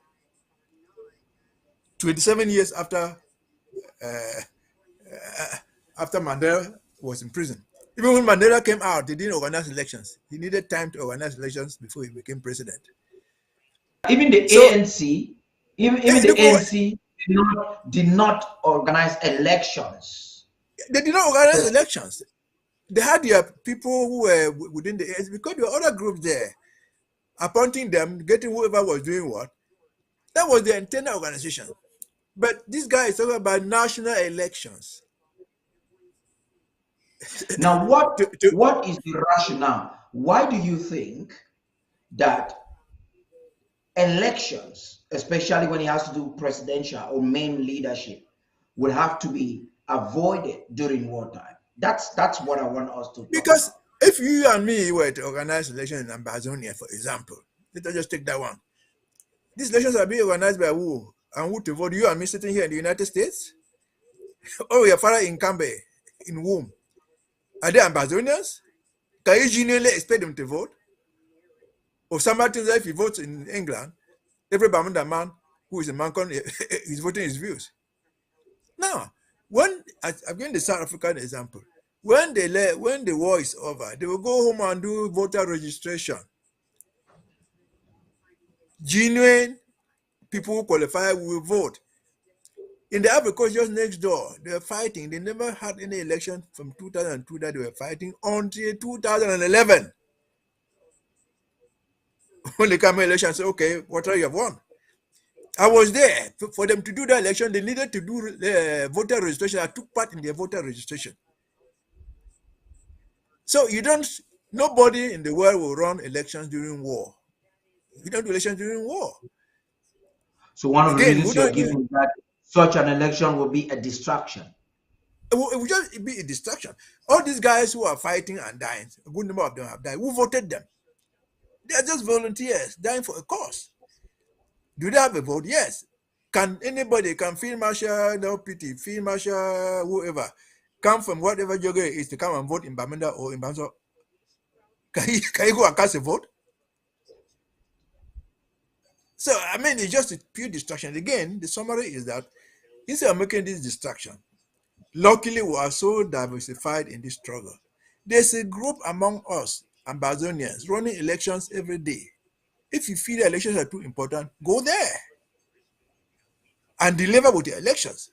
27 years after Mandela was in prison. Even when Mandela came out, he didn't organize elections. He needed time to organize elections before he became president. Even the ANC, even the ANC did not organize elections. They did not organize elections. They had their people who were within the ANC, because there were other groups there, appointing them, getting whoever was doing what. That was the internal organization. But this guy is talking about national elections. Now, what is the rationale? Why do you think that elections, especially when it has to do presidential or main leadership, will have to be avoided during wartime? That's what I want us to talk Because about. if you and me were to organize elections in Ambazonia, for example, let us just take that one. These elections are being organized by who? And who to vote? You and me sitting here in the United States? Or your father in Cambe, in whom? Are they Ambazonians? Can you genuinely expect them to vote? Or somebody if he votes in England, every Bermuda man who is a Mancon is voting his views. Now, when I'm giving the South African example, when the war is over, they will go home and do voter registration. Genuine people who qualify will vote. In the Ivory Coast, just next door, they were fighting. They never had any election from 2002 that they were fighting until 2011. When they come in election, say, okay, what are you have won? I was there. For them to do the election, they needed to do voter registration. I took part in their voter registration. So nobody in the world will run elections during war. We don't do elections during war. So one of the Again, we reasons you're don't do giving is that such an election will be a distraction. it will just be a distraction. All these guys who are fighting and dying, a good number of them have died. Who voted them? They are just volunteers dying for a cause. Do they have a vote? Yes. Can anybody, can Field Marshal, no pity, Field Marshal, whoever, come from whatever geography it is to come and vote in Bamenda or in Banzo? Can you go and cast a vote? So, I mean, it's just a pure distraction. Again, the summary is that instead of making this distraction, luckily we are so diversified in this struggle. There's a group among us, Ambazonians, running elections every day. If you feel the elections are too important, go there and deliver with the elections.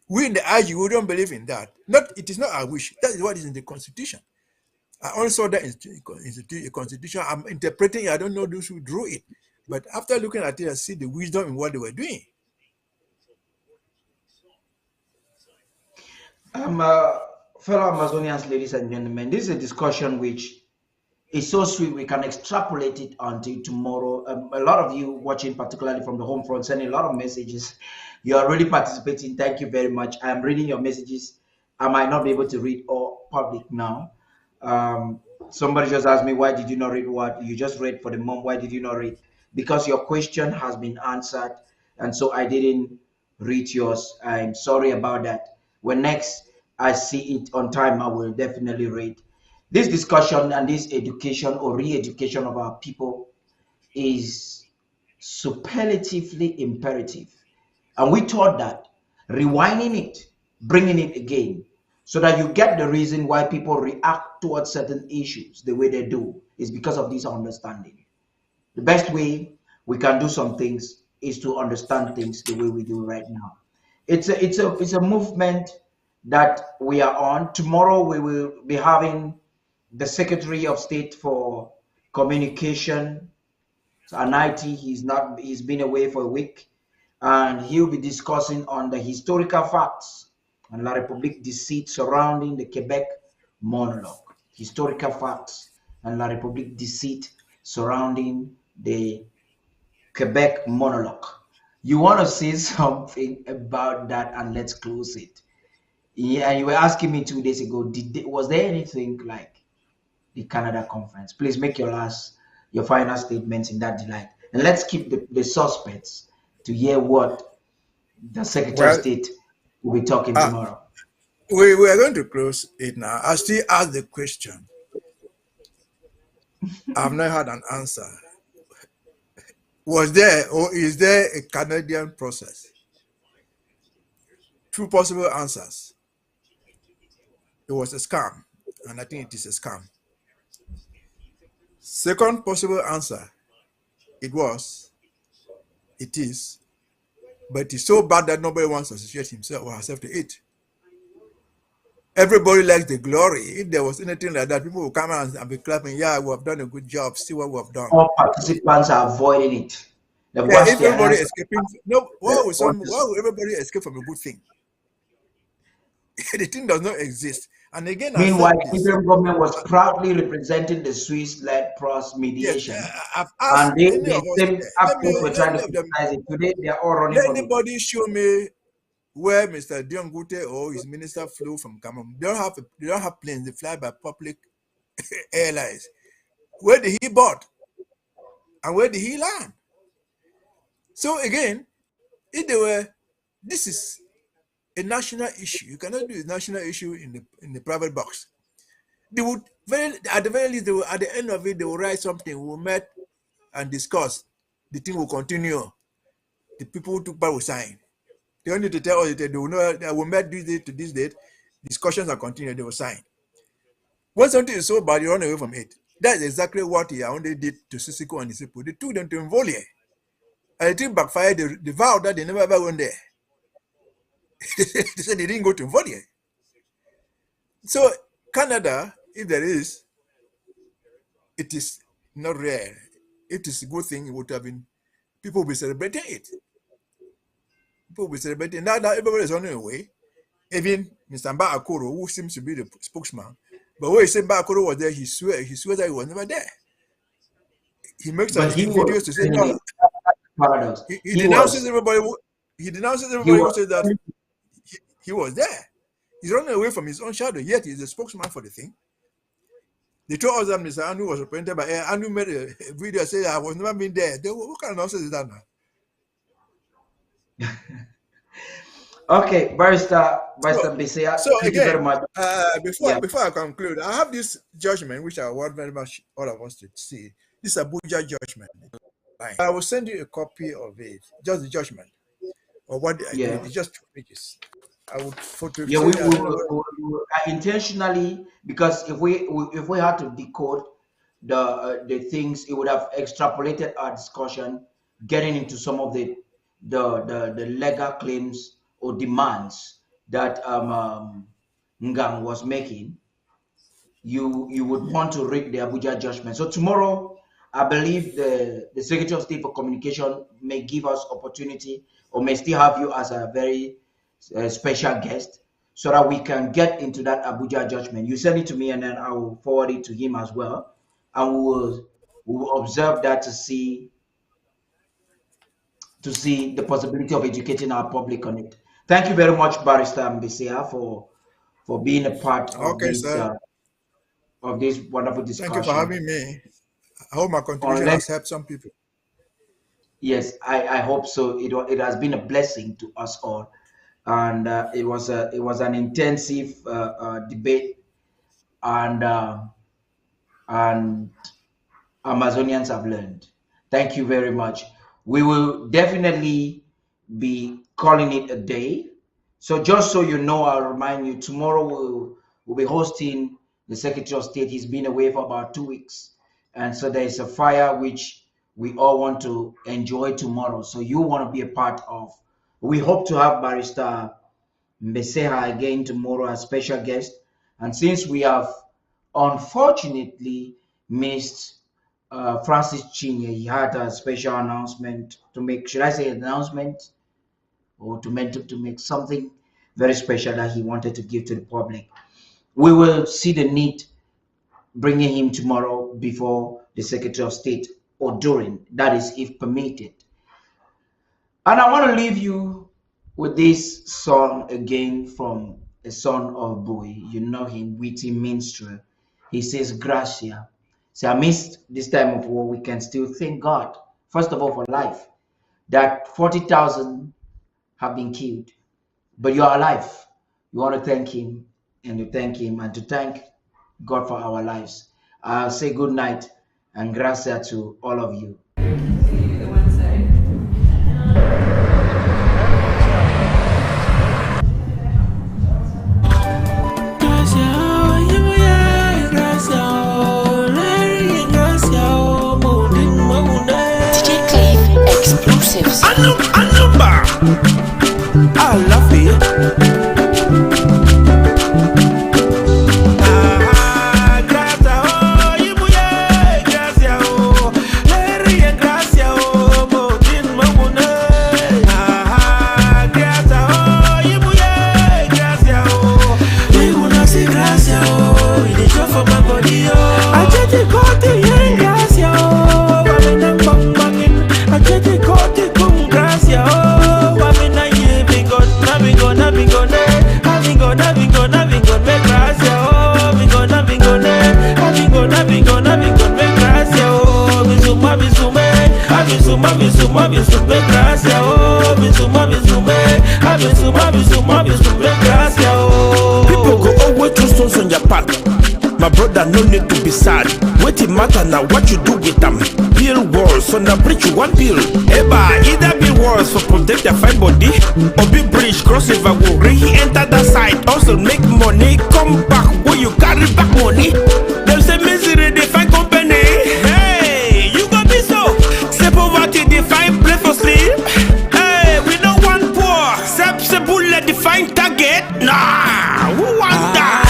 We in the IG, we don't believe in that. It is not our wish. That is what is in the Constitution. I only saw that in the Constitution. I'm interpreting it. I don't know those who drew it. But after looking at it, I see the wisdom in what they were doing. Fellow Amazonians, ladies and gentlemen, this is a discussion which is so sweet we can extrapolate it until tomorrow. A lot of you watching, particularly from the home front, sending a lot of messages. You are really participating. Thank you very much. I am reading your messages. I might not be able to read all public now. Somebody just asked me, why did you not read what you just read for the mom? Why did you not read? Because your question has been answered, and so I didn't read yours. I'm sorry about that. When next I see it on time, I will definitely read. This discussion and this education or re-education of our people is superlatively imperative. And we thought that rewinding it, bringing it again, so that you get the reason why people react towards certain issues the way they do is because of this understanding. The best way we can do some things is to understand things the way we do right now. It's a movement that we are on. Tomorrow we will be having the Secretary of State for Communication and IT. He's been away for a week, and he'll be discussing on the historical facts and La République deceit surrounding the Quebec monologue. Historical facts and La République deceit surrounding the Quebec monologue. You want to say something about that, and let's close it. Yeah, and you were asking me 2 days ago, was there anything like the Canada conference? Please make your final statements in that delight. And let's keep the suspects to hear what the Secretary of State will be talking tomorrow. We are going to close it now. I still ask the question. I've not had an answer. Was there or is there a Canadian process? Two possible answers. It was a scam, and I think it is a scam. Second possible answer, it is, But it's so bad that nobody wants to associate himself or herself to it. Everybody likes the glory. If there was anything like that, people would come out and be clapping, yeah, we have done a good job, see what we have done. All participants are avoiding it. If everybody escaping, why would everybody escape from a good thing? The thing does not exist. And again, meanwhile, the Interim government was proudly representing the Swiss-led Pros mediation. Yes, I've asked and they same actors were trying to criticize it. Today, they are all running from it. Anybody show me where Mr. Dion Gute or his minister flew from Cameroon? They don't have planes. They fly by public airlines. Where did he board? And where did he land? So again, this is a national issue. You cannot do a national issue in the private box. They would at the very least, at the end of it, they will write something. We will meet and discuss. The thing will continue. The people who took part will sign. They don't need to tell us that they will know that we met this date to this date. Discussions are continued. They will sign. When something is so bad, you run away from it. That's exactly what he only did to Sisiko and his people. They took them to Mvolie. And the thing backfired. They vowed that they never ever went there. They said they didn't go to Mvolie. So Canada, if there is, it is not rare. It is a good thing. It would have been, people will be celebrating it. People will be celebrating. Now everybody is on their way. Even Mr. Mba Akoro, who seems to be the spokesman, but when he said Mba Akoro was there, he swears that he was never there. He makes some videos to say no. He denounces everybody. He denounces everybody who says that he was there. He's running away from his own shadow, yet he's the spokesman for the thing. They told us that Mr. Anu was represented by Anu made a video saying I was never been there. What kind of nonsense is that now? Okay, Barrister Bisea, so thank again, you very much. Before I conclude, I have this judgment which I want very much all of us to see. This Abuja judgment. I will send you a copy of it, just the judgment, or what I did. It's just 2 pages. I would photo. Yeah, we intentionally, because if we had to decode the things, it would have extrapolated our discussion, getting into some of the legal claims or demands that Ngang was making. You would want to read the Abuja judgment. So tomorrow, I believe the Secretary of State for Communication may give us opportunity, or may still have you as a very special guest, so that we can get into that Abuja judgment. You send it to me, and then I will forward it to him as well, and we will observe that to see the possibility of educating our public on it. Thank you very much, Barrister Mbisea, for being a part of this wonderful discussion. Thank you for having me. I hope my contribution has helped some people. Yes, I hope so. It has been a blessing to us all, and it was an intensive debate, and Amazonians have learned. Thank you very much. We will definitely be calling it a day. So just so you know, I'll remind you, tomorrow we'll be hosting the Secretary of State. He's been away for about 2 weeks. And so there is a fire which we all want to enjoy tomorrow. So you want to be a part of. We hope to have Barrister Mbeseha again tomorrow as special guest. And since we have unfortunately missed Francis Chinye, he had a special announcement to make. Should I say announcement? Or to make something very special that he wanted to give to the public. We will see the need bringing him tomorrow before the Secretary of State, or during, that is, if permitted. And I want to leave you with this song again from a son of Boy. You know him, witty minstrel. He says, Gracia. So amidst this time of war, we can still thank God, first of all, for life, that 40,000 have been killed, but you are alive. You want to thank him, and to thank him, and to thank God for our lives. I'll say good night and gracia to all of you. DJ Cliff Exclusives. People go always throw stones on your path. My brother, no need to be sad. What it matter now, what you do with them? Build walls, so now preach you one bill. Eba, either build walls for protect your fine body, or build bridge, cross river, go he enter that side. Also make money, come back where you carry back money. Them say misery, they find company. Hey, you gon' be so. Say poverty, they find place for sleep. Hey, we don't want poor. Say bullet, they find target. Nah, who want that?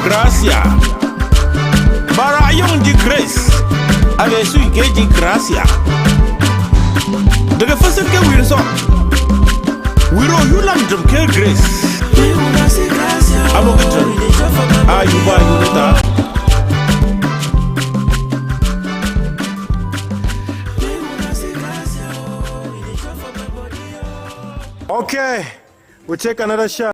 Gracia. Barayong de grace. Avec celui qui dit gracia. De la façon que we resort. We don't you lam jump care grace. I'm a good ah, you buy you later. Okay, we'll take another shot.